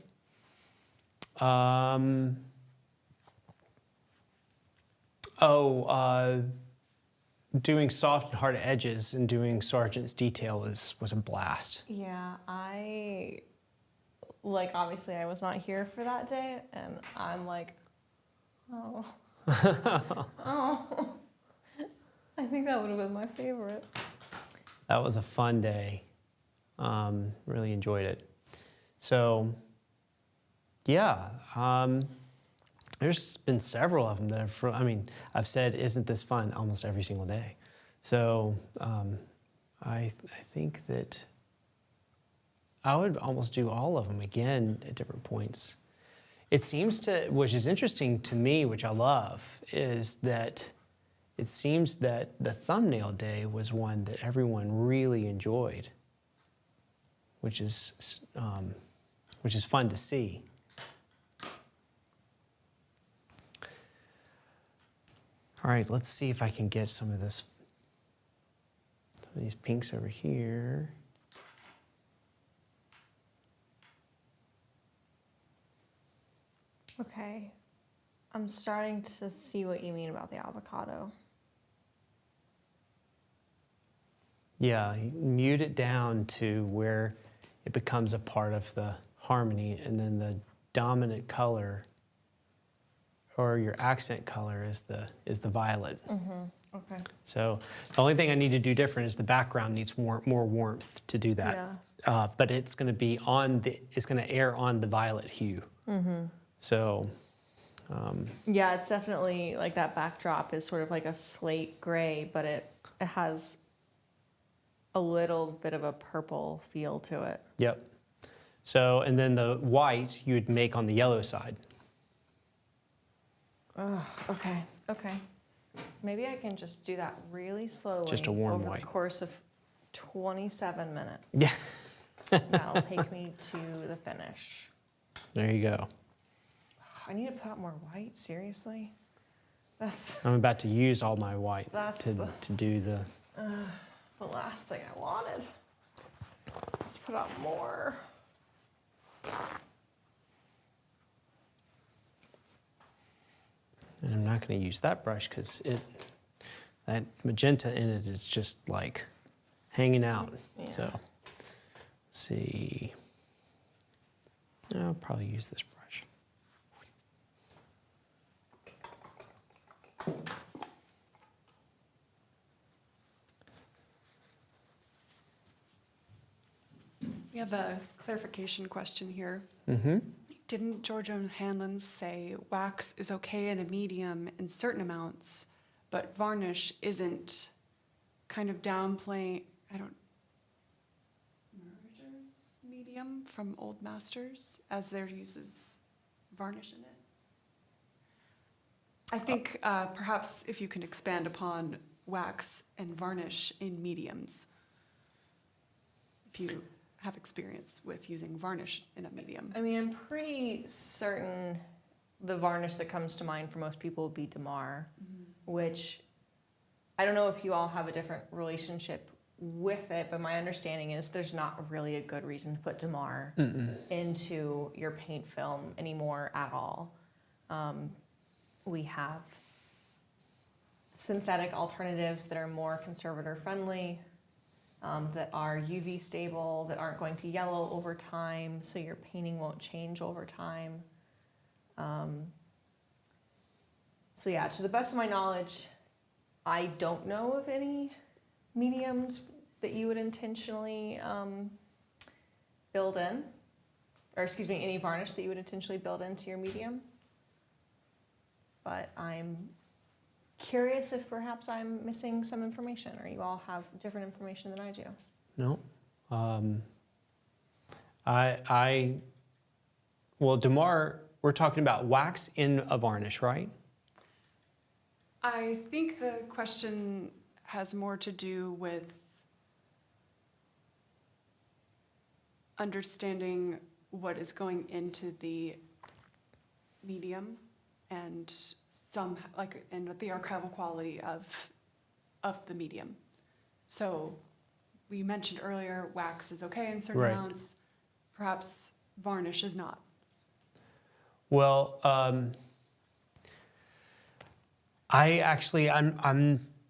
Doing soft and hard edges and doing Sergeant's Detail was a blast. Yeah, I like, obviously I was not here for that day, and I'm like, oh, oh. I think that would have been my favorite. That was a fun day. Really enjoyed it. So, yeah, there's been several of them that I've said, isn't this fun almost every single day. So I think that I would almost do all of them again at different points. It seems to, which is interesting to me, which I love, is that it seems that the thumbnail day was one that everyone really enjoyed, which is fun to see. All right, let's see if I can get some of these pinks over here. Okay, I'm starting to see what you mean about the avocado. Yeah, you mute it down to where it becomes a part of the harmony, and then the dominant color or your accent color is the violet. Mm-hmm. Okay. So the only thing I need to do different is the background needs more warmth to do that. Yeah. But it's going to be it's going to err on the violet hue. Mm-hmm. So. Yeah, it's definitely like that backdrop is sort of like a slate gray, but it has a little bit of a purple feel to it. Yep. So, and then the white you would make on the yellow side. Oh, okay. Maybe I can just do that really slowly. Just a warm over white. the course of 27 minutes. Yeah. That'll take me to the finish. There you go. I need to put out more white, seriously? I'm about to use all my white That's to do the... The last thing I wanted. Let's put out more. And I'm not going to use that brush because that magenta in it is just like hanging out. Yeah. So let's see. I'll probably use this brush. We have a clarification question here. Mm-hmm. Didn't George O'Hanlon say wax is okay in a medium in certain amounts, but varnish isn't? Kind of downplaying, Merger's medium from Old Masters as there uses varnish in it? I think perhaps if you can expand upon wax and varnish in mediums, if you have experience with using varnish in a medium. I mean, I'm pretty certain the varnish that comes to mind for most people would be Damar, which I don't know if you all have a different relationship with it, but my understanding is there's not really a good reason to put Damar into your paint film anymore at all. We have synthetic alternatives that are more conservator friendly, that are UV stable, that aren't going to yellow over time, so your painting won't change over time. So yeah, to the best of my knowledge, I don't know of any mediums that you would intentionally build in, or excuse me, any varnish that you would intentionally build into your medium. But I'm curious if perhaps I'm missing some information, or you all have different information than I do. No. Well, Damar, we're talking about wax in a varnish, right? I think the question has more to do with understanding what is going into the medium and and the archival quality of the medium. So we mentioned earlier wax is okay in certain Right. amounts, perhaps varnish is not. Well, I'm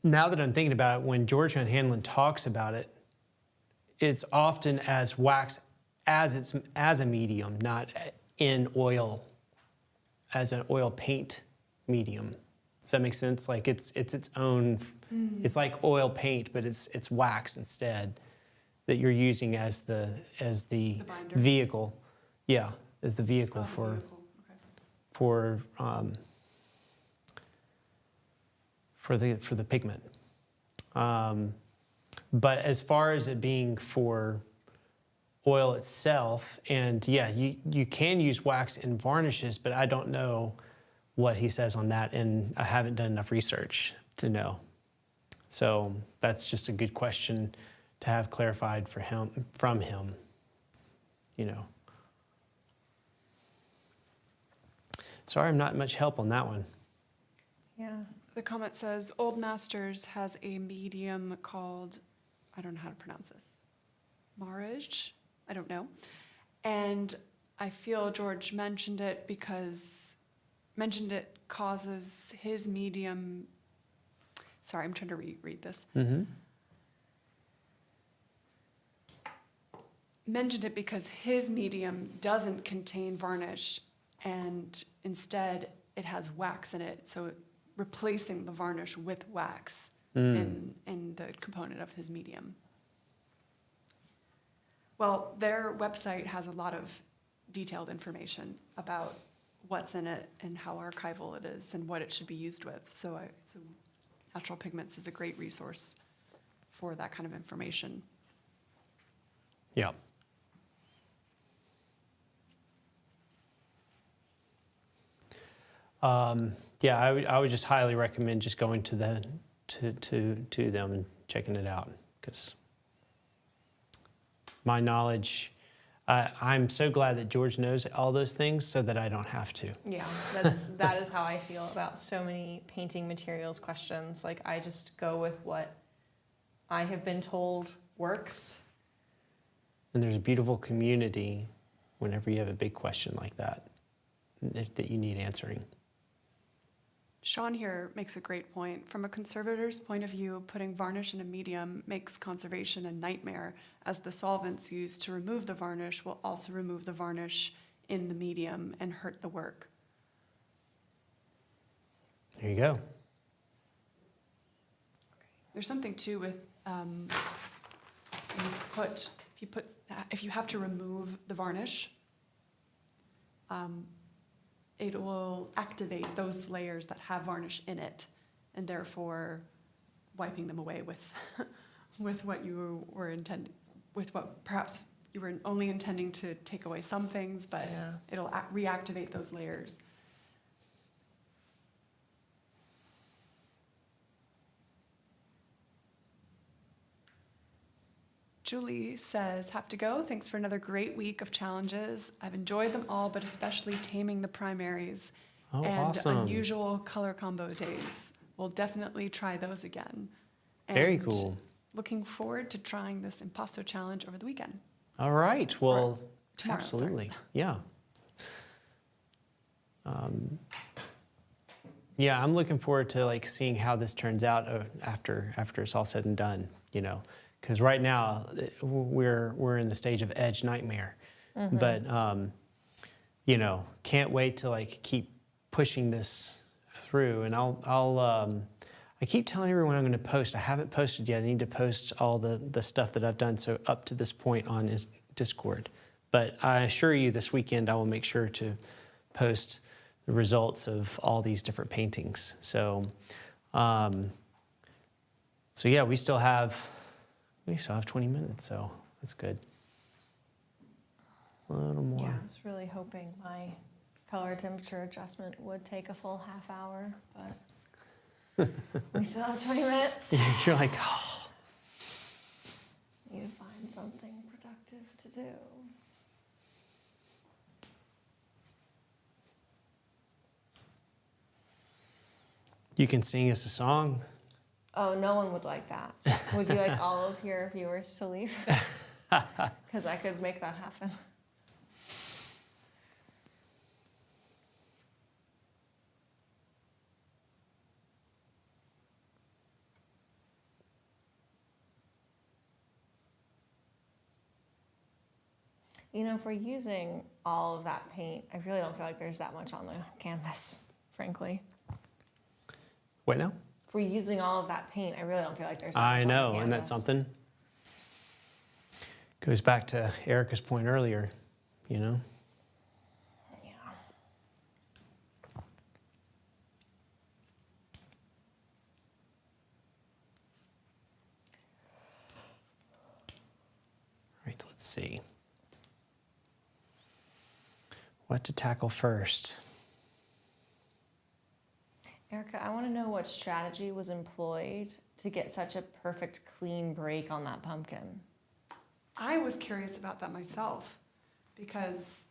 now that I'm thinking about it, when George O'Hanlon talks about it, it's often as wax as a medium, not in oil, as an oil paint medium. Does that make sense? Like it's its own. It's like oil paint, but it's wax instead that you're using as the binder? vehicle. Yeah, as the vehicle Oh, the for vehicle. Okay. for the pigment. But as far as it being for oil itself, and yeah, you can use wax in varnishes, but I don't know what he says on that, and I haven't done enough research to know. So that's just a good question to have clarified from him, you know. Sorry, I'm not much help on that one. Yeah. The comment says, Old Masters has a medium called, I don't know how to pronounce this, Marriage? I don't know. And I feel George mentioned it causes his medium, sorry, I'm trying to reread this. Mm-hmm. Mentioned it because his medium doesn't contain varnish, and instead it has wax in it, so replacing the varnish with wax in the component of his medium. Well, their website has a lot of detailed information about what's in it and how archival it is and what it should be used with. So Natural Pigments is a great resource for that kind of information. Yeah. Yeah, I would just highly recommend just going to them and checking it out, because my knowledge, I'm so glad that George knows all those things so that I don't have to. Yeah, that is how I feel about so many painting materials questions. Like, I just go with what I have been told works. And there's a beautiful community whenever you have a big question like that that you need answering. Sean here makes a great point. From a conservator's point of view, putting varnish in a medium makes conservation a nightmare, as the solvents used to remove the varnish will also remove the varnish in the medium and hurt the work. There you go. There's something too with if you have to remove the varnish, it will activate those layers that have varnish in it, and therefore wiping them away with with what you were intending, with what perhaps you were only intending to take away some things, but Yeah. it'll reactivate those layers. Julie says, have to go. Thanks for another great week of challenges. I've enjoyed them all, but especially taming the primaries Oh, and awesome. unusual color combo days. We'll definitely try those again. Very And cool. Looking forward to trying this Impasto challenge over the weekend. All right. Well, tomorrow, sorry. absolutely. Yeah. Yeah, I'm looking forward to like seeing how this turns out after it's all said and done, you know. Because right now we're in the stage of edge nightmare, but you know, can't wait to like keep pushing this through. And I keep telling everyone I'm going to post. I haven't posted yet. I need to post all the stuff that I've done so up to this point on his Discord. But I assure you, this weekend I will make sure to post the results of all these different paintings. So, so yeah, we still have 20 minutes, so that's good. A little more. Yeah, I was really hoping my color temperature adjustment would take a full half hour, but we still have 20 minutes. You're like, oh. Need to find something productive to do. You can sing us a song. Oh, no one would like that. Would you like all of your viewers to leave? Because I could make that happen. You know, if we're using all of that paint, I really don't feel like there's that much on the canvas, frankly. Wait, now? If we're using all of that paint, I really don't feel like there's that I much on the know, canvas. and that's something. Goes back to Erica's point earlier, you know? Yeah. Right, let's see. What to tackle first? Erica, I want to know what strategy was employed to get such a perfect clean break on that pumpkin. I was curious about that myself because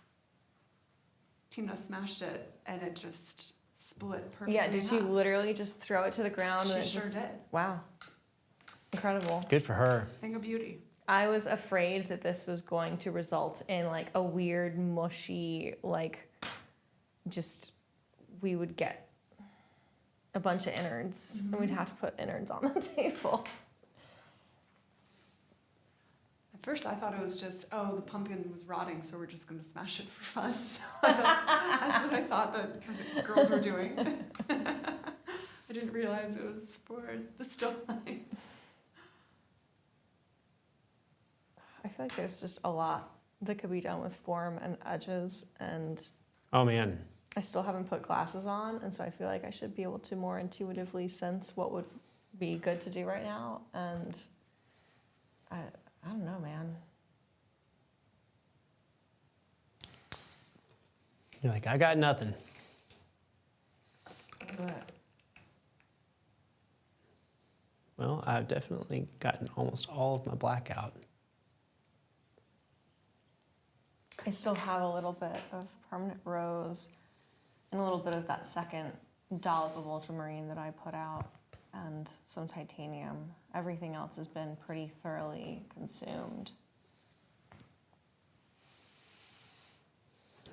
Tina smashed it and it just split perfectly. Yeah, did in she half. literally just throw it to the ground? She and it sure just, did. Wow. Incredible. Good for her. Thing of beauty. I was afraid that this was going to result in like a weird, mushy, like just we would get a bunch of innards and we'd have to put innards on the table. At first I thought it was just, oh, the pumpkin was rotting, so we're just going to smash it for fun. So that's what I thought that the girls were doing. I didn't realize it was for the still life. I feel like there's just a lot that could be done with form and edges, and Oh man, I still haven't put glasses on, and so I feel like I should be able to more intuitively sense what would be good to do right now, and I don't know, man. you're like, I got nothing. But Well, I've definitely gotten almost all of my black out. I still have a little bit of permanent rose and a little bit of that second dollop of ultramarine that I put out and some titanium. Everything else has been pretty thoroughly consumed.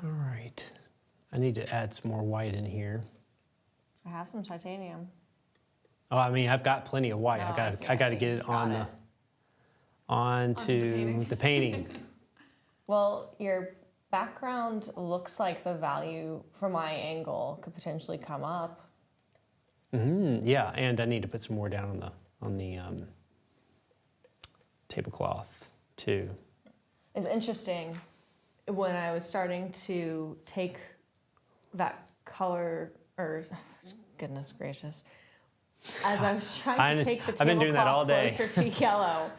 All right. I need to add some more white in here. I have some titanium. Oh, I mean, I've got plenty of white. Oh, I see, got to see. get it on Got it. onto the painting. Well, your background looks like the value from my angle could potentially come up. Yeah, and I need to put some more down on the tablecloth too. It's interesting when I was starting to take that color, or goodness gracious, as I was trying to take the I've been doing that all tablecloth day. closer to yellow.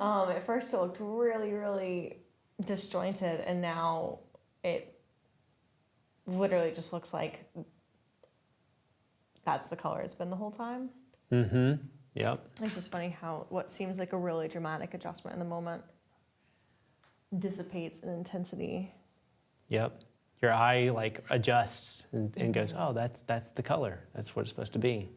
At first it looked really, really disjointed, and now it literally just looks like that's the color it's been the whole time. Yep. It's just funny how what seems like a really dramatic adjustment in the moment dissipates in intensity. Yep. Your eye like adjusts and goes, oh, that's the color. That's what it's supposed to be.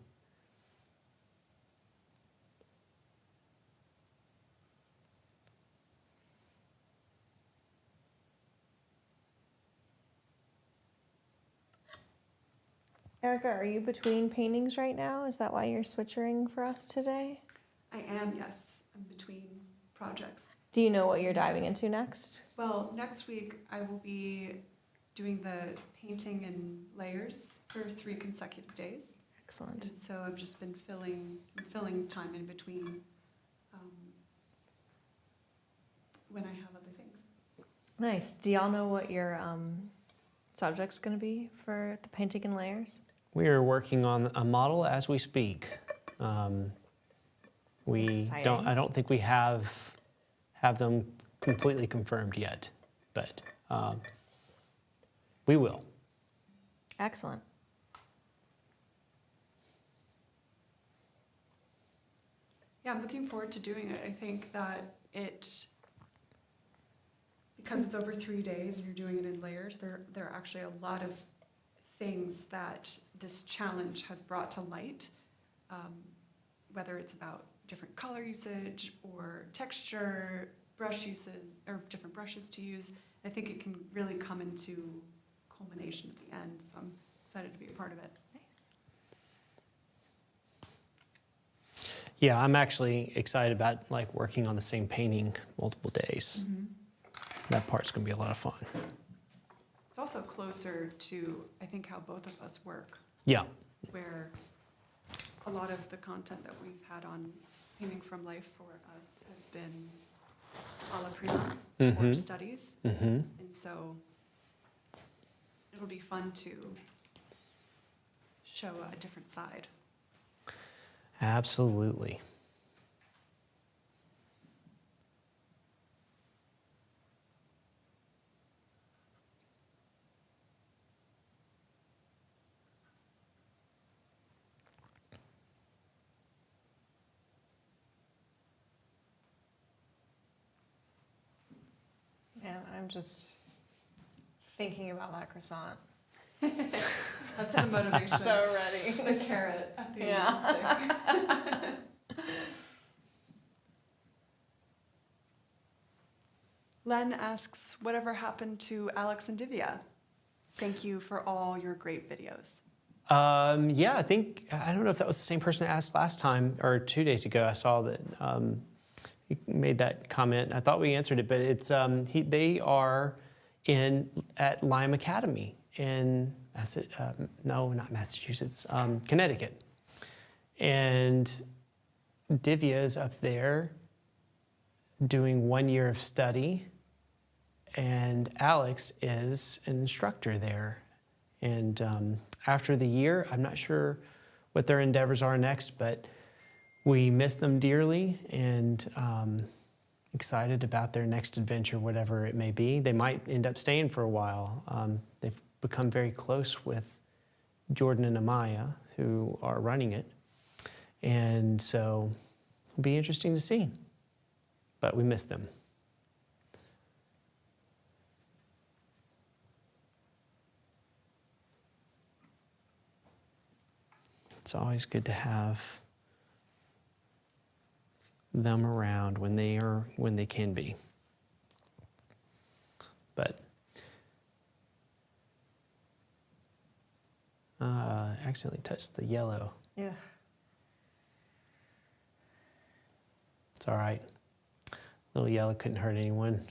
Erica, are you between paintings right now? Is that why you're switchering for us today? I am, yes. I'm between projects. Do you know what you're diving into next? Well, next week I will be doing the painting in layers for 3 consecutive days. Excellent. And so I've just been filling time in between when I have other things. Nice. Do y'all know what your subject's going to be for the painting in layers? We are working on a model as we speak. We Exciting. I don't think we have them completely confirmed yet, but we will. Excellent. Yeah, I'm looking forward to doing it. I think that because it's over 3 days and you're doing it in layers, there are actually a lot of things that this challenge has brought to light, whether it's about different color usage or texture, brush uses, or different brushes to use. I think it can really come into culmination at the end, so I'm excited to be a part of it. Nice. Yeah, I'm actually excited about like working on the same painting multiple days. That part's gonna be a lot of fun. It's also closer to, I think, how both of us work, Yeah, where a lot of the content that we've had on painting from life for us has been a la prima or Mhm. studies. mm-hmm. And so it'll be fun to show a different side. Absolutely. Man, I'm just thinking about that croissant. That's the motivation. So ready. The carrot at the end Yeah. of the stick. Len asks, whatever happened to Alex and Divya? Thank you for all your great videos. Yeah, I don't know if that was the same person that asked last time or 2 days ago. I saw that he made that comment. I thought we answered it, but it's they are at Lime Academy in no, not Massachusetts, Connecticut, and Divya is up there doing 1 year of study, and Alex is an instructor there. And after the year, I'm not sure what their endeavors are next, but we miss them dearly and excited about their next adventure, whatever it may be. They might end up staying for a while. They've become very close with Jordan and Amaya, who are running it. And so it'll be interesting to see. But we miss them. It's always good to have them around when they can be. But accidentally touched the yellow. Yeah. It's all right. Little yellow couldn't hurt anyone.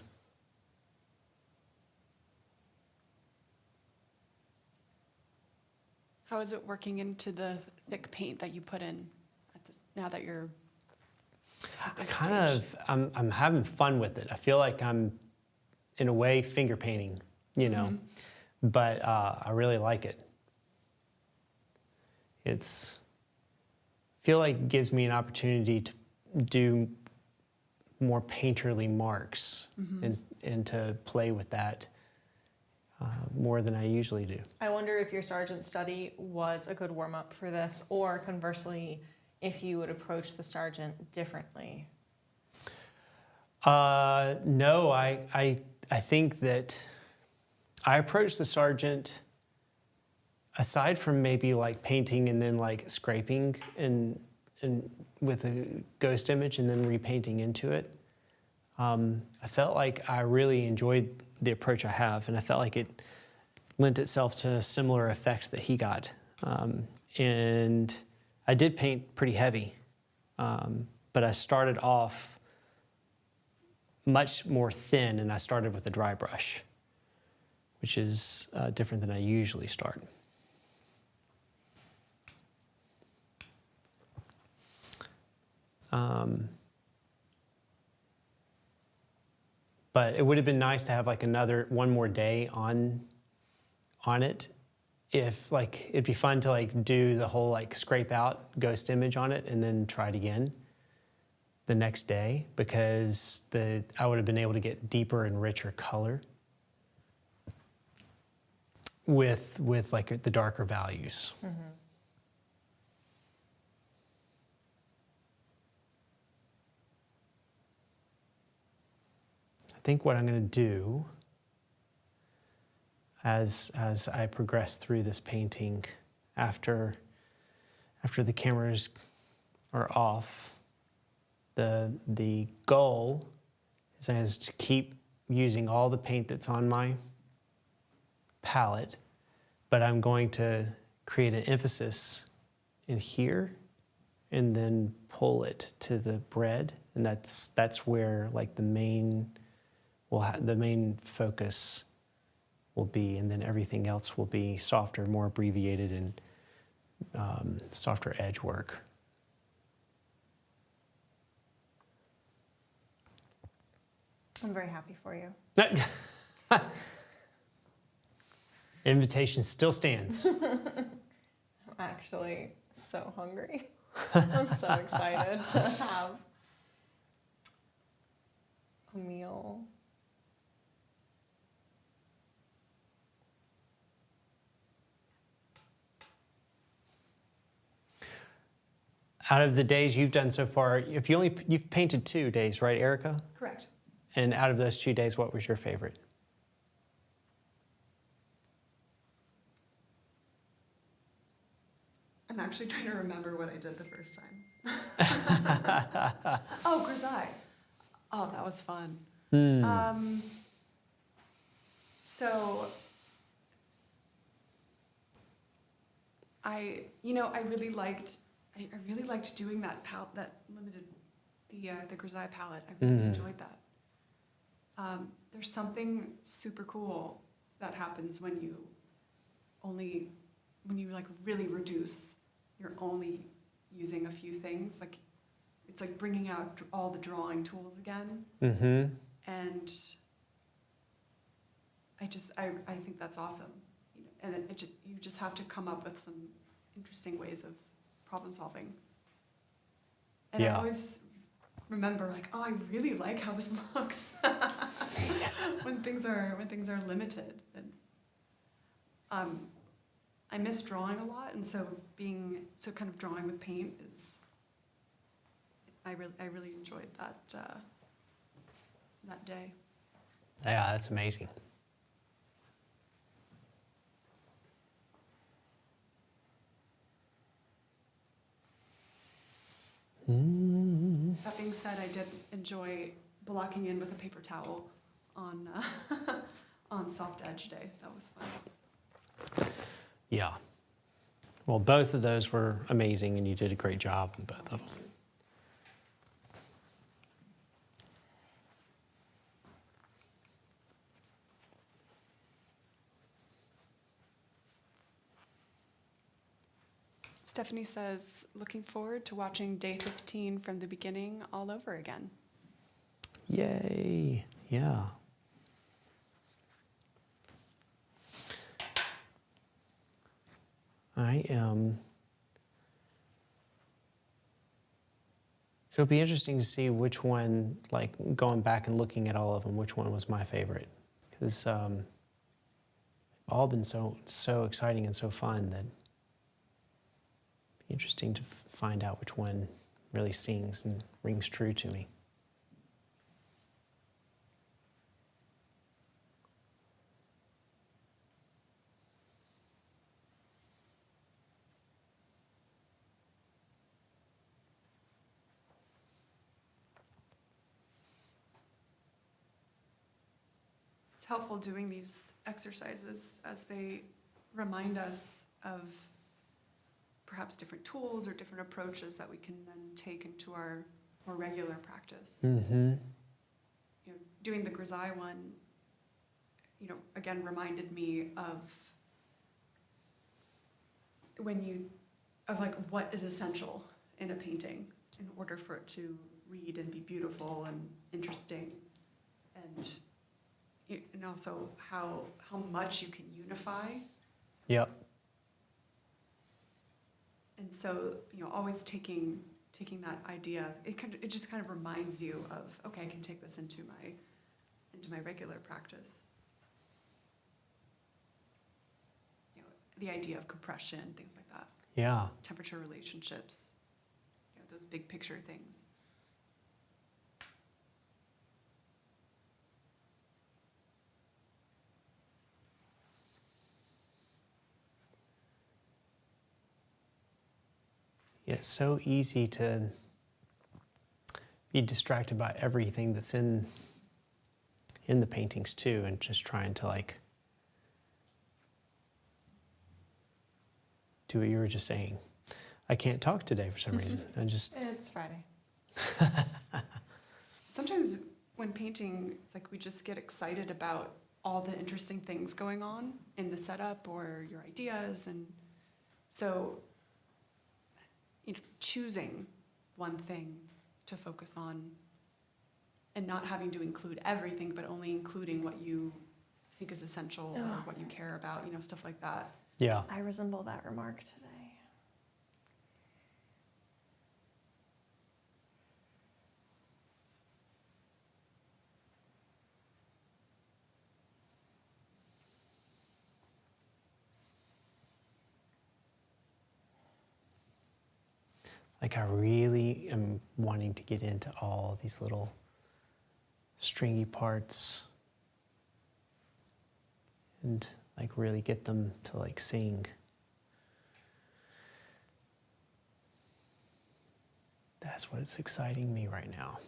How is it working into the thick paint that you put in now that you're at this stage? I'm having fun with it. I feel like I'm, in a way, finger painting, you know, but I really like it. Feel like it gives me an opportunity to do more painterly marks and to play with that more than I usually do. I wonder if your sergeant study was a good warm-up for this, or conversely, if you would approach the sergeant differently. No, I think that I approached the sergeant, aside from maybe like painting and then like scraping and with a ghost image and then repainting into it. I felt like I really enjoyed the approach I have, and I felt like it lent itself to a similar effect that he got. And I did paint pretty heavy, but I started off much more thin, and I started with a dry brush, which is different than I usually start. But it would have been nice to have like one more day on it. If like, it'd be fun to like do the whole like scrape out ghost image on it and then try it again the next day, because I would have been able to get deeper and richer color with like the darker values. I think what I'm going to do as I progress through this painting, after the cameras are off, the goal is to keep using all the paint that's on my palette, but I'm going to create an emphasis in here and then pull it to the bread, and that's where like the main the main focus will be, and then everything else will be softer, more abbreviated, and softer edge work. I'm very happy for you. Invitation still stands. I'm actually so hungry. I'm so excited to have a meal. Out of the days you've done so far, you've painted 2 days, right, Erica? Correct. And out of those 2 days, what was your favorite? I'm actually trying to remember what I did the first time. Oh, grisaille. Oh, that was fun. So I really liked doing that limited, the grisaille palette. I really enjoyed that. There's something super cool that happens when you like really reduce. You're only using a few things. Like it's like bringing out all the drawing tools again. Mm-hmm. And I think that's awesome. And you just have to come up with some interesting ways of problem solving. And Yeah. I always remember like, oh, I really like how this looks when things are limited. And I miss drawing a lot, and so kind of drawing with paint is. I really enjoyed that day. Yeah, that's amazing. That being said, I did enjoy blocking in with a paper towel on soft edge day. That was fun. Yeah. Well, both of those were amazing, and you did a great job on both of them. Stephanie says, looking forward to watching day 15 from the beginning all over again. Yay. Yeah. It'll be interesting to see which one, like going back and looking at all of them, which one was my favorite. Because all been so exciting and so fun that it'd be interesting to find out which one really sings and rings true to me. It's helpful doing these exercises as they remind us of perhaps different tools or different approaches that we can then take into our more regular practice. Mm-hmm. Doing the grisaille one, again reminded me of what is essential in a painting in order for it to read and be beautiful and interesting, and also how much you can unify. Yep. And so, always taking that idea, it just kind of reminds you of, okay, I can take this into my regular practice. The idea of compression, things like that. Yeah. Temperature relationships, those big picture things. Yeah, it's so easy to be distracted by everything that's in the paintings too, and just trying to do what you were just saying. I can't talk today for some reason. It's Friday. Sometimes when painting, it's like we just get excited about all the interesting things going on in the setup or your ideas. And so, choosing one thing to focus on and not having to include everything, but only including what you think is essential or what you care about, stuff like that. Yeah. I resemble that remark today. Like, I really am wanting to get into all these little stringy parts and like really get them to like sing. That's what's exciting me right now.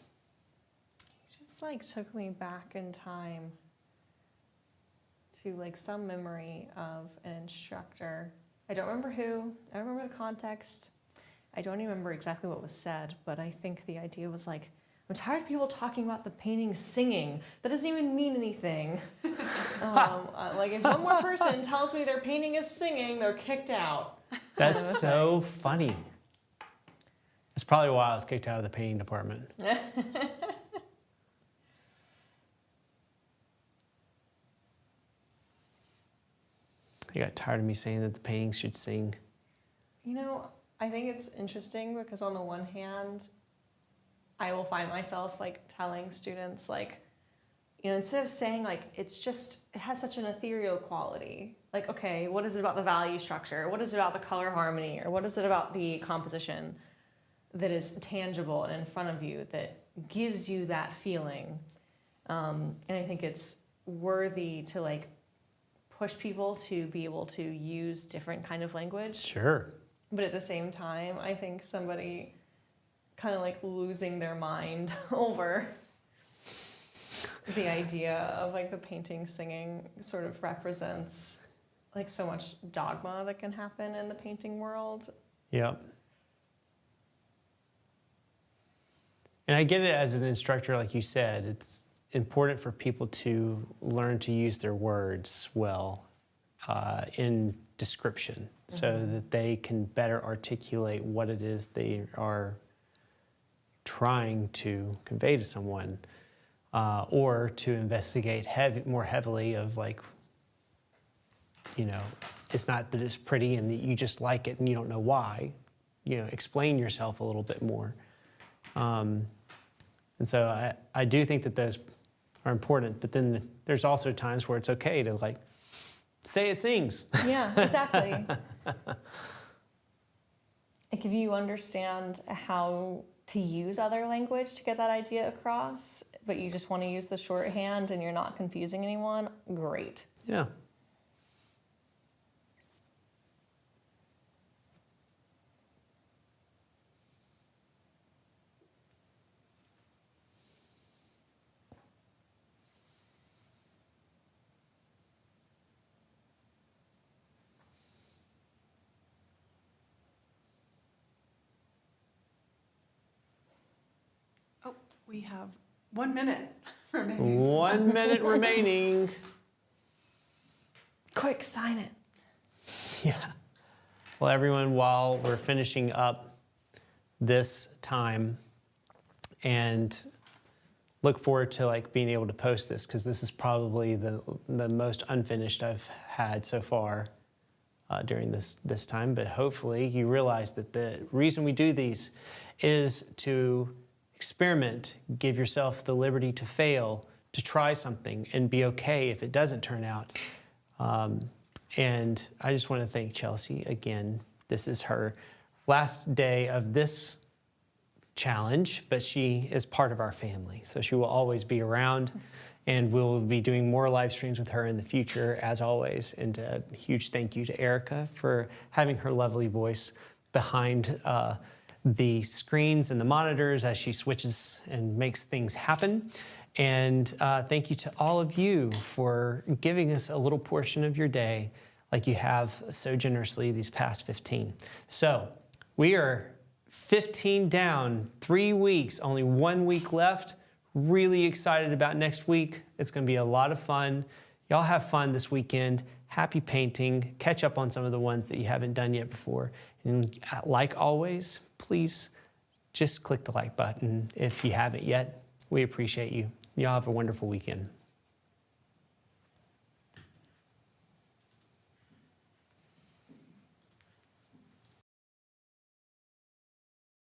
You just like took me back in time to like some memory of an instructor. I don't remember who, I don't remember the context. I don't even remember exactly what was said, but I think the idea was like, I'm tired of people talking about the painting singing. That doesn't even mean anything. Like if one more person tells me their painting is singing, they're kicked out. That's so funny. That's probably why I was kicked out of the painting department. They got tired of me saying that the paintings should sing. I think it's interesting because on the one hand, I will find myself like telling students like, instead of saying like, it has such an ethereal quality. Like, okay, what is it about the value structure? What is it about the color harmony? Or what is it about the composition that is tangible and in front of you that gives you that feeling? And I think it's worthy to like push people to be able to use different kind of language. Sure. But at the same time, I think somebody kind of like losing their mind over the idea of like the painting singing sort of represents like so much dogma that can happen in the painting world. Yep. And I get it as an instructor, like you said, it's important for people to learn to use their words well in description so that they can better articulate what it is they are trying to convey to someone, or to investigate more heavily of like, it's not that it's pretty and that you just like it and you don't know why. Explain yourself a little bit more. And so I do think that those are important, but then there's also times where it's okay to like say it sings. Yeah, exactly. Like if you understand how to use other language to get that idea across, but you just want to use the shorthand and you're not confusing anyone, great. Yeah. We have 1 minute remaining. 1 minute remaining. Quick, sign it. Yeah. Well, everyone, while we're finishing up this time, and look forward to like being able to post this because this is probably the most unfinished I've had so far during this time. But hopefully you realize that the reason we do these is to experiment, give yourself the liberty to fail, to try something and be okay if it doesn't turn out. And I just want to thank Chelsea again. This is her last day of this challenge, but she is part of our family. So she will always be around, and we'll be doing more live streams with her in the future, as always. And a huge thank you to Erica for having her lovely voice behind the screens and the monitors as she switches and makes things happen. And thank you to all of you for giving us a little portion of your day like you have so generously these past 15. So we are 15 down, 3 weeks, only 1 week left. Really excited about next week. It's gonna be a lot of fun. Y'all have fun this weekend. Happy painting. Catch up on some of the ones that you haven't done yet before. And like always, please just click the like button if you haven't yet. We appreciate you. Y'all have a wonderful weekend.